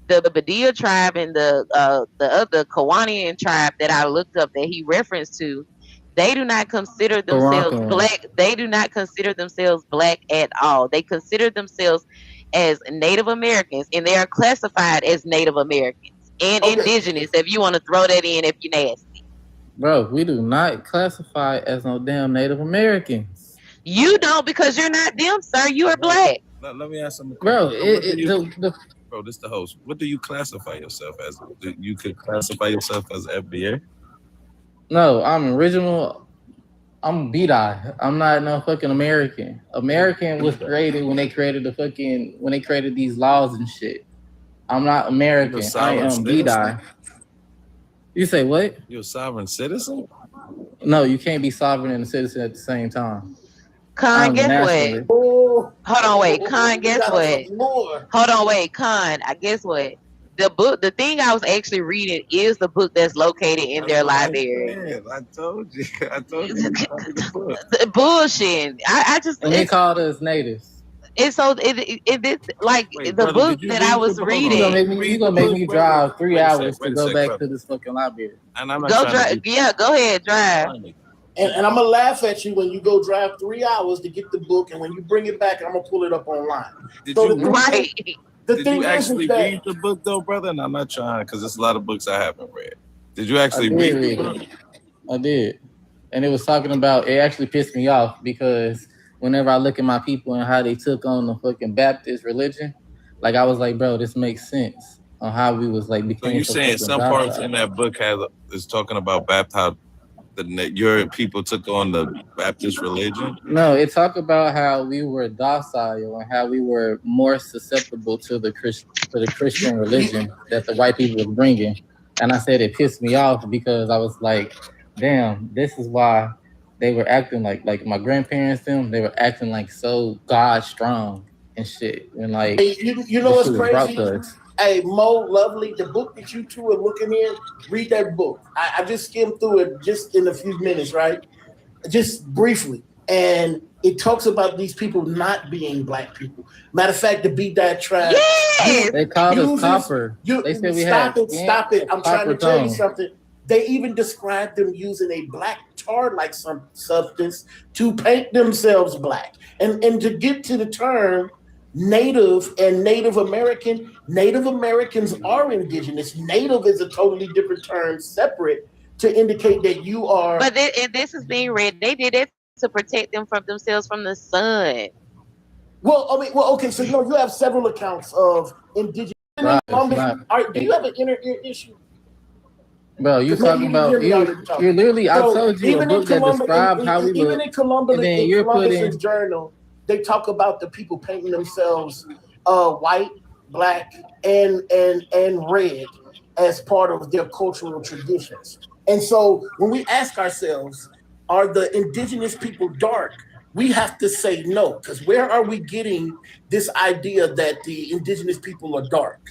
The Badia tribe and the other Kawanian tribe that I looked up that he referenced to, they do not consider themselves Toronto. black. They do not consider themselves black at all. They consider themselves as Native Americans, and they are classified as Native Americans and indigenous. If you want to throw that in, if you're nasty, Bro, we do not classify as no damn Native Americans. you don't because you're not them, sir. You are black. Let me ask some. Bro, Bro, this the host. What do you classify yourself as? You could classify yourself as FBA? No, I'm original. I'm B-Dye. I'm not no fucking American. American was created when they created these laws and shit. I'm not American. I am B-Dye. You say what? You're a sovereign citizen? No, you can't be sovereign and a citizen at the same time. Con, guess what? Hold on, wait. Con, guess what? Hold on, wait. Con, guess what? The thing I was actually reading is the book that's located in their library. I told you. Bullshit. I just. And they called us natives. And so it like Wait, the brother, book that I was reading. You gonna make me drive 3 hours to go back to this fucking library. And I'm not Go drive. Yeah, go ahead, drive. And I'm gonna laugh at you when you go drive 3 hours to get the book, and when you bring it back, I'm gonna pull it up online. Did So you the thing is actually that read the book though, brother? And I'm not trying because there's a lot of books I haven't read. Did you I actually did read read the book? it. I did. And it was talking about, it actually pissed me off because whenever I look at my people and how they took on the fucking Baptist religion, like I was like, bro, this makes sense on how we was like So became you so saying fucking some parts docile. in that book is talking about how your people took on the Baptist religion? No, it talked about how we were docile and how we were more susceptible to the Christian religion that the white people was bringing. And I said it pissed me off because I was like, damn, this is why they were acting like my grandparents they were acting like so God strong and shit. And like, hey, you know this what's shit was brought crazy? to us. Hey, Mo, lovely, the book that you two are looking in, read that book. I just skimmed through it just in a few minutes, right? Just briefly. And it talks about these people not being black people. Matter of fact, the B-Dye tribe. Yes! They called us copper. They said we Stop had Stop it. I'm trying to tell you tone. something. They even described them using a black tar-like substance to paint themselves black. And to get to the term Native and Native American, Native Americans are indigenous. Native is a totally different term, separate to indicate that you are. But this is being read. They did it to protect them from themselves from the sun. Well, I mean, okay. So you have several accounts of indigenous. Right, do you have an inner ear issue? Bro, you talking about you're literally. I told you a book that described how we look. Even in Columbus, and then you're Columbus's journal, they talk about the people painting themselves white, black, and red as part of their cultural traditions. And so when we ask ourselves, are the indigenous people dark? We have to say no, because where are we getting this idea that the indigenous people are dark?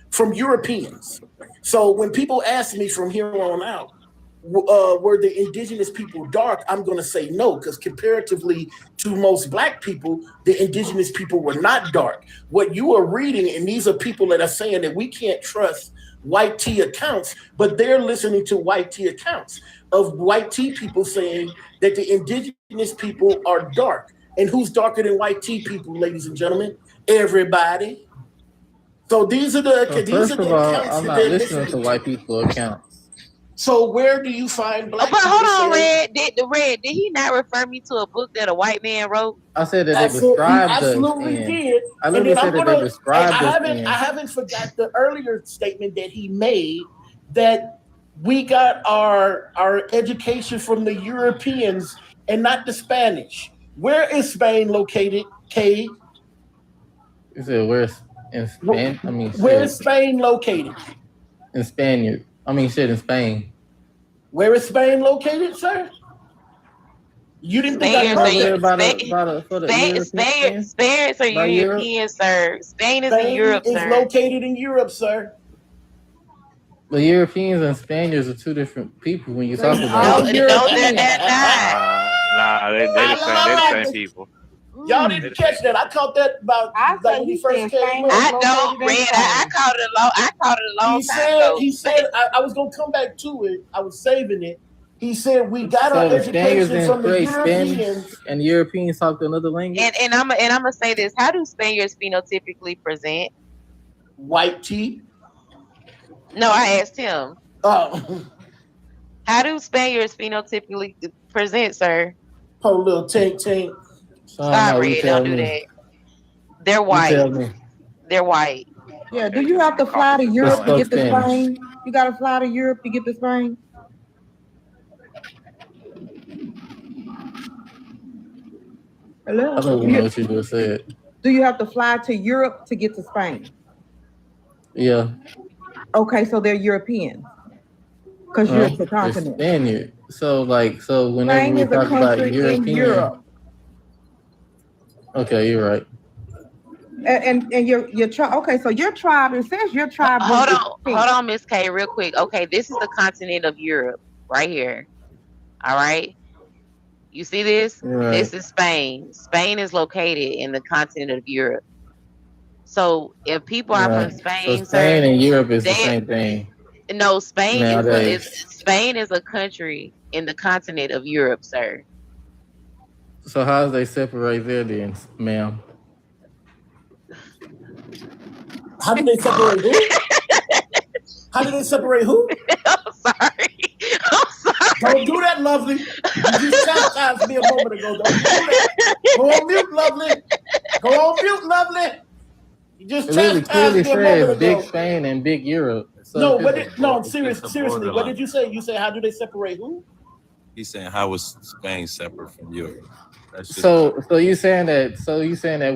From Europeans. So when people ask me from here on out, were the indigenous people dark? I'm going to say no, because comparatively to most black people, the indigenous people were not dark. What you are reading, and these are people that are saying that we can't trust white tea accounts, but they're listening to white tea accounts of white tea people saying that the indigenous people are dark. And who's darker than white tea people, ladies and gentlemen? Everybody. So these are the First of all, accounts I'm that not they're listening to listening white people accounts. So where do you find black but people hold on, saying, Red, did he not refer me to a book that a white man wrote? I said that they he described us absolutely in. did. I And literally then said that they described us in. I haven't forgot the earlier statement that he made that we got our education from the Europeans and not the Spanish. Where is Spain located, Kay? You said where's in Spain? I mean, where is Spain located? In Spaniard. I mean, shit, in Spain. Where is Spain located, sir? You didn't think I Spaniards are European, sir. Spain is in Europe, sir. Spain is located in Europe, sir. But Europeans and Spaniards are two different people when you talk about No, they're not. Nah, they the same people. Y'all didn't catch that. I caught that about when he first came. I don't, Red. I caught it a long time ago. He said I was gonna come back to it. I was saving it. He said we got our education from the Europeans. And Europeans talk another language. And I'm gonna say this: how do Spaniards phenotypically present? White tea. No, I asked him. Oh. How do Spaniards phenotypically present, sir? Oh, little tank. Stop, Red. Don't do that. They're white. They're white. Yeah. Do you have to fly to Europe to get the Spain? You got to fly to Europe to get the Spain? Hello? I don't know what you just said. Do you have to fly to Europe to get to Spain? Yeah. Okay, so they're European. Because Europe's a continent. Spaniard. So whenever Spain we is a talk about country European. in Europe. Okay, you're right. And your tribe. Okay, so your tribe. It says your tribe. Hold on, Miss K, real quick. Okay, this is the continent of Europe, right here. All right. You see this? Right. This is Spain. Spain is located in the continent of Europe. So if people are from Spain, so Spain and Europe is the same thing. No, Spain is a country in the continent of Europe, sir. So how do they separate there then, ma'am? How do they separate who? How do they separate who? I'm sorry. Don't do that, lovely. You just chastised me a moment ago. Don't do that. Go on mute, lovely. You just chastised me a moment ago. Big Spain and Big Europe. So seriously. What did you say? You say how do they separate who? He's saying how was Spain separate from Europe? So you saying that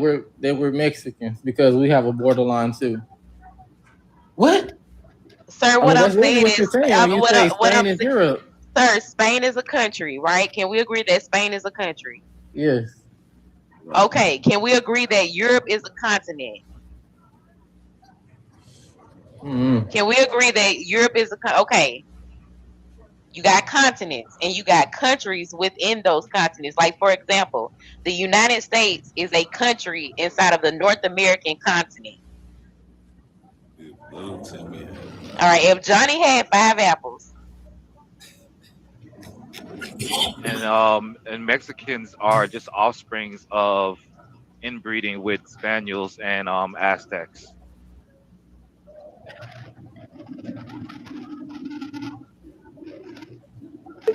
we're Mexicans because we have a borderline too. What? Sir, what I'm saying is Spain is Europe. Sir, Spain is a country, right? Can we agree that Spain is a country? Yes. Okay, can we agree that Europe is a continent? Mm-hmm. Can we agree that Europe is okay? You got continents and you got countries within those continents. Like, for example, the United States is a country inside of the North American continent. All right, if Johnny had 5 apples. And Mexicans are just offsprings of inbreeding with Spaniels and Aztecs.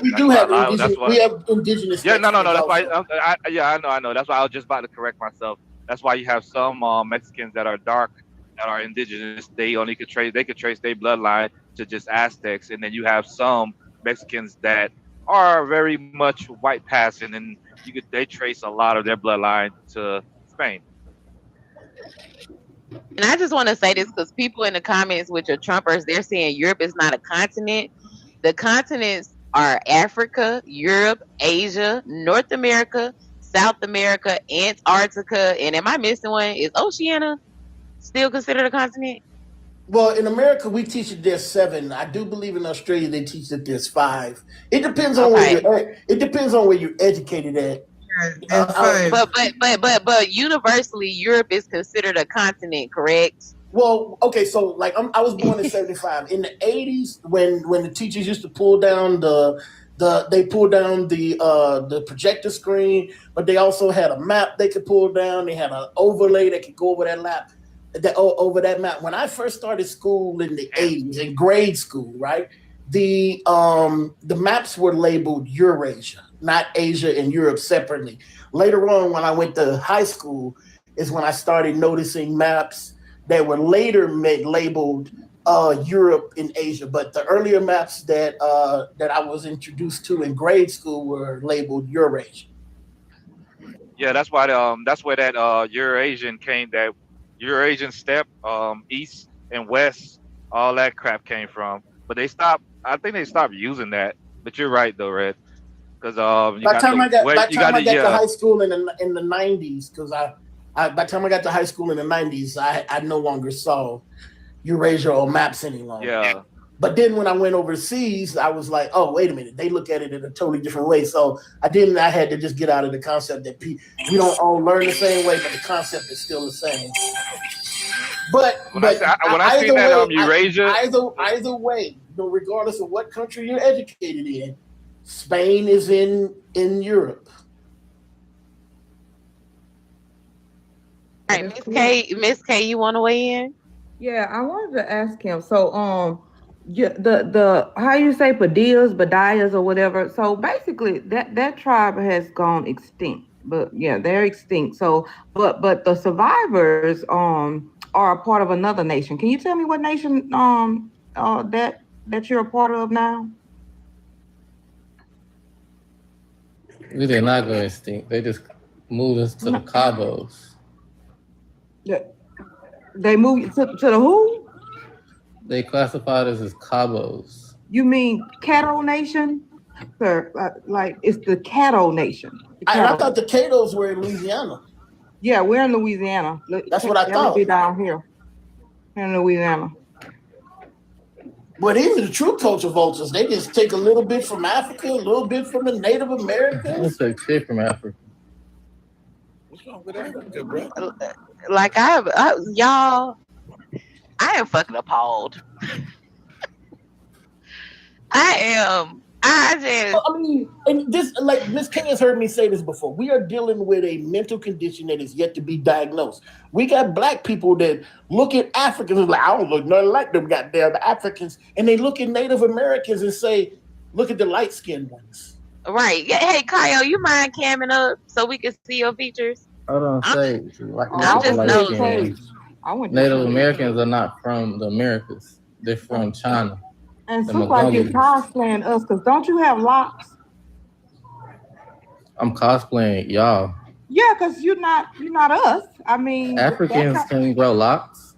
We do have indigenous. Yeah, no. That's why. I know. That's why I was just about to correct myself. That's why you have some Mexicans that are dark, that are indigenous. They could trace their bloodline to just Aztecs, and then you have some Mexicans that are very much white passing, and they trace a lot of their bloodline to Spain. And I just want to say this because people in the comments, which are Trumpers, they're saying Europe is not a continent. The continents are Africa, Europe, Asia, North America, South America, Antarctica, and am I missing one? Is Oceania still considered a continent? Well, in America, we teach that there's 7. I do believe in Australia they teach that there's 5. It depends on where you're educated at. But universally, Europe is considered a continent, correct? Well, okay, so like I was born in '75. In the '80s, when the teachers used to pull down they pulled down the projector screen, but they also had a map they could pull down. They had an overlay that could go over that over that map. When I first started school in the '80s, in grade school, right, the maps were labeled Eurasia, not Asia and Europe separately. Later on, when I went to high school, is when I started noticing maps that were later labeled Europe and Asia. But the earlier maps that I was introduced to in grade school were labeled Eurasia. Yeah, that's why that's where that Eurasian came. That Eurasian steppe, east and west, all that crap came from. But they stopped. I think they stopped using that. But you're right though, Red. Because you got the By you the time got I the got to yeah. high school in the '90s, because by the time I got to high school in the '90s, I no longer saw Eurasia on maps any longer. Yeah. But then when I went overseas, I was like, oh, wait a minute. They look at it in a totally different way. So I had to just get out of the concept that we don't all learn the same way, but the concept is still the same. But when I seen that Eurasia, either way, regardless of what country you're educated in, Spain is in Europe. All right, Miss K, you want to weigh in? Yeah, I wanted to ask him. So, yeah, the how you say Padillas, or whatever. So basically, that tribe has gone extinct. But yeah, they're extinct. So, but the survivors are a part of another nation. Can you tell me what nation that you're a part of now? We did not go extinct. They just moved us to the Cabos. Yeah. They moved to the who? They classified us as Cabos. You mean Caddo Nation? Sir, like it's the Caddo Nation. I thought the Catos were in Louisiana. Yeah, we're in Louisiana. That's what I thought. Be down here in Louisiana. But even the true culture vultures, they just take a little bit from Africa, a little bit from the Native Americans. They take shit from Africa. What's wrong with Africa, bro? Like y'all, I am fucking appalled. I mean, and this, like Miss King has heard me say this before. We are dealing with a mental condition that is yet to be diagnosed. We got black people that look at Africans and like, I don't look nothing like them goddamn Africans, and they look at Native Americans and say, look at the light skinned ones. Right. Yeah. Hey, Kyle, you mind camming up so we can see your features? I don't say like Native Americans are not from the Americas. They're from China. And somebody is cosplaying us, because don't you have locks? I'm cosplaying y'all. Yeah, because you're not us. I mean, Africans can grow locks.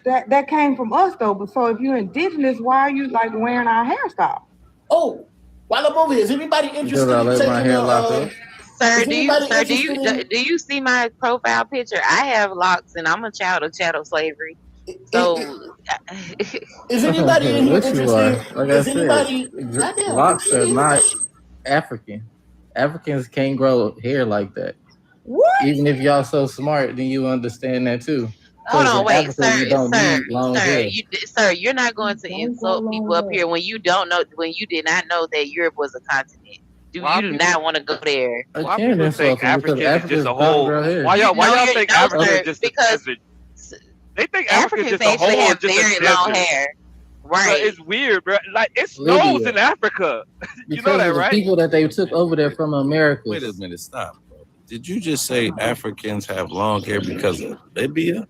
That came from us though. But so if you're indigenous, why are you like wearing our hairstyle? Oh, while I'm over here, is anybody interested in taking Sir, do you see my profile picture? I have locks and I'm a child of chattel slavery. So is anybody in here interested? Like I said, locks are not African. Africans can't grow hair like that. What? Even if y'all so smart, then you understand that too. Hold on, wait, Africa, sir, you're not going to insult people up here when you don't know, when you did not know that Europe was a continent. You do not want to go there. Why people think African is just a whole? Why y'all think African is just because they think Africans just a whole have just very long hair. Right. Bro, it's weird, bro. Like it snows in Africa. You know that, right? People that they took over there from America. Wait a minute, stop. Bro. Did you just say Africans have long hair because of Libya?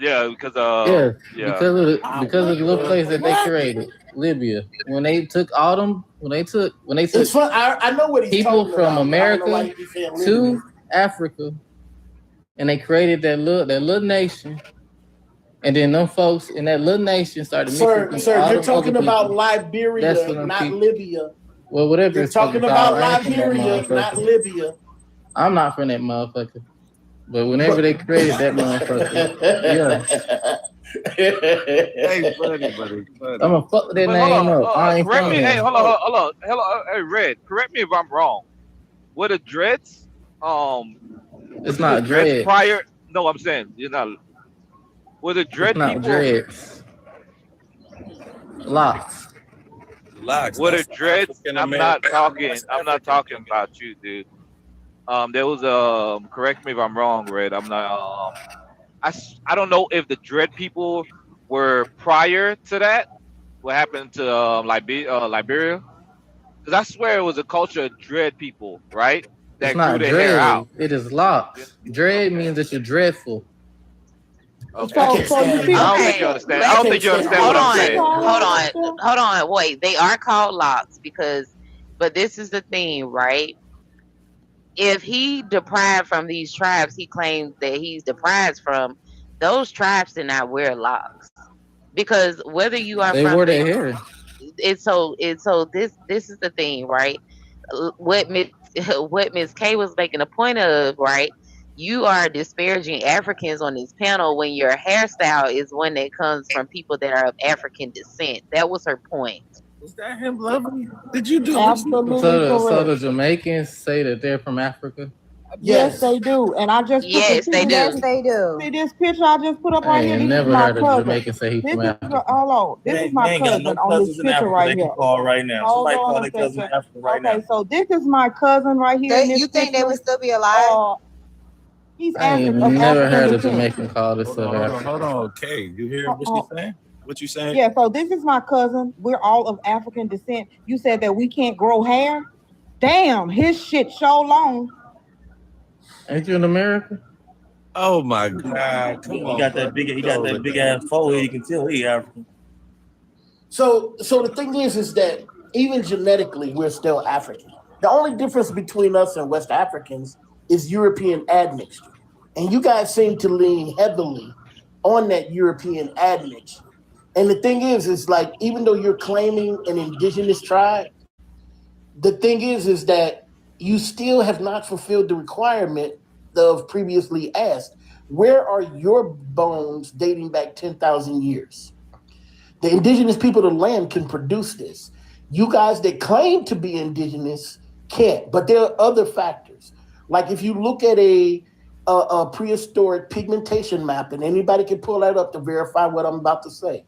Yeah, because because of the little place that they created, Libya. When they took It's fun. I know what he's people from America to Africa, and they created that little nation, and then them folks in that little nation started mixing. Sir, you're talking about Liberia, not Libya. Well, whatever. You're talking about Liberia, not Libya. I'm not from that motherfucker. But whenever they created that motherfucker, yeah. Hey, buddy. I'm gonna fuck that name up. I ain't correct me. Hey, hold on. Hello. Hey, Red. Correct me if I'm wrong. Were the dreads? It's not dread. Prior? No, I'm saying you're not. Were the dread Not people? dreads. Locks. Locks. Were the That's dreads? African I'm American. not talking. I'm not talking about you, dude. There was correct me if I'm wrong, Red. I'm not. I don't know if the dread people were prior to that. What happened to Liberia? Because I swear it was a culture of dread people, right? It's That grew not their hair dread. out. It is locks. Dread Okay. means that you're dreadful. Okay. I can't So you stand see I the don't that. think you picture? understand. I I don't can't think you stand understand Hold what I'm on, saying. hold on. Wait, they are called locks but this is the thing, right? If he deprived from these tribes, he claims that he's deprived from, those tribes did not wear locks. Because whether you are They from wore the, their hair. this is the thing, right? What Miss what Miss K was making a point of, right? You are disparaging Africans on this panel when your hairstyle is one that comes from people that are of African descent. That was her point. Was that him, Lovely? Did you do? Absolutely So the correct. Jamaicans say that they're from Africa. Yes, Yes. they do. And I just put the Yes, they picture. do. Yes, they do. See this picture I just put up I right here? ain't This is never my heard a cousin. Jamaican say he This from is Africa. hold on. This is my cousin on this picture right here. right now. Hold on a second. Okay, so this is my cousin right here in this You think they picture. would still be alive? He's I ain't of never African heard a descent. Jamaican call themselves African. Hold on. Okay, you hear what she's saying? What you saying? Yeah, so this is my cousin. We're all of African descent. You said that we can't grow hair? Damn, his shit so long. Ain't you in America? Oh my God! Come on, He got that big ass forehead. You can tell he African. So the thing is that even genetically, we're still African. The only difference between us and West Africans is European admixture. And you guys seem to lean heavily on that European admixture. And the thing is like, even though you're claiming an indigenous tribe, the thing is that you still have not fulfilled the requirement of previously asked. Where are your bones dating back 10,000 years? The indigenous people of the land can produce this. You guys that claim to be indigenous can't. But there are other factors. Like if you look at a prehistoric pigmentation map, and anybody can pull that up to verify what I'm about to say,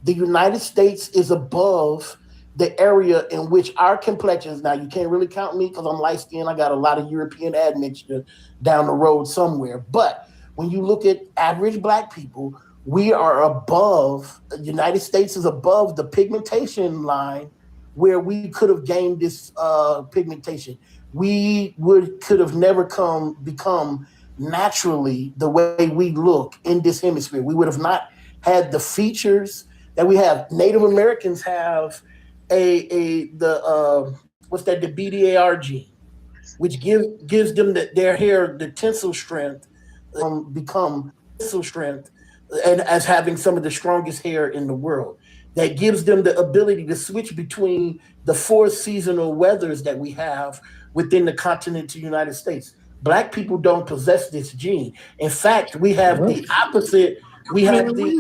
the United States is above the area in which our complexions, now you can't really count me because I'm light skinned. I got a lot of European admixture down the road somewhere. But when you look at average black people, we are above, the United States is above the pigmentation line where we could have gained this pigmentation. We could have never become naturally the way we look in this hemisphere. We would have not had the features that we have. Native Americans have the BDAR gene, which gives them their hair the tensile strength, become tensile strength, and as having some of the strongest hair in the world. That gives them the ability to switch between the four seasonal weathers that we have within the continental United States. Black people don't possess this gene. In fact, we have the opposite. We have the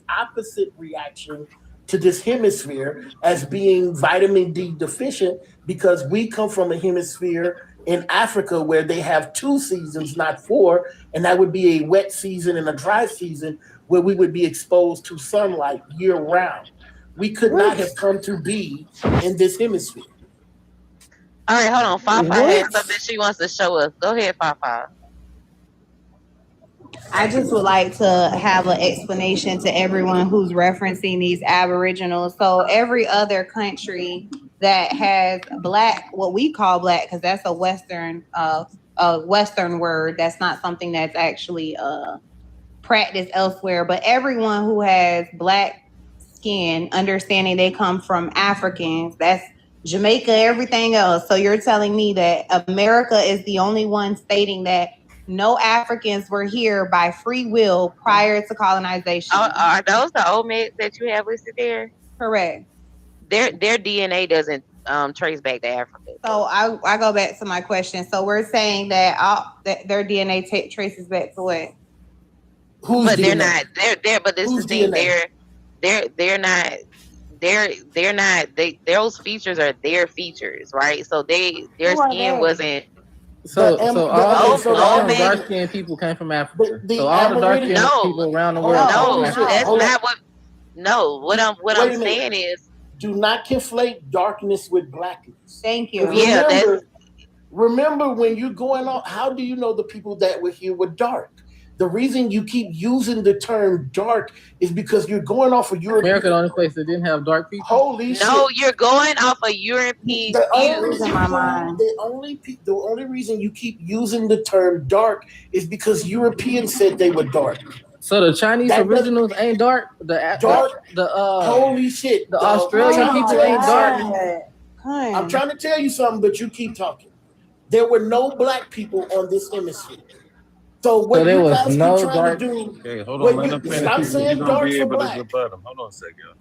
opposite reaction to this hemisphere as being vitamin D deficient because we come from a hemisphere in Africa where they have 2 seasons, not 4, and that would be a wet season and a dry season where we would be exposed to sunlight year round. We could not have come to be in this hemisphere. All right, hold on. Fafa has something she wants to show us. Go ahead, Fafa. I just would like to have an explanation to everyone who's referencing these Aboriginals. So every other country that has black, what we call black, because that's a Western word. That's not something that's actually practiced elsewhere. But everyone who has black skin, understanding they come from Africans, that's Jamaica, everything else. So you're telling me that America is the only one stating that no Africans were here by free will prior to colonization. Are those the Olmecs that you have listed there? Correct. Their DNA doesn't trace back to Africa. So I go back to my question. So we're saying that their DNA traces back to what? But they're not. They're. But this is the thing. They're not. They're not. Those features are their features, right? So their skin wasn't. So all the man. dark skinned people came from Africa. So all the dark skinned people around the world. No, that's not what. No, what I'm saying is, do not conflate darkness with blackness. Thank you. Yeah, remember when you're going on. How do you know the people that were here were dark? The reason you keep using the term dark is because you're going off of Europe. America, the only place that didn't have dark people. Holy shit! No, you're going off of European views. The only reason you keep using the term dark is because Europeans said they were dark. So the Chinese originals ain't dark. Holy shit! The Australian people ain't dark. I'm trying to tell you something, but you keep talking. There were no black people on this hemisphere. So what there you was guys no keep trying dark. to do? Okay, hold on. Let them finish. Stop saying dark for black. black. Hold on a second.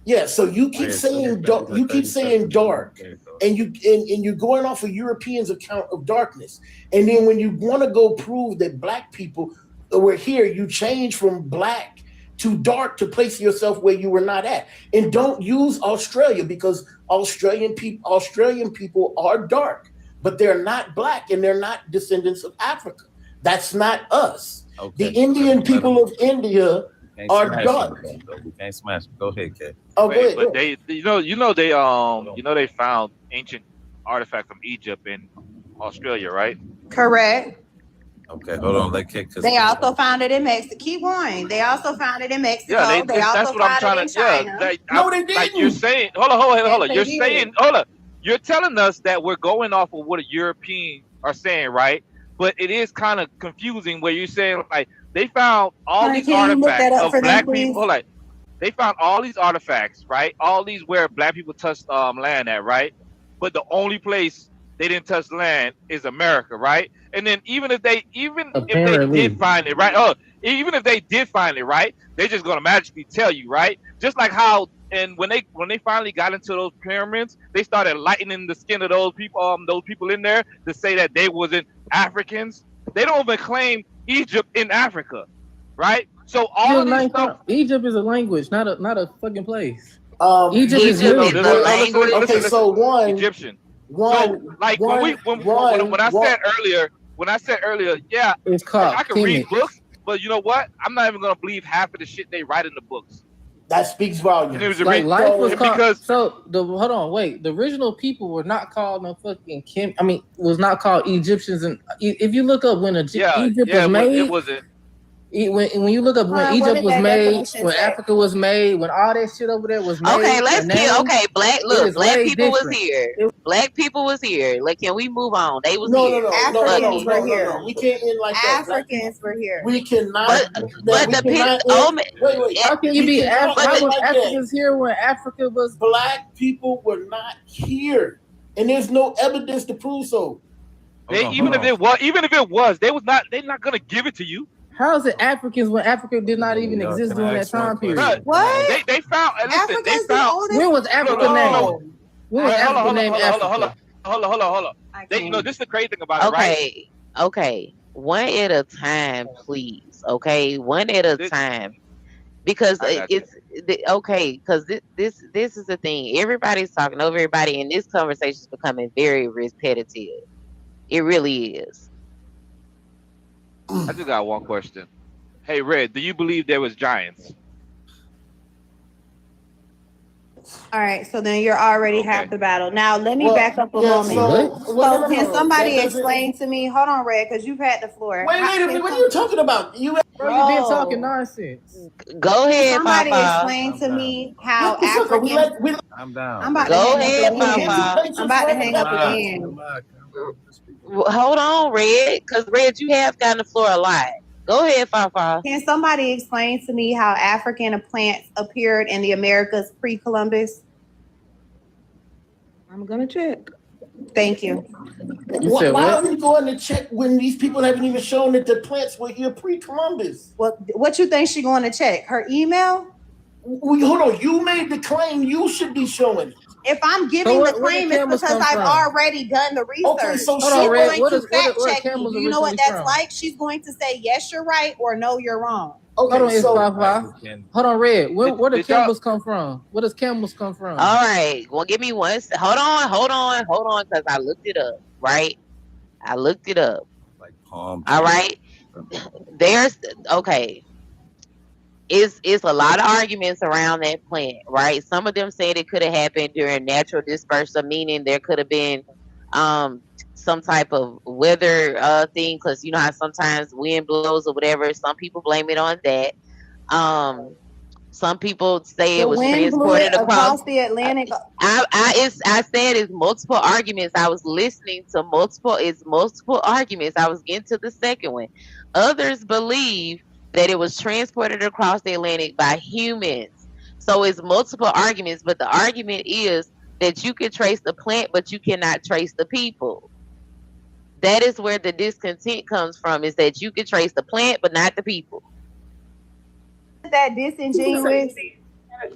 Yeah, so you keep saying dark. You keep saying dark, and you're going off of Europeans' account of darkness. And then when you want to go prove that black people were here, you change from black to dark to place yourself where you were not at. And don't use Australia because Australian people are dark, but they're not black and they're not descendants of Africa. That's not us. Okay. The Indian people of India are dark. We can't smash them. Go ahead, Kay. Oh, wait, but they, they found ancient artifacts from Egypt and Australia, right? Correct. Okay, hold on. Let Kay. They also found it in Mexico. Keep going. They also found it in Mexico. Yeah, they also that's what I'm found trying it in China. No, they didn't. Like you're saying, hold on. Yes, You're they saying, did. hold on. You're telling us that we're going off of what a European are saying, right? But it is kind of confusing where you're saying like they found all these artifacts of black people. Like they found all these artifacts, right? All these where black people touched land at, right? But the only place they didn't touch land is America, right? And then even if they did find it, right? Oh, even if they did find it, right? They're just gonna magically tell you, right? Just like how and when they finally got into those pyramids, they started lightening the skin of those people in there to say that they wasn't Africans. They don't even claim Egypt in Africa, right? So all of these stuff. Egypt is a language, not a fucking place. Egypt is a language. Okay, so one Egyptian. One, so like one, when I said earlier, yeah, it's called I can read books, but you know what? I'm not even gonna believe half of the shit they write in the books. That speaks volumes. Like life was called, hold on, wait. The original people were not called no fucking was not called Egyptians. And if you look up when Egypt was made, it wasn't. When you look up when Egypt was made, when Africa was made, when all that shit over there was made. Okay, let's kill. Okay, black people was here. Black people was here. Like, can we move on? They was here. Africans were here. We can't end like that. Africans were here. We cannot. But the people. Wait. How can you be Africans here when Africa was? Black people were not here, and there's no evidence to prove so. Even if it was, they're not gonna give it to you. How is it Africans when Africa did not even exist during that time period? What? They found. Listen, they found. When was Africa named? When was Africa named Africa? Hold on. This is the crazy thing about it, right? Okay. One at a time, please. Okay, one at a time, because it's okay. Because this is the thing. Everybody's talking over everybody, and this conversation is becoming very repetitive. It really is. I just got one question. Hey, Red, do you believe there was giants? All right, so then you're already half the battle. Now let me back up a moment. So can somebody explain to me? Hold on, Red, because you've had the floor. Wait a minute. What are you talking about? Bro, you've been talking nonsense. Go ahead, somebody Papa. explain to me how African. I'm down. I'm about Go to ahead, Papa. I'm about to hang Papa. up again. Hold on, Red, because Red, you have gotten the floor a lot. Go ahead, Fafa. Can somebody explain to me how African plants appeared in the Americas pre-Columbus? I'm gonna check. Thank you. Why are we going to check when these people haven't even shown that the plants were here pre-Columbus? What you think she going to check? Her email? Hold on. You made the claim. You should be showing it. If I'm giving the claim, it's because I've already done the research. Okay, so she's going to fact check me. Do you know what that's like? She's going to say, yes, you're right, or no, you're wrong. Okay, hold on, Red. Where do camels come from? Where does camels come from? All right. Well, give me one. Hold on, because I looked it up, right? I looked it up. Like palm All right. There's okay. It's a lot of arguments around that plant, right? Some of them said it could have happened during natural dispersal, meaning there could have been some type of weather thing, because you know how sometimes wind blows or whatever. Some people blame it on that. Some people say The it was wind blew it transported across. across the Atlantic. I said it's multiple arguments. I was listening to multiple arguments. I was getting to the second one. Others believe that it was transported across the Atlantic by humans. So it's multiple arguments, but the argument is that you can trace the plant, but you cannot trace the people. That is where the discontent comes from, is that you can trace the plant, but not the people. That disingenuous.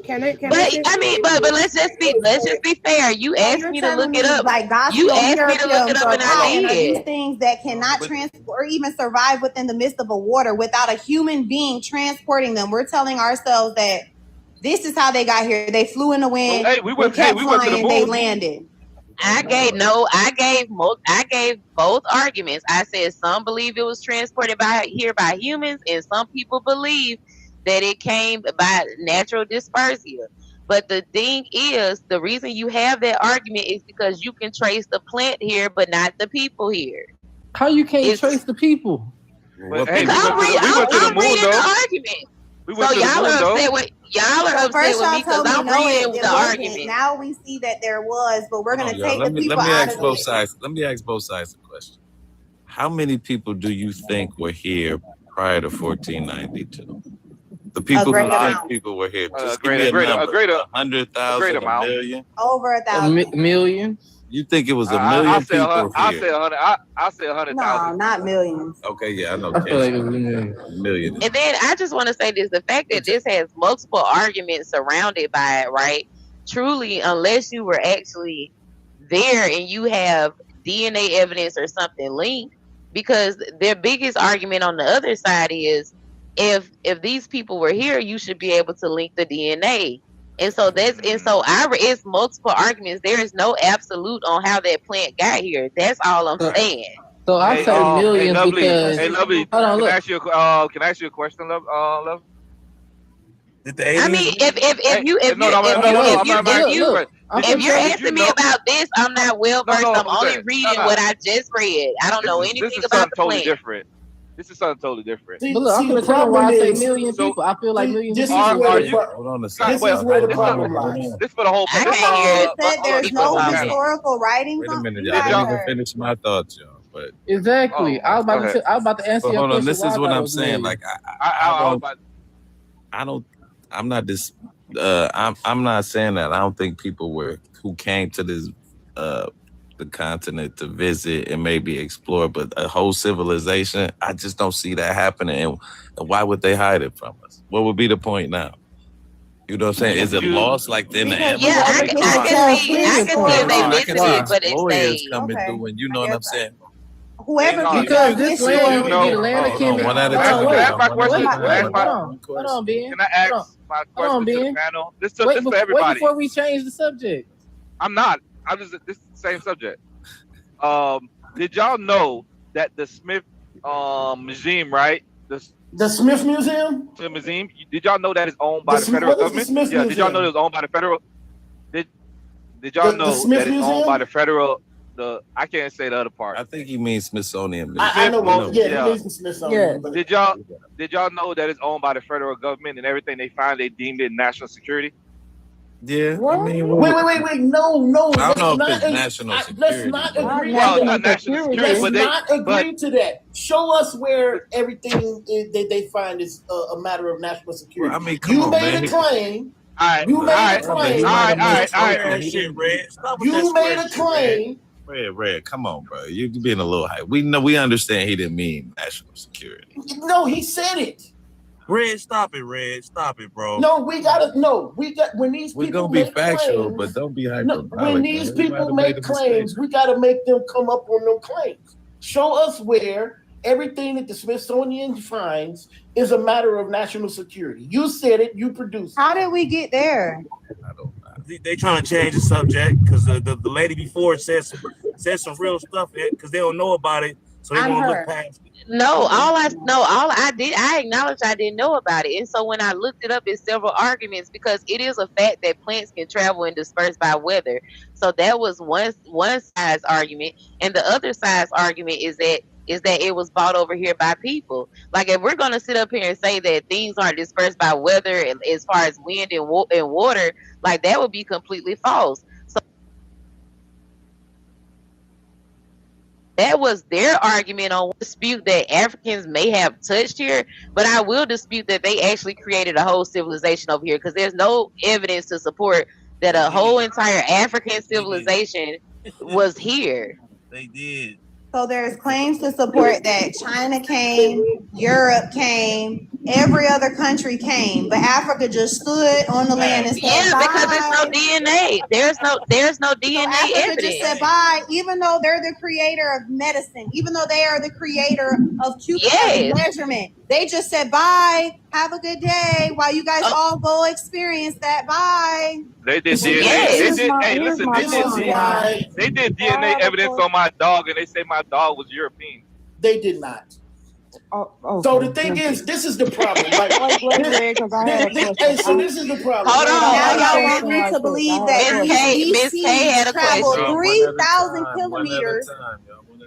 But let's just be fair. You asked me to look it up. Like You asked me to look it up, and I are these did. things that cannot transport or even survive within the midst of a water without a human being transporting them. We're telling ourselves that this is how they got here. They flew in the wind. Well, hey, we went to the moon. They landed. I gave both arguments. I said some believe it was transported by humans, and some people believe that it came by natural dispersal. But the thing is, the reason you have that argument is because you can trace the plant here, but not the people here. How you can't trace the people? But, hey, we went to the moon, though. We went to the moon, though. Y'all are upset with me because I'm reading the argument. Now we see that there was, but we're going to take the people let me out ask of both it. sides. Let me ask both sides a question. How many people do you think were here prior to 1492? The people who think people were here. Just give me a number. 100,000, a million? Over 1,000. Million? You think it was a million people I here? said 100. I said 100,000. No, not millions. Okay, yeah, I know. I feel like it was a million. And then I just want to say this: the fact that this has multiple arguments surrounded by it, right? Truly, unless you were actually there and you have DNA evidence or something linked, because their biggest argument on the other side is if these people were here, you should be able to link the DNA. And so it's multiple arguments. There is no absolute on how that plant got here. That's all I'm saying. So I say millions because. Hey, Lovely, hold on, can I ask you a question, Love? Did the aliens? I mean, if you're asking me about this, I'm not well versed. I'm only reading what I just read. I don't know anything about the plant. Different. This is something totally different. But look, I'm going to tell you why I say million people. I feel like millions of people. Hold on a second. This is where the problem lies. This for the whole. I can't hear it. There's no historical writings. Wait a minute, y'all didn't even finish my thoughts, y'all. But exactly, I was about to answer your question. Hold on, this is what I'm saying. Like I'm not saying that. I don't think people who came to this the continent to visit and maybe explore, but a whole civilization, I just don't see that happening. And why would they hide it from us? What would be the point now? You know what I'm saying? Is it lost like in the Amazon? Yeah, I can see if they visited, but if they coming through, and you know what I'm saying? Whoever because this land we get Atlantic can one at a time. time. Hold on, Ben. Can I ask my question to the panel? This for Wait everybody. before we change the subject. I'm not. This is the same subject. Did y'all know that the Smith Museum, right? The Smith Museum? The museum. Did y'all know that is owned by the federal government? Yeah. Did y'all know it was owned by the federal? Did y'all know that it's owned by the federal? I can't say the other part. I think he means Smithsonian. I know. Yeah, he means Smithsonian. Yeah. Did y'all know that it's owned by the federal government and everything they find they deemed it national security? Yeah. What? I mean, wait. No. I don't know if it's national security. Let's not agree. Well, not national security, but not agree to that. Show us where everything they find is a matter of national security. Well, I mean, you made a claim. You made a claim. You made a claim. Red, come on, bro. You're being a little hype. We understand he didn't mean national security. No, he said it. Red, stop it, bro. No, we got when these people we're gonna be factual, claims, but don't be hyper. No, when these people make claims, we got to make them come up on them claims. Show us where everything that the Smithsonian finds is a matter of national security. You said it. You produced it. How did we get there? They trying to change the subject because the lady before said some said some real stuff because they don't know about it, so they won't look past it. All I did, I acknowledge I didn't know about it. And so when I looked it up, it's several arguments because it is a fact that plants can travel and disperse by weather. So that was one side's argument. And the other side's argument is that it was bought over here by people. Like if we're gonna sit up here and say that things aren't dispersed by weather as far as wind and water, like that would be completely false. So that was their argument on dispute that Africans may have touched here, but I will dispute that they actually created a whole civilization over here because there's no evidence to support that a whole entire African civilization was here. They did. So there's claims to support that China came, Europe came, every other country came, but Africa just stood on the land and said bye. Because there's no DNA. There's no DNA so Africa evidence. just said bye, even though they're the creator of medicine, even though they are the creator of QPS measurement. They just said bye, have a good day, while you guys all go experience that. Bye. They did DNA. They did DNA evidence on my dog, and they say my dog was European. They did not. So the thing is, this is the problem. Like, so this is the problem. Hold on. Now y'all want me to believe that Miss K had a traveled question. 3,000 kilometers.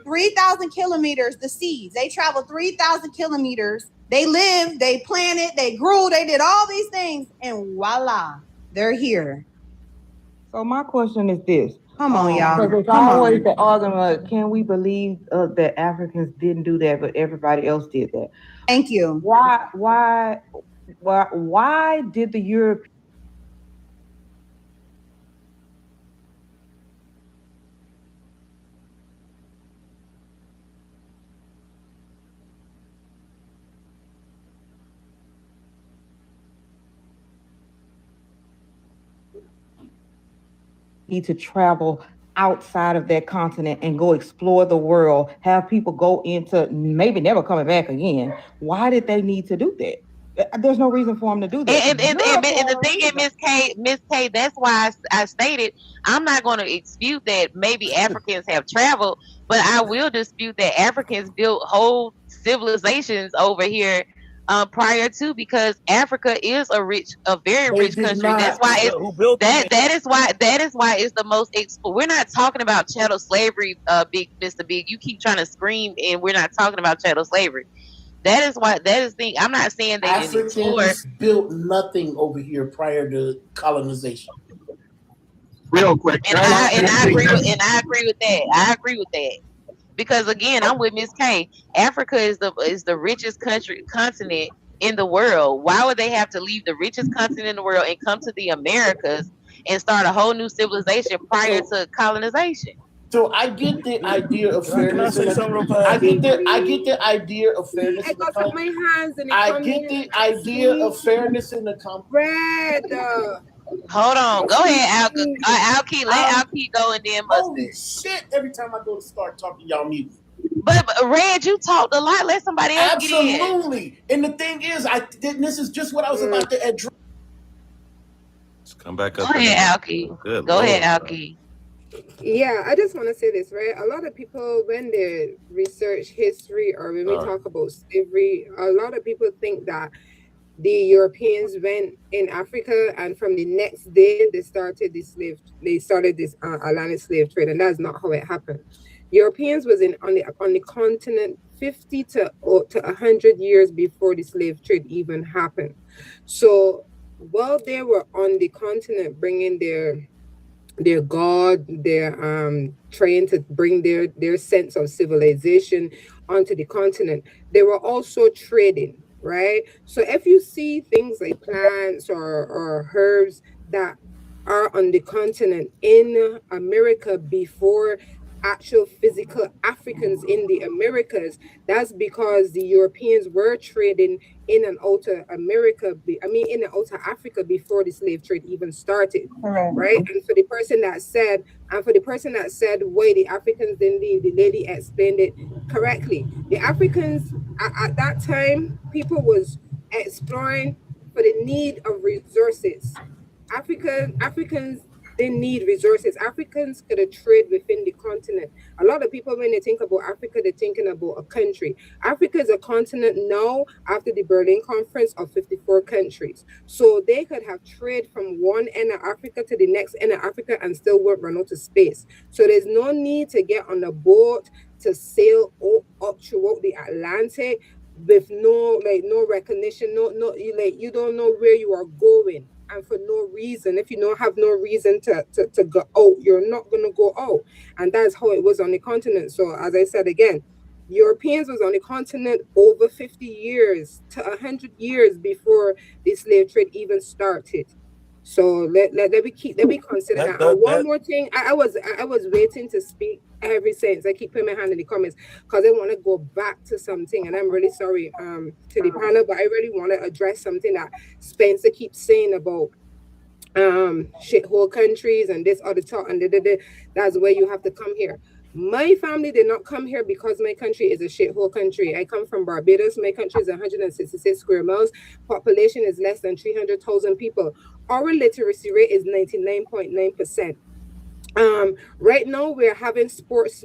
3,000 kilometers, the seeds. They traveled 3,000 kilometers. They lived, they planted, they grew, they did all these things, and voila, they're here. So my question is this. Come on, y'all. Because it's always the argument, can we believe that Africans didn't do that, but everybody else did that? Thank you. Why did the Europeans need to travel outside of that continent and go explore the world, have people go into maybe never coming back again? Why did they need to do that? There's no reason for them to do that. And the thing is, Miss K, that's why I stated I'm not going to dispute that maybe Africans have traveled, but I will dispute that Africans built whole civilizations over here prior to, because Africa is a very rich country. That's why that is why it's the most. We're not talking about chattel slavery, Big Mr. Big. You keep trying to scream, and we're not talking about chattel slavery. That is the thing. I'm not saying they didn't explore. Africans built nothing over here prior to colonization. Real quick, and I agree with that. I agree with that. Because again, I'm with Miss K. Africa is the richest continent in the world. Why would they have to leave the richest continent in the world and come to the Americas and start a whole new civilization prior to colonization? So I get the idea of fairness. I get the idea of fairness. I get the idea of fairness in the country. Hold on. Go ahead, Alki. Let Alki go and then Mustard. Holy shit. Every time I go to start talking, y'all mute. But Red, you talked a lot. Let somebody else get in. Absolutely. And the thing is, this is just what I was about to address. Let's come back up. Go ahead, Alki. Go ahead, Alki. Yeah, I just want to say this, right? A lot of people, when they research history or when we talk about slavery, a lot of people think that the Europeans went in Africa, and from the next day they started this Atlantic slave trade, and that's not how it happened. Europeans was on the continent 50 to 100 years before the slave trade even happened. So while they were on the continent bringing their god, trying to bring their sense of civilization onto the continent, they were also trading. Right? So if you see things like plants or herbs that are on the continent in America before actual physical Africans in the Americas, that's because the Europeans were trading in and out of in and out of Africa before the slave trade even started. Right? And for the person that said why the Africans didn't leave, the lady explained it correctly. The Africans at that time, people was exploring for the need of resources. Africans didn't need resources. Africans could have trade within the continent. A lot of people, when they think about Africa, they're thinking about a country. Africa is a continent now after the Berlin Conference of 54 countries. So they could have trade from one end of Africa to the next end of Africa and still won't run out of space. So there's no need to get on a boat to sail up throughout the Atlantic with no recognition, you don't know where you are going, and for no reason. If you don't have no reason to go out, you're not gonna go out. And that's how it was on the continent. So as I said again, Europeans was on the continent over 50 years to 100 years before the slave trade even started. So let me consider that. And one more thing, I was waiting to speak every since I keep putting my hand in the comments because I want to go back to something, and I'm really sorry to the panel, but I really want to address something that Spencer keeps saying about shithole countries and this other talk and that's where you have to come here. My family did not come here because my country is a shithole country. I come from Barbados. My country is 166 square miles. Population is less than 300,000 people. Our literacy rate is 99.9%. Right now we're having sports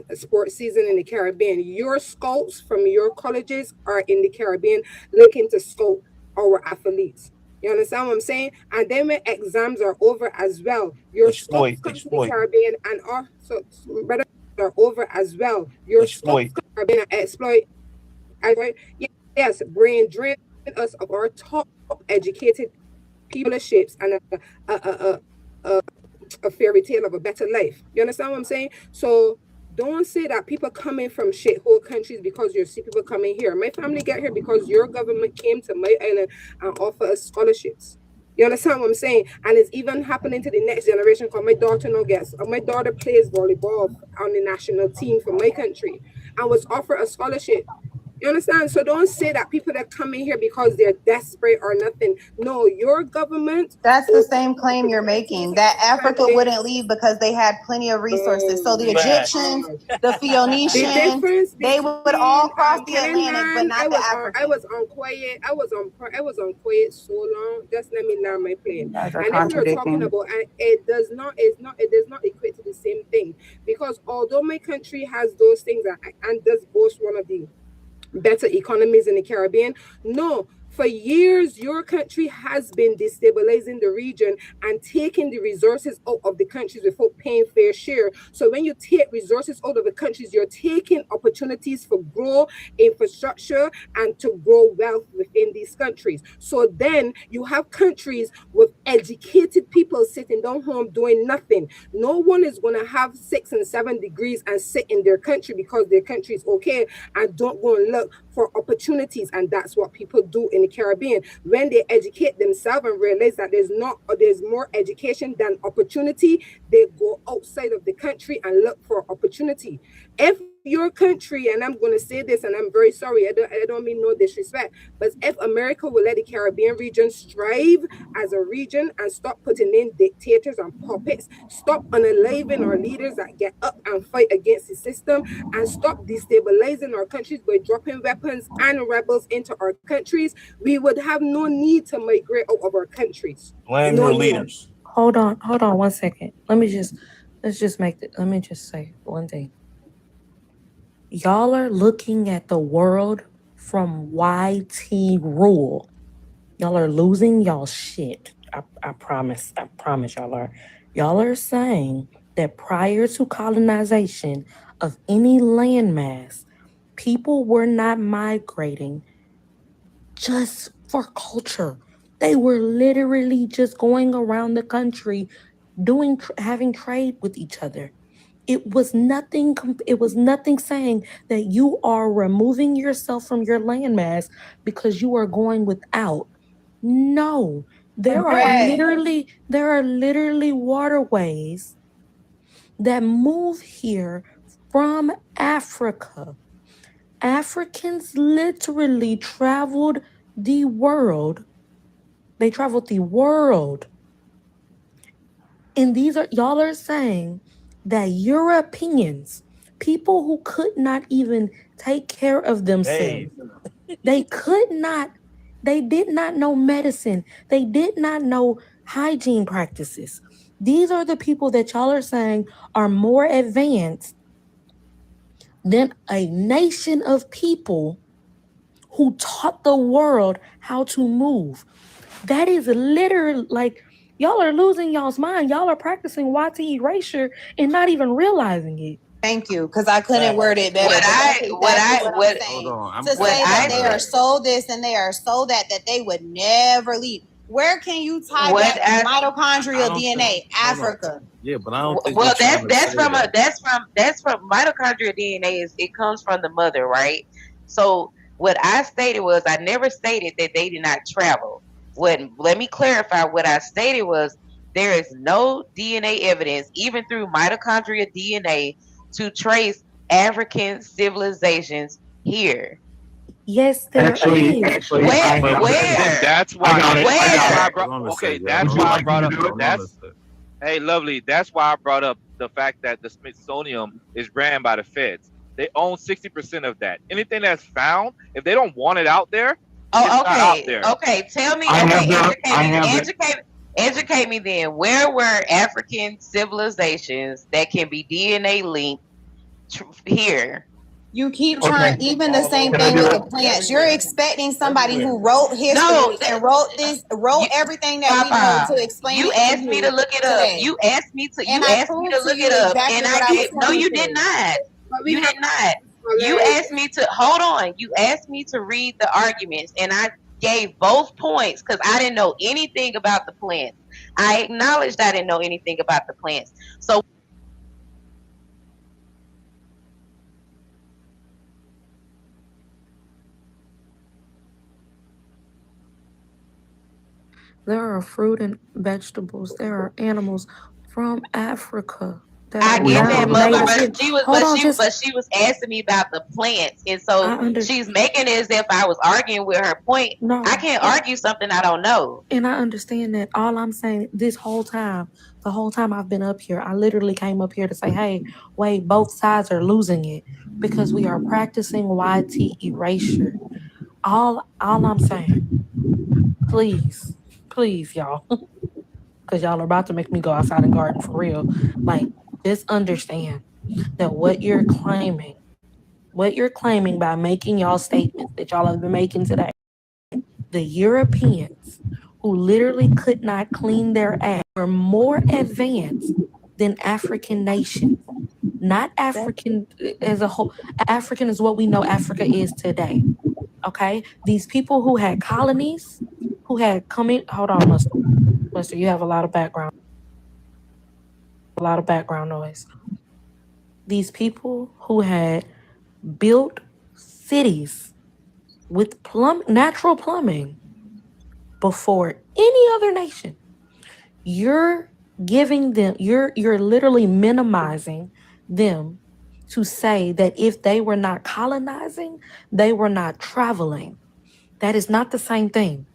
season in the Caribbean. Your scouts from your colleges are in the Caribbean looking to scout our athletes. You understand what I'm saying? And then when exams are over as well, your scouts come to the Caribbean and are over as well. Your scouts come to the Caribbean and exploit. Yes, brain drain us of our top educated people ships and a fairy tale of a better life. You understand what I'm saying? So don't say that people coming from shithole countries because you see people coming here. My family get here because your government came to my island and offer us scholarships. You understand what I'm saying? And it's even happening to the next generation because my daughter plays volleyball on the national team for my country and was offered a scholarship. You understand? So don't say that people that come in here because they're desperate or nothing. No, your government. That's the same claim you're making, that Africa wouldn't leave because they had plenty of resources. So the Egyptians, the Phoenicians, they would all cross the Atlantic, but not the Africans. I was on quiet so long. Just let me land my plane. And if you're talking about, and it does not equate to the same thing, because although my country has those things and does boast one of the better economies in the Caribbean. No, for years, your country has been destabilizing the region and taking the resources out of the countries without paying fair share. So when you take resources out of the countries, you're taking opportunities for growth, infrastructure, and to grow wealth within these countries. So then you have countries with educated people sitting down home doing nothing. No one is going to have 6 and 7 degrees and sit in their country because their country is okay and don't go and look for opportunities. And that's what people do in the Caribbean. When they educate themselves and realize that there's more education than opportunity, they go outside of the country and look for opportunity. If your country, and I'm going to say this, and I'm very sorry, I don't mean no disrespect, but if America will let the Caribbean region strive as a region and stop putting in dictators and puppets, stop unaliving our leaders that get up and fight against the system, and stop destabilizing our countries by dropping weapons and rebels into our countries, we would have no need to migrate out of our countries. Blame your leaders. Hold on 1 second. Let me just say one thing. Y'all are looking at the world from YT rule. Y'all are losing y'all shit. I promise y'all are. Y'all are saying that prior to colonization of any landmass, people were not migrating just for culture. They were literally just going around the country having trade with each other. It was nothing saying that you are removing yourself from your landmass because you are going without. No, there are literally waterways that move here from Africa. Africans literally traveled the world. They traveled the world. And y'all are saying that Europeans, people who could not even take care of themselves, they did not know medicine. They did not know hygiene practices. These are the people that y'all are saying are more advanced than a nation of people who taught the world how to move. That is literally like y'all are losing y'all's mind. Y'all are practicing YT erasure and not even realizing it. Thank you, because I couldn't word it better. Hold on. To say that they are so this and they are so that they would never leave. Where can you tie back mitochondrial DNA? Africa. Yeah, but I don't think. Well, that's from mitochondrial DNA. It comes from the mother, right? So what I stated was I never stated that they did not travel. Let me clarify. What I stated was there is no DNA evidence, even through mitochondrial DNA, to trace African civilizations here. Yes, there is. Where? That's why. That's why I brought up. Hey, lovely. That's why I brought up the fact that the Smithsonian is ran by the feds. They own 60% of that. Anything that's found, if they don't want it out there, it's not out there. Okay. Tell me. Educate me then. Where were African civilizations that can be DNA linked here? You keep trying, even the same thing with the plants. You're expecting somebody who wrote history and wrote everything that we know to explain. You asked me to look it up. You asked me to look it up, and I did. No, you did not. You did not. You asked me to hold on. You asked me to read the arguments, and I gave both points because I didn't know anything about the plants. I acknowledged I didn't know anything about the plants. So. There are fruit and vegetables. There are animals from Africa. I get that, mother, but she was asking me about the plants, and so she's making it as if I was arguing with her point. No, I can't argue something I don't know. And I understand that. All I'm saying, the whole time I've been up here, I literally came up here to say, hey, wait, both sides are losing it because we are practicing YT erasure. All I'm saying, please, y'all, because y'all are about to make me go outside and garden for real. Like, just understand that what you're claiming by making y'all statements that y'all have been making today, the Europeans who literally could not clean their ass were more advanced than African nations. Not African as a whole. African is what we know Africa is today. Okay? These people who had colonies, who had come in. Hold on, Mustard, you have a lot of background noise. These people who had built cities with natural plumbing before any other nation. You're giving them, you're literally minimizing them to say that if they were not colonizing, they were not traveling. That is not the same thing.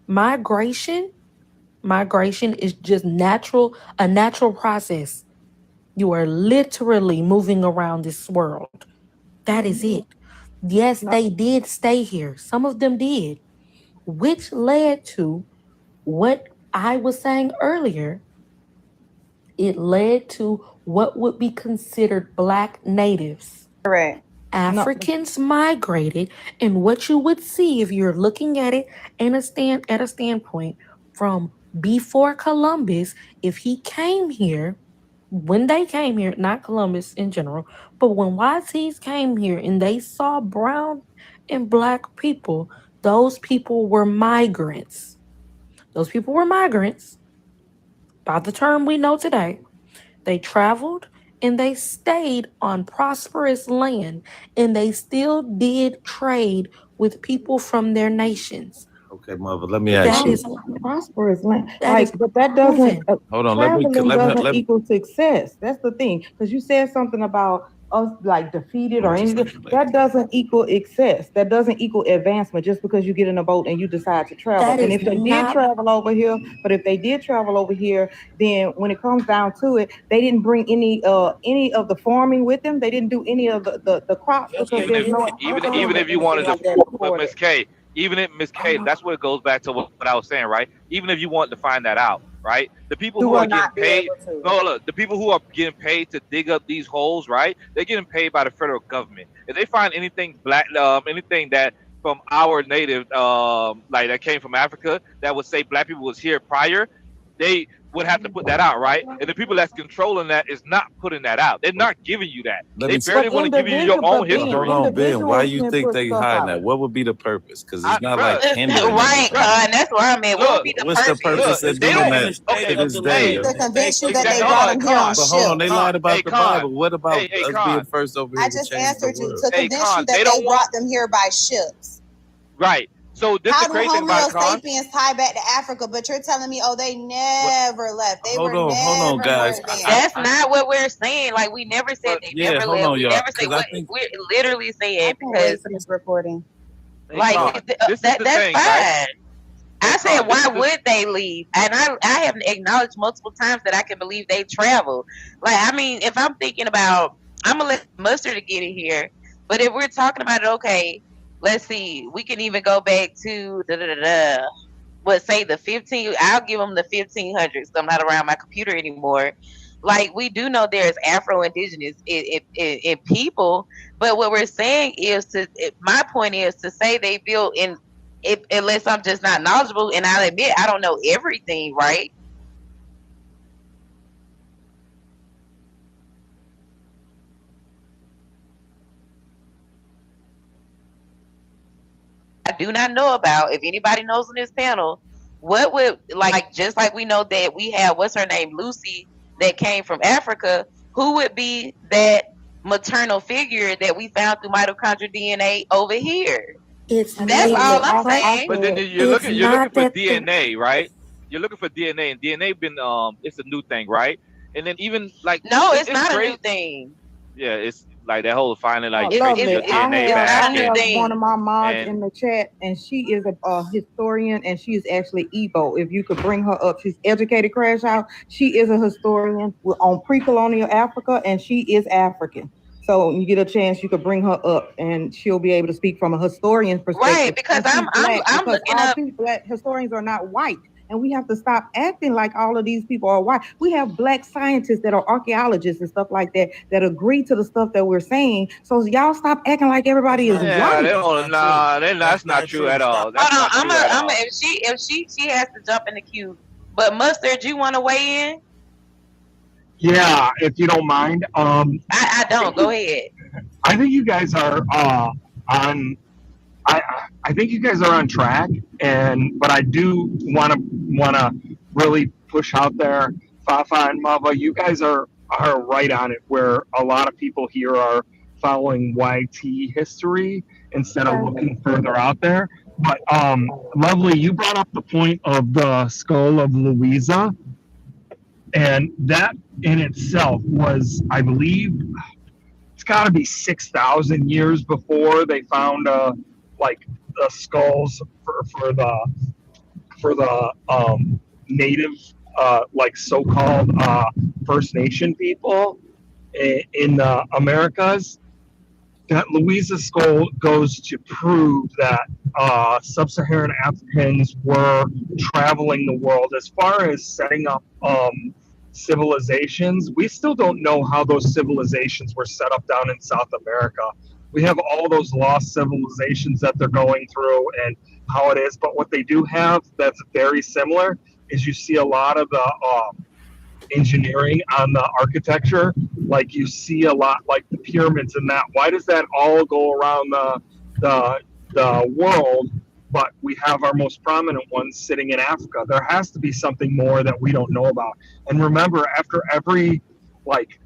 Migration is just a natural process. You are literally moving around this world. That is it. Yes, they did stay here. Some of them did, which led to what I was saying earlier. It led to what would be considered Black natives. Correct. Africans migrated, and what you would see if you're looking at it at a standpoint from before Columbus, if he came here, when they came here, not Columbus in general, but when YTs came here and they saw brown and Black people, those people were migrants. By the term we know today. They traveled and they stayed on prosperous land, and they still did trade with people from their nations. Okay, mother, let me ask you. That is prosperous land. But that doesn't hold on. Doesn't equal success. That's the thing. Because you said something about us like defeated or anything. That doesn't equal success. That doesn't equal advancement just because you get in a boat and you decide to travel. And if they did travel over here, then when it comes down to it, they didn't bring any of the farming with them. They didn't do any of the crops because there's no. Even if you wanted to, Miss K, that's what it goes back to what I was saying, right? Even if you want to find that out, right? The people You who will are getting not be paid, able to. no, look, the people who are getting paid to dig up these holes, right? They're getting paid by the federal government. If they find anything black, anything that from our native, like that came from Africa, that would say black people was here prior, they would have to put that out, right? And the people that's controlling that is not putting that out. They're not giving you that. Let They me barely want to give you your own history. hold on, Ben. Why you think they hiding that? What would be the purpose? Because it's not like hindering Right, anything. that's where I'm at. What would be the What's the purpose of doing that to this day? To convince you that they brought them here on But hold on, they ships. lied about the Bible. What about Hey, us Con. being first over here I to just change the answered you world? to convince you Con, that they they don't brought them here by ships. Right. So this How the do crazy thing Homo about it, Con. sapiens tie back to Africa? But you're telling me, oh, they never left. They Hold were on, never guys. there. That's not what we're saying. Like we never said they Yeah, never hold left. on, We y'all, never say 'cause I what think- we're literally saying I can't wait because for this recording. Hey, like Con, this is that's the thing, fine. right? I said, Con, this why is the- would they leave? And I have acknowledged multiple times that I can believe they travel. Like, I mean, if I'm thinking about, I'm gonna let Mustard get it here. But if we're talking about it, okay, let's see. We can even go back to what say the 15. I'll give them the 1500s. I'm not around my computer anymore. Like we do know there's Afro-Indigenous in people, but what we're saying is my point is to say they built in. Unless I'm just not knowledgeable, and I'll admit I don't know everything, right? I do not know about. If anybody knows on this panel, what would like just like we know that we have what's her name, Lucy, that came from Africa, who would be that maternal figure that we found through mitochondrial DNA over here? It's That's all I'm saying. But then you're looking for DNA, right? You're looking for DNA, and DNA been it's a new thing, right? And then even like no, it's not great. a new thing. Yeah, it's like that whole finding like Oh, tracing your lovely. I DNA have back. and- one of my mods and- in the chat, and she is a historian, and she is actually Igbo. If you could bring her up, she's educated. Crash out. She is a historian on pre-colonial Africa, and she is African. So when you get a chance, you could bring her up, and she'll be able to speak from a historian's perspective. Right, because I'm looking up. Black historians are not white. And we have to stop acting like all of these people are white. We have black scientists that are archaeologists and stuff like that that agree to the stuff that we're saying. So y'all stop acting like everybody is Yeah, white. they don't. Nah, that's not true at all. That's Hold on, not true at all. if she has to jump in the queue. But Mustard, you want to weigh in? Yeah, if you don't mind. I don't. Go ahead. I think you guys are on. I think you guys are on track, but I do want to really push out there, Fafa and Mava. You guys are right on it. Where a lot of people here are following YT history instead of looking further out there. But Lovely, you brought up the point of the skull of Louisa, and that in itself was, I believe, it's got to be 6,000 years before they found like the skulls for the native like so-called First Nation people in the Americas. That Louisa skull goes to prove that sub-Saharan Africans were traveling the world. As far as setting up civilizations, we still don't know how those civilizations were set up down in South America. We have all those lost civilizations that they're going through and how it is. But what they do have that's very similar is you see a lot of the engineering on the architecture. Like you see a lot like the pyramids and that. Why does that all go around the world? But we have our most prominent ones sitting in Africa. There has to be something more that we don't know about. And remember, after every like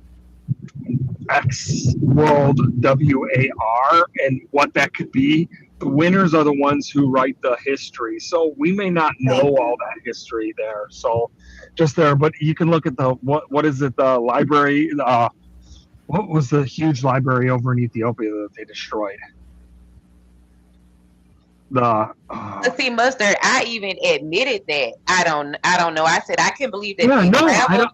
X World WAR and what that could be, the winners are the ones who write the history. So we may not know all that history there. So just there, but you can look at the what is it? The library. What was the huge library over in Ethiopia that they destroyed? See, Mustard, I even admitted that I don't know. I said I can believe that Yeah, they no, traveled.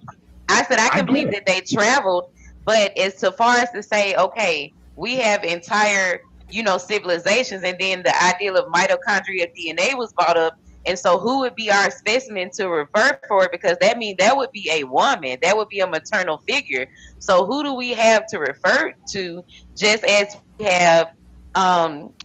I said I can believe get that they traveled, but as so far as to say, okay, we have entire civilizations, and then the idea of mitochondria DNA was brought up. And so who would be our specimen to refer for? Because that means that would be a woman. That would be a maternal figure. So who do we have to refer to, just as we have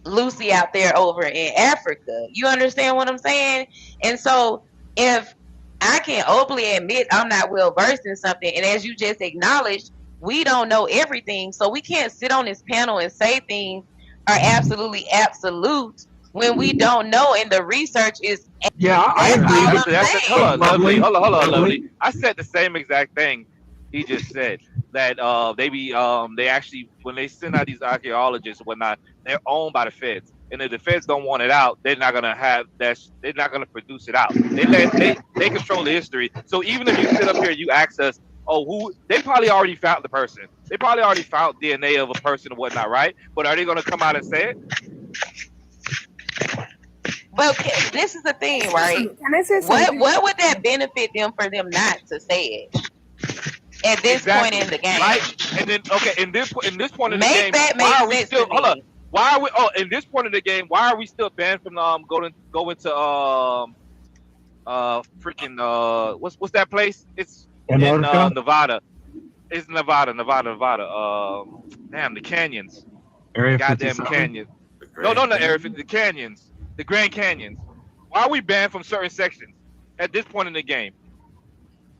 Lucy out there over in Africa? You understand what I'm saying? And so if I can openly admit I'm not well versed in something, and as you just acknowledged, we don't know everything. So we can't sit on this panel and say things are absolutely absolute when we don't know, and the research is. Yeah, I agree. Hold on, Lovely. I said the same exact thing he just said. That they actually, when they send out these archaeologists and whatnot, they're owned by the feds. And if the feds don't want it out, they're not gonna have that. They're not gonna produce it out. They control the history. So even if you sit up here, and you ask us, oh, who? They probably already found the person. They probably already found DNA of a person and whatnot, right? But are they gonna come out and say it? But this is the thing, right? Can I say something? What would that benefit them for them not to say it at this point in the game? Right? And then in this point in the game, why are we still hold on? Why are we? Oh, in this point of the game, why are we still banned from going to freaking what's that place? It's in Nevada. It's Nevada. Damn, the canyons. Goddamn canyons. No, not Area 50. The canyons. The Grand Canyons. Why are we banned from certain sections at this point in the game?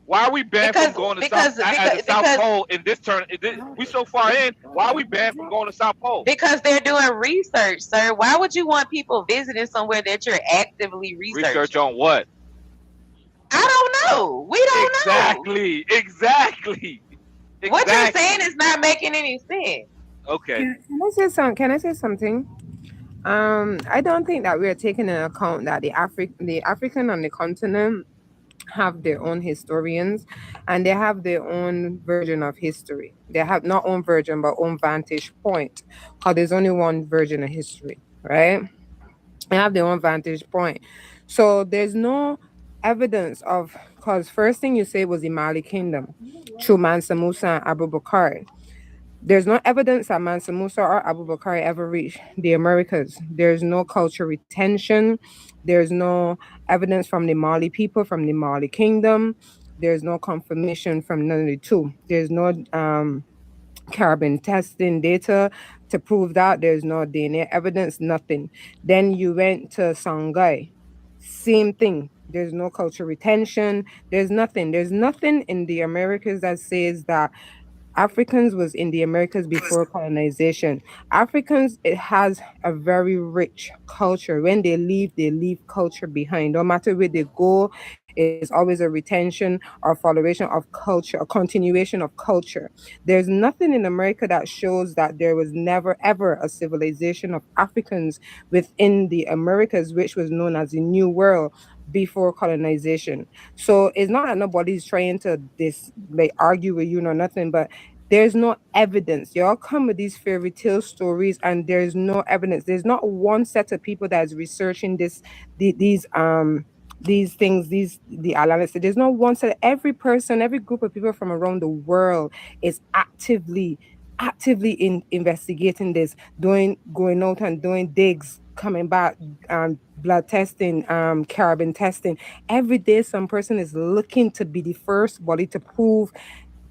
Why are we banned from going to South Pole in this turn? We so far in. Why are we banned from going to South Pole? Because they're doing research, sir. Why would you want people visiting somewhere that you're actively researching? Research on what? I don't know. We don't know. Exactly. What you're saying is not making any sense. Okay. Can I say something? I don't think that we're taking into account that the African on the continent have their own historians, and they have their own version of history. They have not own version, but own vantage point. Because there's only one version of history, right? They have their own vantage point. So there's no evidence of, because first thing you say was the Mali Kingdom, through Mansa Musa and Abu Bakr. There's no evidence that Mansa Musa or Abu Bakr ever reached the Americas. There's no cultural retention. There's no evidence from the Mali people, from the Mali Kingdom. There's no confirmation from none of the two. There's no carbon testing data to prove that. There's no DNA evidence, nothing. Then you went to Songhai. Same thing. There's no cultural retention. There's nothing. There's nothing in the Americas that says that Africans was in the Americas before colonization. Africans, it has a very rich culture. When they leave culture behind. No matter where they go, it's always a retention or followation of culture, a continuation of culture. There's nothing in America that shows that there was never ever a civilization of Africans within the Americas, which was known as the New World before colonization. So it's not that nobody's trying to argue with you or nothing, but there's no evidence. Y'all come with these fairy tale stories, and there's no evidence. There's not one set of people that's researching these things, the analysis. There's not one set. Every person, every group of people from around the world is actively investigating this, going out and doing digs, coming back, blood testing, carbon testing. Every day some person is looking to be the first body to prove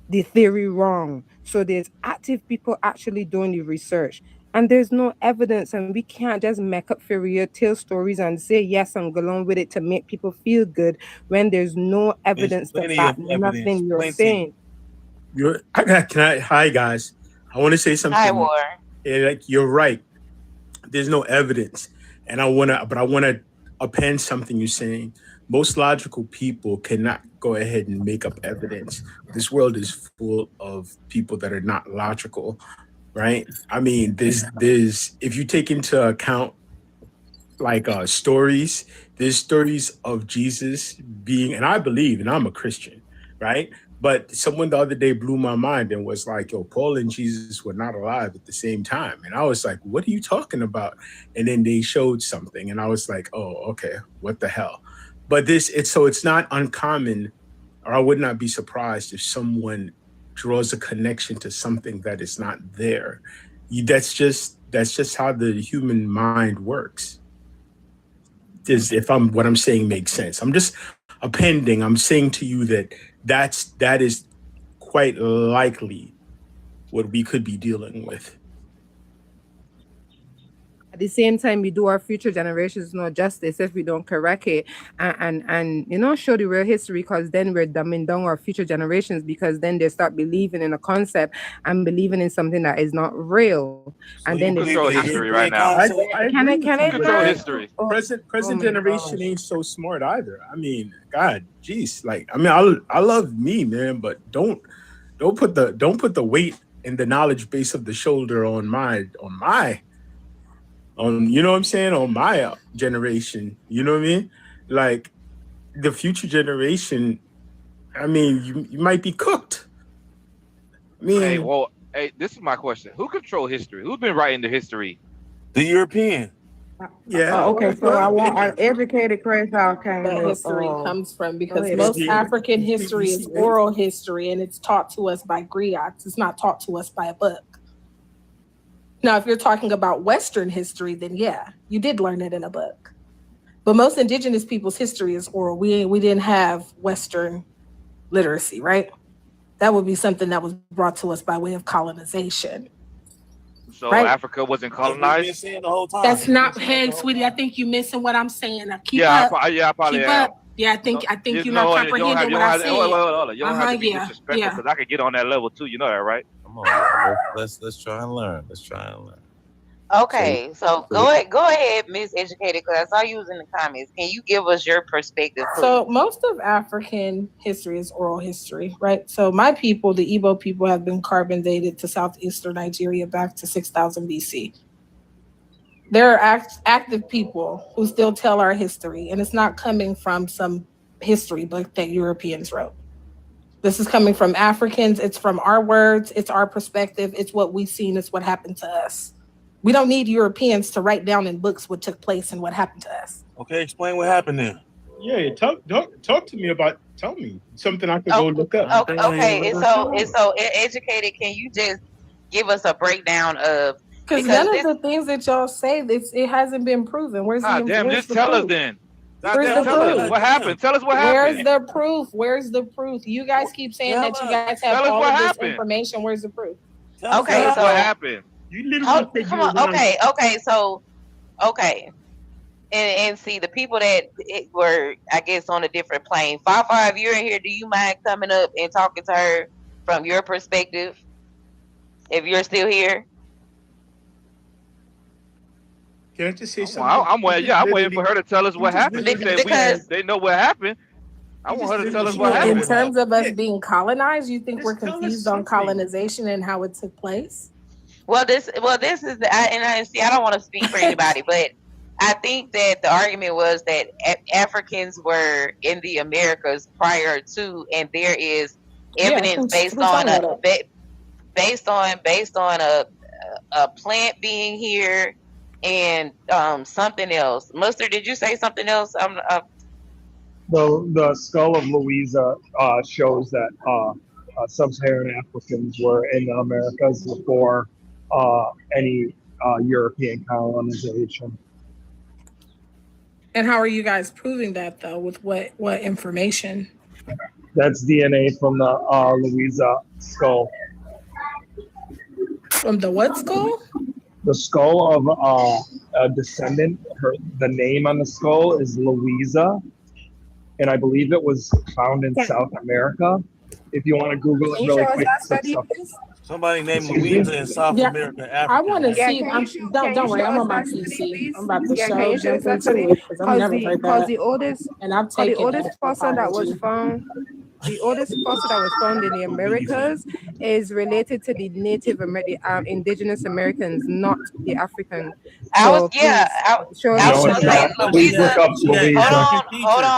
the theory wrong. So there's active people actually doing the research, and there's no evidence, and we can't just make up fairy tale stories and say yes and go along with it to make people feel good when there's no evidence to back nothing you're saying. Hi guys, I want to say something. Hi, War. You're right. There's no evidence, and I want to append something you're saying. Most logical people cannot go ahead and make up evidence. This world is full of people that are not logical, right? I mean, there's if you take into account stories, there's stories of Jesus being, and I believe, and I'm a Christian, right? But someone the other day blew my mind and was like, yo, Paul and Jesus were not alive at the same time. And I was like, what are you talking about? And then they showed something and I was like, oh, okay, what the hell? But it's not uncommon, or I would not be surprised if someone draws a connection to something that is not there. That's just how the human mind works. if what I'm saying makes sense. I'm just appending. I'm saying to you that is quite likely what we could be dealing with. At the same time, we do our future generations no justice if we don't correct it and show the real history, because then we're dumbing down our future generations, because then they start believing in a concept and believing in something that is not real. So and then they control history right now. Can I control history? Present generation ain't so smart either. I mean, God, geez, I love me, man, but don't put the weight and the knowledge base of the shoulder on you know what I'm saying, on my generation. You know what I mean? Like the future generation, I mean, you might be cooked. I mean, hey, this is my question: who control history? Who's been writing the history? The European. Yeah. Okay, so I want our educated crash out came That up. history comes from, because ahead. most Yeah. African history is oral history, and it's taught to us by griots. It's not taught to us by a book. Now, if you're talking about Western history, then yeah, you did learn it in a book. But most indigenous people's history is oral. We didn't have Western literacy, right? That would be something that was brought to us by way of colonization. So right? Africa wasn't colonized. That's not, hey, sweetie. I think you're missing what I'm saying. Now keep Yeah, up. I probably keep am. up. Yeah, I think you're not comprehending what I said. Hold on. You don't have to be disrespectful, because I can get on that level too. You know that, right? Come on, let's try and learn. Okay, so go ahead, Miss Educated, because I saw you was in the comments. Can you give us your perspective, please? So most of African history is oral history, right? So my people, the Igbo people, have been carbon dated to southeastern Nigeria back to 6000 BC. There are active people who still tell our history, and it's not coming from some history book that Europeans wrote. This is coming from Africans. It's from our words. It's our perspective. It's what we've seen. It's what happened to us. We don't need Europeans to write down in books what took place and what happened to us. Okay, explain what happened then. Yeah, talk to me about. Tell me something I could go look up. Okay, and so Educated, can you just give us a breakdown of? Because none of the things that y'all say, it hasn't been proven. Where's the damn? Just tell us then. Where's the Tell proof? us what happened. Tell us what happened. Where's the proof? Where's the proof? You guys keep saying that you guys have all of this information. Where's the proof? Okay, so what happened? You literally come on. Okay. And see the people that were, I guess, on a different plane. 5 you're in here. Do you mind coming up and talking to her from your perspective? If you're still here. Can I just say something? I'm waiting for her to tell us what happened. They know what happened. I want her to tell us what happened. In terms of us being colonized, you think we're confused on colonization and how it took place? Well, this is I don't want to speak for anybody, but I think that the argument was that Africans were in the Americas prior to, and there is evidence based on a plant being here and something else. Mustard, did you say something else? The skull of Louisa shows that sub-Saharan Africans were in the Americas before any European colonization. And how are you guys proving that, though? With what information? That's DNA from the Louisa skull. From the what skull? The skull of a descendant. The name on the skull is Louisa, and I believe it was found in South America. If you want to Google it really quick. Somebody named Louisa in South America, Africa. I want to see. Don't worry, I'm on my PC. I'm about to show jump into it because I've never heard that. The oldest, and I'm taking the oldest fossil that was found. The oldest fossil that was found in the Americas is related to the Native indigenous Americans, not the Africans. Hold on.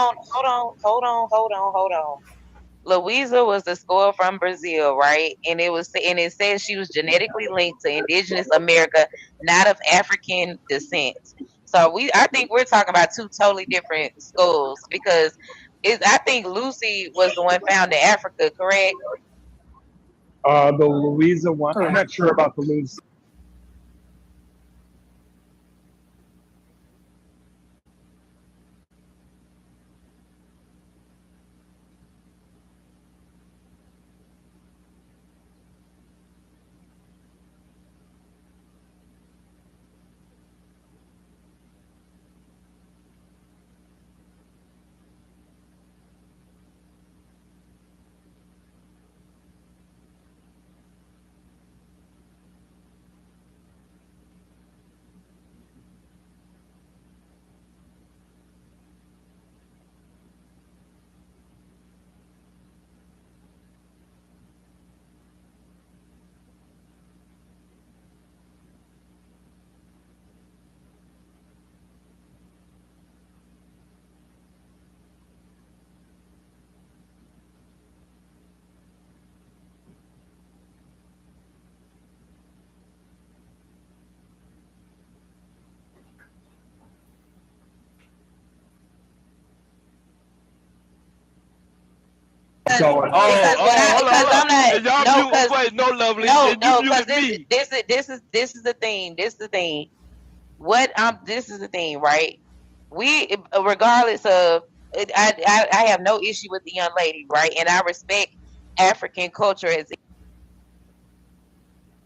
Louisa was the skull from Brazil, right? And it says she was genetically linked to indigenous America, not of African descent. So I think we're talking about two totally different skulls, because I think Lucy was the one found in Africa, correct? The Louisa one, I'm not sure about the Louisa. going on. Hold on. I'm not. And y'all No, mute. Wait, no, lovely. no, And you because muted me. this is the thing. This is the thing. This is the thing, right? We, regardless of, I have no issue with the young lady, right? And I respect African culture as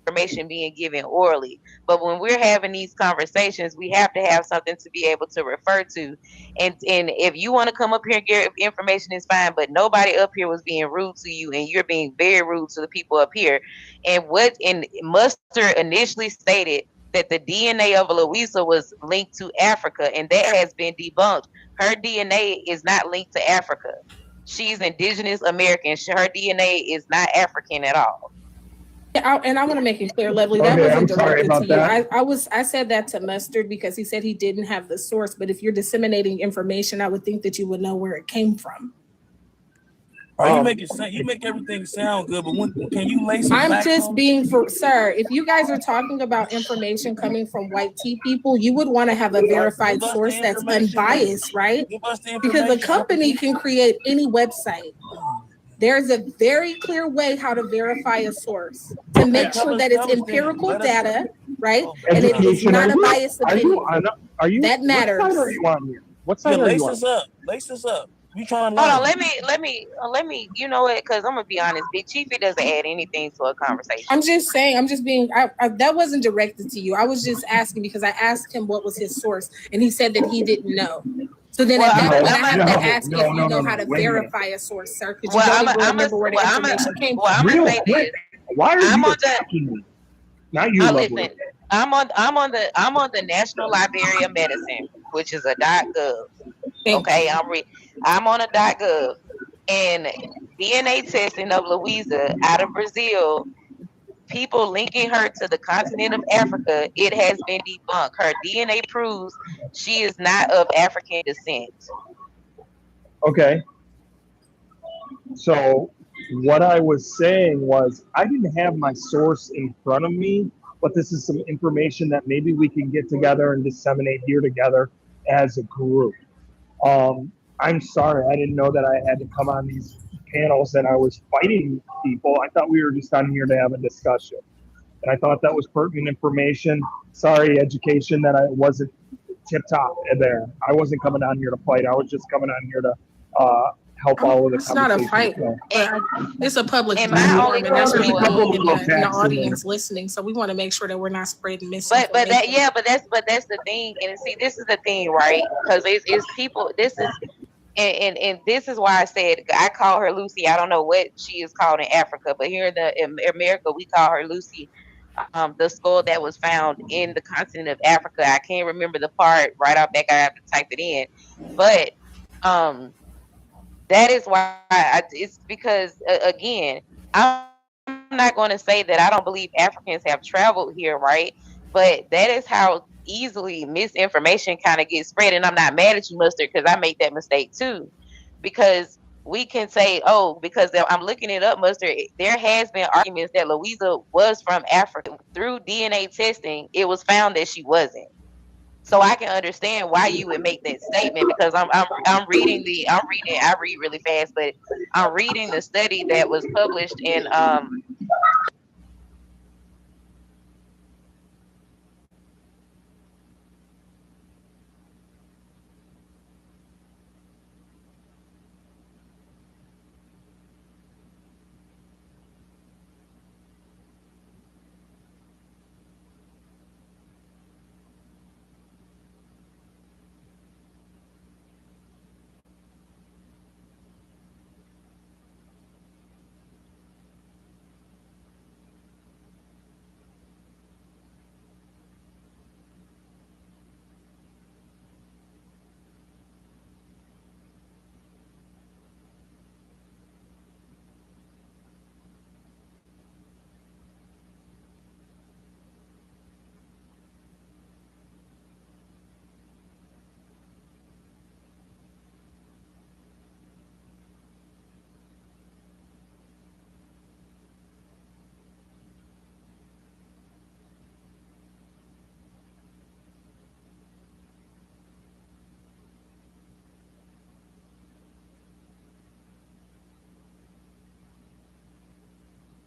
information being given orally. But when we're having these conversations, we have to have something to be able to refer to. And if you want to come up here and give information, is fine. But nobody up here was being rude to you, and you're being very rude to the people up here. And Mustard initially stated that the DNA of Louisa was linked to Africa, and that has been debunked. Her DNA is not linked to Africa. She's indigenous American. Her DNA is not African at all. And I want to make it clear, Lovely, that wasn't directed to you. I said that to Mustard because he said he didn't have the source. But if you're disseminating information, I would think that you would know where it came from. You make everything sound good, but can you lay some I'm facts just on being sir, if you guys are talking about information coming from white tea people, you would want to have a verified source that's unbiased, right? Because a company can create any website. There's a very clear way how to verify a source to make sure that it's empirical data, right? And it is not a biased opinion. Are you? That matters. What side are you on here? What side are you on? Lace this up. We trying to learn. Hold on, let me. You know what? Because I'm gonna be honest, Big Chiefy doesn't add anything to a conversation. I'm just saying. I'm just being. That wasn't directed to you. I was just asking because I asked him what was his source, and he said that he didn't know. So then at that point, I have to ask if you know how to verify a source, sir, because you don't even remember where the information came from. Real quick, why are you attacking me? Not you, Lovely. I'm on the National Library of Medicine, which is a .gov. Okay, I'm on a .gov, and DNA testing of Louisa out of Brazil, people linking her to the continent of Africa, it has been debunked. Her DNA proves she is not of African descent. Okay. So what I was saying was I didn't have my source in front of me, but this is some information that maybe we can get together and disseminate here together as a group. I'm sorry, I didn't know that I had to come on these panels and I was fighting people. I thought we were just on here to have a discussion. And I thought that was pertinent information. Sorry, education, that I wasn't tip top there. I wasn't coming on here to fight. I was just coming on here to help all of the It's not a fight. It's a public platform, and that's people in the audience listening. So we want to make sure that we're not spreading misinformation. But that's the thing. And see, this is the thing, right? Because it's people. This is. And this is why I said I call her Lucy. I don't know what she is called in Africa, but here in America, we call her Lucy. The skull that was found in the continent of Africa. I can't remember the part right off back. I have to type it in. But that is why it's because, again, I'm not going to say that I don't believe Africans have traveled here, right? But that is how easily misinformation kind of gets spread. And I'm not mad at you, Mustard, because I made that mistake too. Because we can say, because I'm looking it up, Mustard, there has been arguments that Louisa was from Africa. Through DNA testing, it was found that she wasn't. So I can understand why you would make that statement, because I'm reading I read really fast, but I'm reading the study that was published in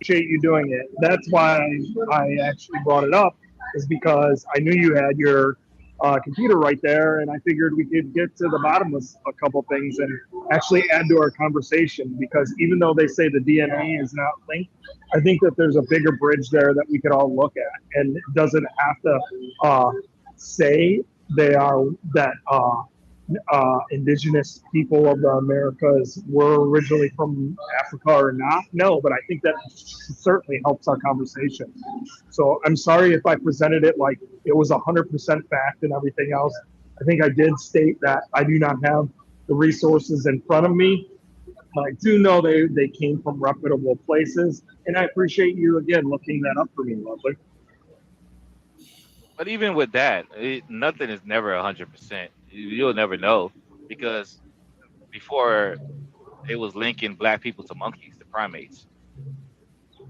appreciate you doing it. That's why I actually brought it up, is because I knew you had your computer right there, and I figured we could get to the bottom of a couple things and actually add to our conversation. Because even though they say the DNA is not linked, I think that there's a bigger bridge there that we could all look at, and it doesn't have to say they are that indigenous people of the Americas were originally from Africa or not. No, but I think that certainly helps our conversation. So I'm sorry if I presented it like it was 100% fact and everything else. I think I did state that I do not have the resources in front of me. I do know they came from reputable places, and I appreciate you again looking that up for me, Lovely. But even with that, nothing is never 100%. You'll never know, because before it was linking black people to monkeys, to primates.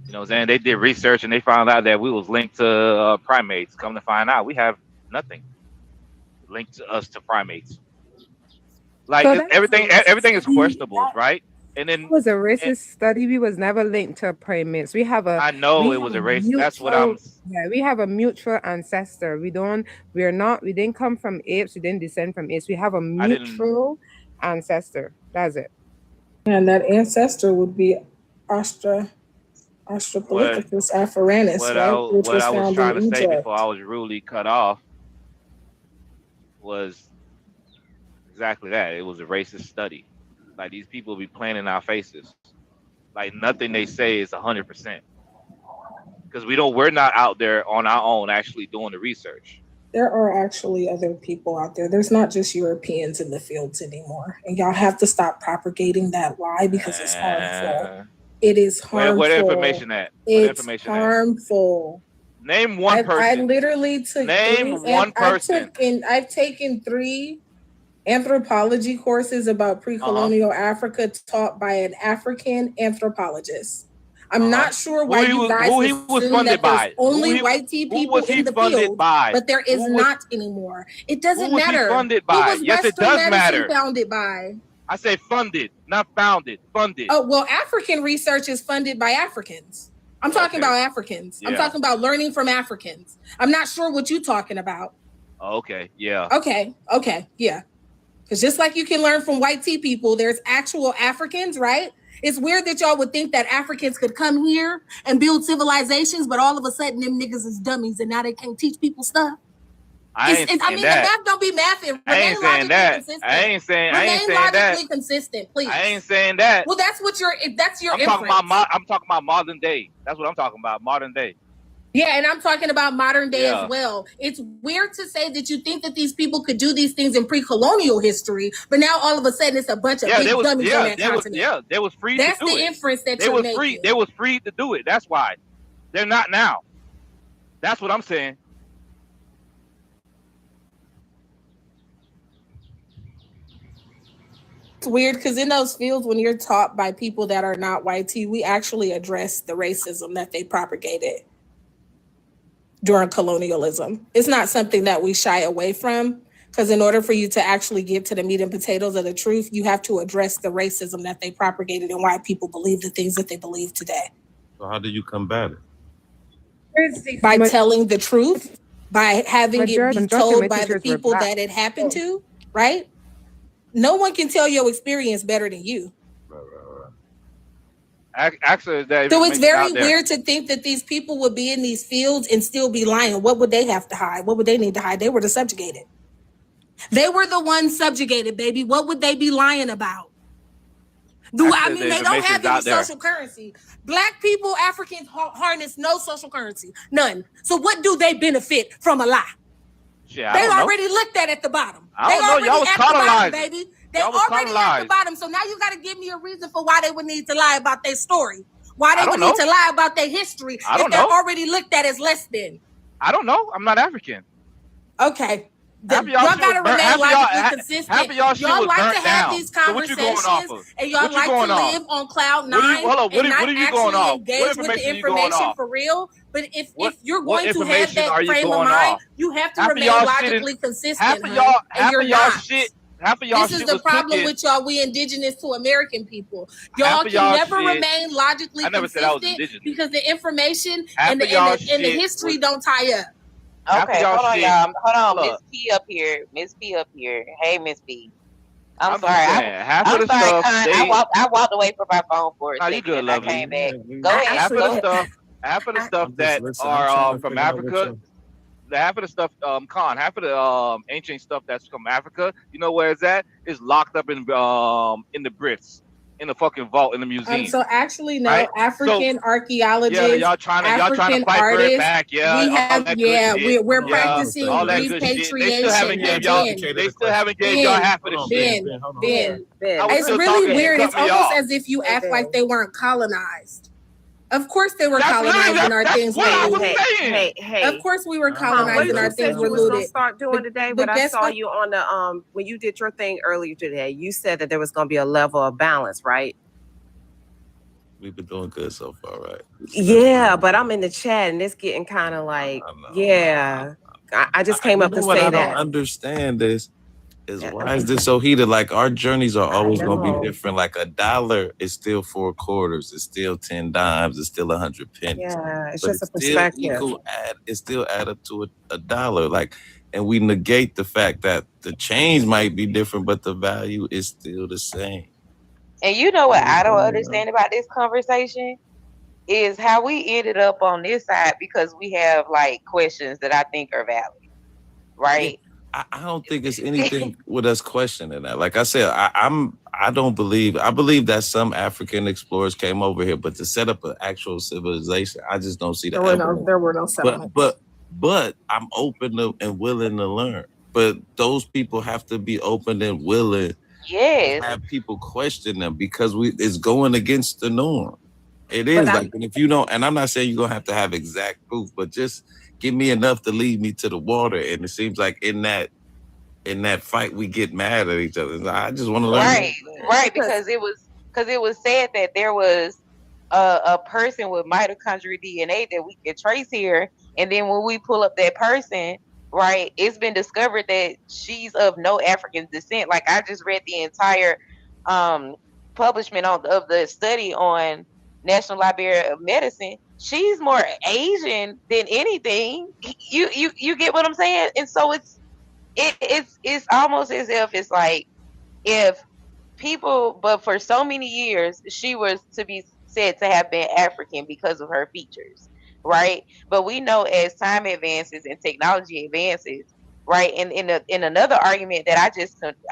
You know what I'm saying? They did research and they found out that we was linked to primates. Come to find out, we have nothing linked to us to primates. Like So everything is questionable, right? And then it was a racist study. We was never linked to primates. We have a. I know it was a race. That's what I'm. Yeah, we have a mutual ancestor. We didn't come from apes. We didn't descend from apes. We have a mutual ancestor. That's it. And that ancestor would be Australopithecus afarensis, right? Which what I was trying to say Egypt. before I was rudely cut off was exactly that. It was a racist study. Like, these people be playing in our faces. Like, nothing they say is 100%. Because we're not out there on our own actually doing the research. There are actually other people out there. There's not just Europeans in the fields anymore. And y'all have to stop propagating that lie because it's harmful. It is harmful. Where information at? It's harmful. Name one person. I literally took one person. I've taken 3 anthropology courses about pre-colonial Africa taught by an African anthropologist. I'm not sure why you guys assume that there's only white people in the field, but there is not anymore. It doesn't matter. Who was he funded by? Yes, it does matter. Founded by. I say funded, not founded. Funded. Oh, well, African research is funded by Africans. I'm talking about Africans. Yeah. I'm talking about learning from Africans. I'm not sure what you're talking about. Okay, yeah. Okay, yeah. Because just like you can learn from white tea people, there's actual Africans, right? It's weird that y'all would think that Africans could come here and build civilizations, but all of a sudden them niggas is dummies and now they can't teach people stuff. I mean, the math don't be mathing. I ain't saying that. I ain't saying that. Consistent, please. I ain't saying that. Well, that's your I'm talking about modern day. That's what I'm talking about, modern day. Yeah, and I'm talking about modern day as well. It's weird to say that you think that these people could do these things in pre-colonial history, but now all of a sudden it's a bunch of big dummies on that continent. They was free to do it. That's the inference that you're making. They was free to do it. That's why. They're not now. That's what I'm saying. It's weird because in those fields, when you're taught by people that are not white tea, we actually address the racism that they propagated during colonialism. It's not something that we shy away from, because in order for you to actually get to the meat and potatoes of the truth, you have to address the racism that they propagated and why people believe the things that they believe today. So how do you combat it? By telling the truth, by having it be told by the people that it happened to, right? No one can tell your experience better than you. Actually, so it's very weird to think that these people would be in these fields and still be lying. What would they have to hide? What would they need to hide? They were the subjugated. They were the ones subjugated, baby. What would they be lying about? They don't have any social currency. Black people, Africans harness no social currency. None. So what do they benefit from a lie? They already looked at the bottom. I don't know. Y'all was colonized, baby. They already at the bottom. So now you got to give me a reason for why they would need to lie about their story. Why they would need to lie about their history if they're already looked at as less than. I don't know. I'm not African. Okay. Y'all gotta remain logically consistent. Y'all like to have these conversations, and y'all like to live on cloud 9 and not actually engage with the information for real. But if you're going to have that frame of mind, you have to remain logically consistent. Half of y'all half of y'all This is shit the was problem cooking. with y'all. We indigenous to American people. Half Y'all of can y'all never shit- remain logically I never said I was consistent indigenous. because the information Half and of y'all the shit history was- don't tie up. Half of Okay, y'all hold on, shit- y'all. Hold on, Look. Miss P up here. Miss P up here. Hey, Miss P. I'm I'm sorry. just saying, half of I'm the sorry, stuff Con. they- I walked away from my phone for a Nah, you second good, and I lovely. came back. Go ahead. Half of Go the ahead. stuff, half of the stuff that are from Africa, half of the stuff, half of the ancient stuff that's from Africa, you know where it's at? It's locked up in the Brits, in the fucking vault in the museum. So actually, no, right? African archaeologists, Yeah, y'all trying to African fight for it artists. back. Yeah, We all have, that good shit. we're Yeah, practicing all that good shit. They still haven't repatriation. gave y'all. They still haven't gave y'all half of the shit. Ben, I was it's still really talking, you weird. cut It's me almost off. as if you act like they weren't colonized. Of course they were That's colonized literally- and our that's things were what I was looted. saying. Hey, Of course we were what colonized and our you said things you were was gonna looted. start doing today, but I guess saw what? you on the when you did your thing earlier today. You said that there was gonna be a level of balance, right? We've been doing good so far, right? Yeah, but I'm in the chat and it's getting kind of like, yeah. I just came up to What say I that. don't understand is why is this so heated? Like our journeys are always going to know. be different. Like $1 is still 4 quarters. It's still 10 dimes. It's still 100 pennies. Yeah, it's But just a it's still perspective. it still add up to a dollar. Like, and we negate the fact that the change might be different, but the value is still the same. And you know what I don't understand about this conversation is how we ended up on this side because we have like questions that I think are valid, right? I don't think it's anything with us questioning that. Like I said, I believe that some African explorers came over here, but to set up an actual civilization, I just don't see the evidence. There were no settlements. But I'm open to and willing to learn. But those people have to be open and willing Yes. to have people question them because it's going against the norm. It is like, and if you don't, and I'm not saying you're gonna have exact proof, but just give me enough to lead me to the water. And it seems like in that fight we get mad at each other. I just want to learn. Right, because it was said that there was a person with mitochondrial DNA that we could trace here, and then when we pull up that person, right, it's been discovered that she's of no African descent. Like I just read the entire publishment of the study on National Library of Medicine. She's more Asian than anything. You get what I'm saying? And so it's almost as if it's like if people, but for so many years she was to be said to have been African because of her features, right? But we know as time advances and technology advances, right? And in another argument that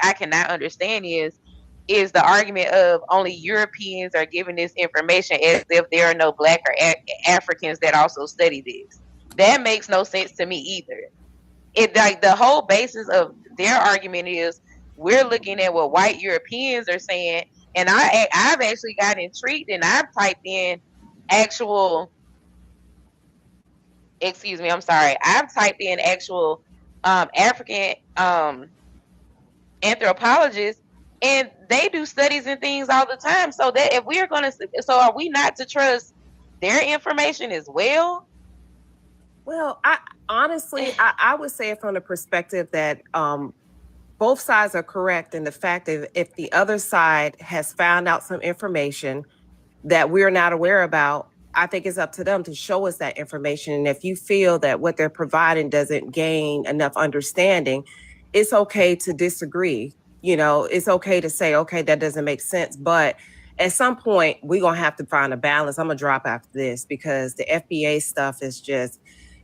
I cannot understand is the argument of only Europeans are giving this information as if there are no Black or Africans that also study this. That makes no sense to me either. It like the whole basis of their argument is we're looking at what white Europeans are saying, and I've actually got intrigued and I've typed in actual. Excuse me, I'm sorry. I've typed in actual African anthropologists, and they do studies and things all the time. So that if we are going to, so are we not to trust their information as well? Well, I honestly, I would say it from the perspective that both sides are correct in the fact that if the other side has found out some information that we're not aware about, I think it's up to them to show us that information. And if you feel that what they're providing doesn't gain enough understanding, it's okay to disagree. You know, it's okay to say, okay, that doesn't make sense. But at some point, we're going to have to find a balance. I'm going to drop after this because the FBA stuff is just,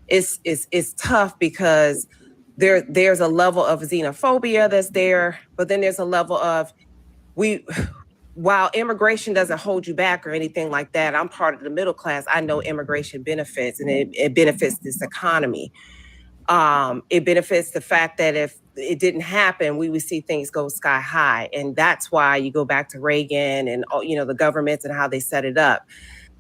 it's tough because there's a level of xenophobia that's there, but then there's a level of while immigration doesn't hold you back or anything like that, I'm part of the middle class. I know immigration benefits and it benefits this economy. It benefits the fact that if it didn't happen, we would see things go sky high. And that's why you go back to Reagan and the governments and how they set it up.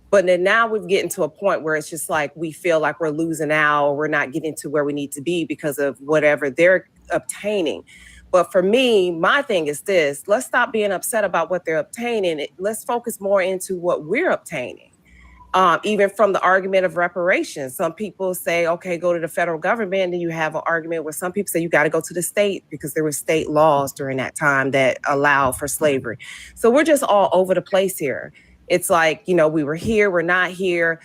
But then now we're getting to a point where it's just like we feel like we're losing out or we're not getting to where we need to be because of whatever they're obtaining. But for me, my thing is this: let's stop being upset about what they're obtaining. Let's focus more into what we're obtaining. even from the argument of reparations. Some people say, okay, go to the federal government. And then you have an argument where some people say you got to go to the state because there were state laws during that time that allowed for slavery. So we're just all over the place here. It's like, you know, we were here, we're not here.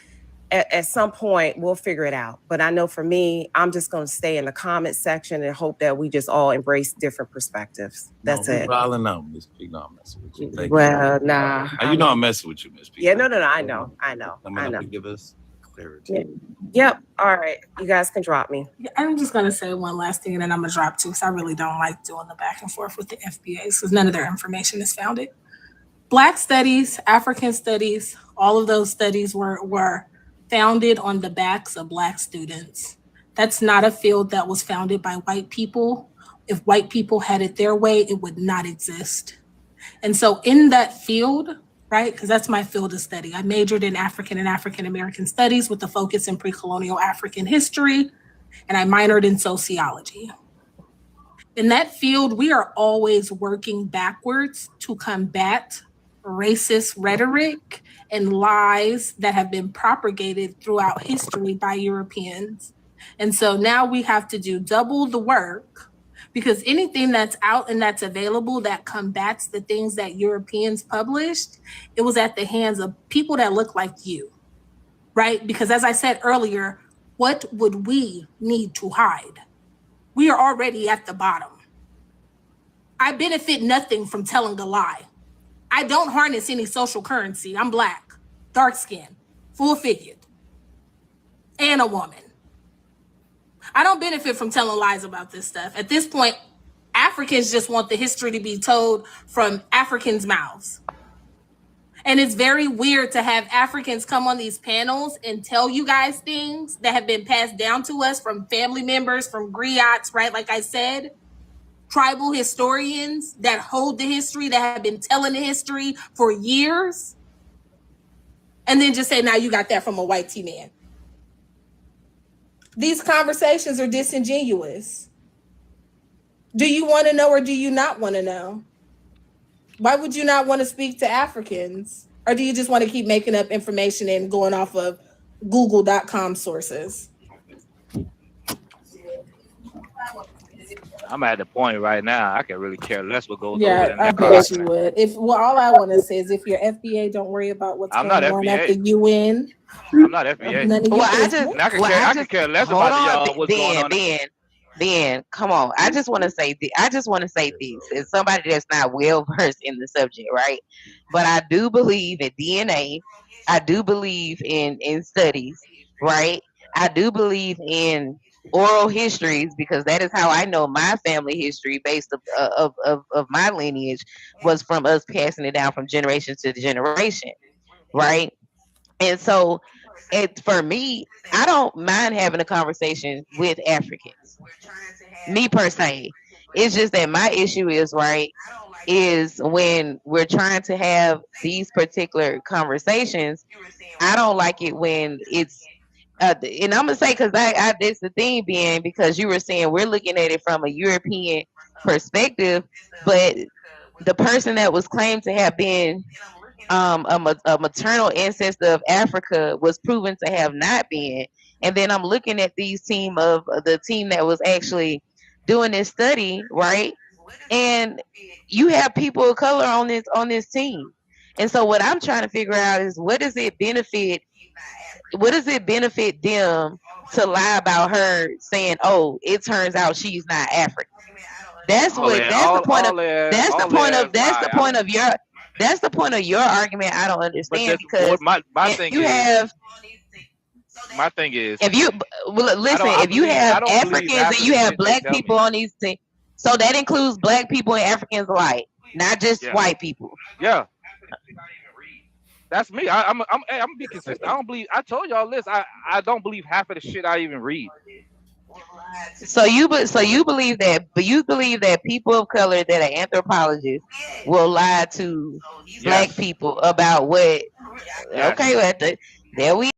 At some point, we'll figure it out. But I know for me, I'm just going to stay in the comment section and hope that we just all embrace different perspectives. That's it. Well, no, Miss P, no, I'm messing with you. Thank Well, you. nah. You know I'm messing with you, Miss P. Yeah, no, I know. I know. Give us clarity. Yeah. Yep. All right. You guys can drop me. I'm just going to say one last thing and then I'm going to drop too because I really don't like doing the back and forth with the FBAs because none of their information is founded. Black studies, African studies, all of those studies were founded on the backs of Black students. That's not a field that was founded by white people. If white people had it their way, it would not exist. And so in that field, right, because that's my field of study, I majored in African and African American studies with a focus in pre-colonial African history, and I minored in sociology. In that field, we are always working backwards to combat racist rhetoric and lies that have been propagated throughout history by Europeans. And so now we have to do double the work because anything that's out and that's available that combats the things that Europeans published, it was at the hands of people that look like you, right? Because as I said earlier, what would we need to hide? We are already at the bottom. I benefit nothing from telling a lie. I don't harness any social currency. I'm Black, dark skinned, full figured, and a woman. I don't benefit from telling lies about this stuff. At this point, Africans just want the history to be told from Africans' mouths. And it's very weird to have Africans come on these panels and tell you guys things that have been passed down to us from family members, from griots, right? Like I said, tribal historians that hold the history, that have been telling the history for years, and then just say, now you got that from a white T-man. These conversations are disingenuous. Do you want to know or do you not want to know? Why would you not want to speak to Africans? Or do you just want to keep making up information and going off of google.com sources? I'm at the point right now, I can really care less what goes on. Yeah, I bet you would. All I want to say is if your FBA don't worry about what's going on at the UN. I'm not FBA. I could care less about y'all what's going on. Ben, come on. I just want to say this. As somebody that's not well versed in the subject, right? But I do believe in DNA. I do believe in studies, right? I do believe in oral histories because that is how I know my family history based of my lineage was from us passing it down from generation to generation, right? And so for me, I don't mind having a conversation with Africans, me per se. It's just that my issue is, right, is when we're trying to have these particular conversations, I don't like it when it's and I'm gonna say because it's the thing being because you were saying we're looking at it from a European perspective, but the person that was claimed to have been a maternal ancestor of Africa was proven to have not been. And then I'm looking at the team that was actually doing this study, right? And you have people of color on this team. And so what I'm trying to figure out is what does it benefit them to lie about her saying, oh, it turns out she's not African. That's the point of your argument. I don't understand because my thing is if you have Africans and you have Black people on these things, so that includes Black people and Africans alike, not just white people. Yeah. That's me. I'm be consistent. I don't believe. I told y'all this. I don't believe half of the shit I even read. So you believe that people of color that are anthropologists will lie to Black people about what? Yes. Okay, there we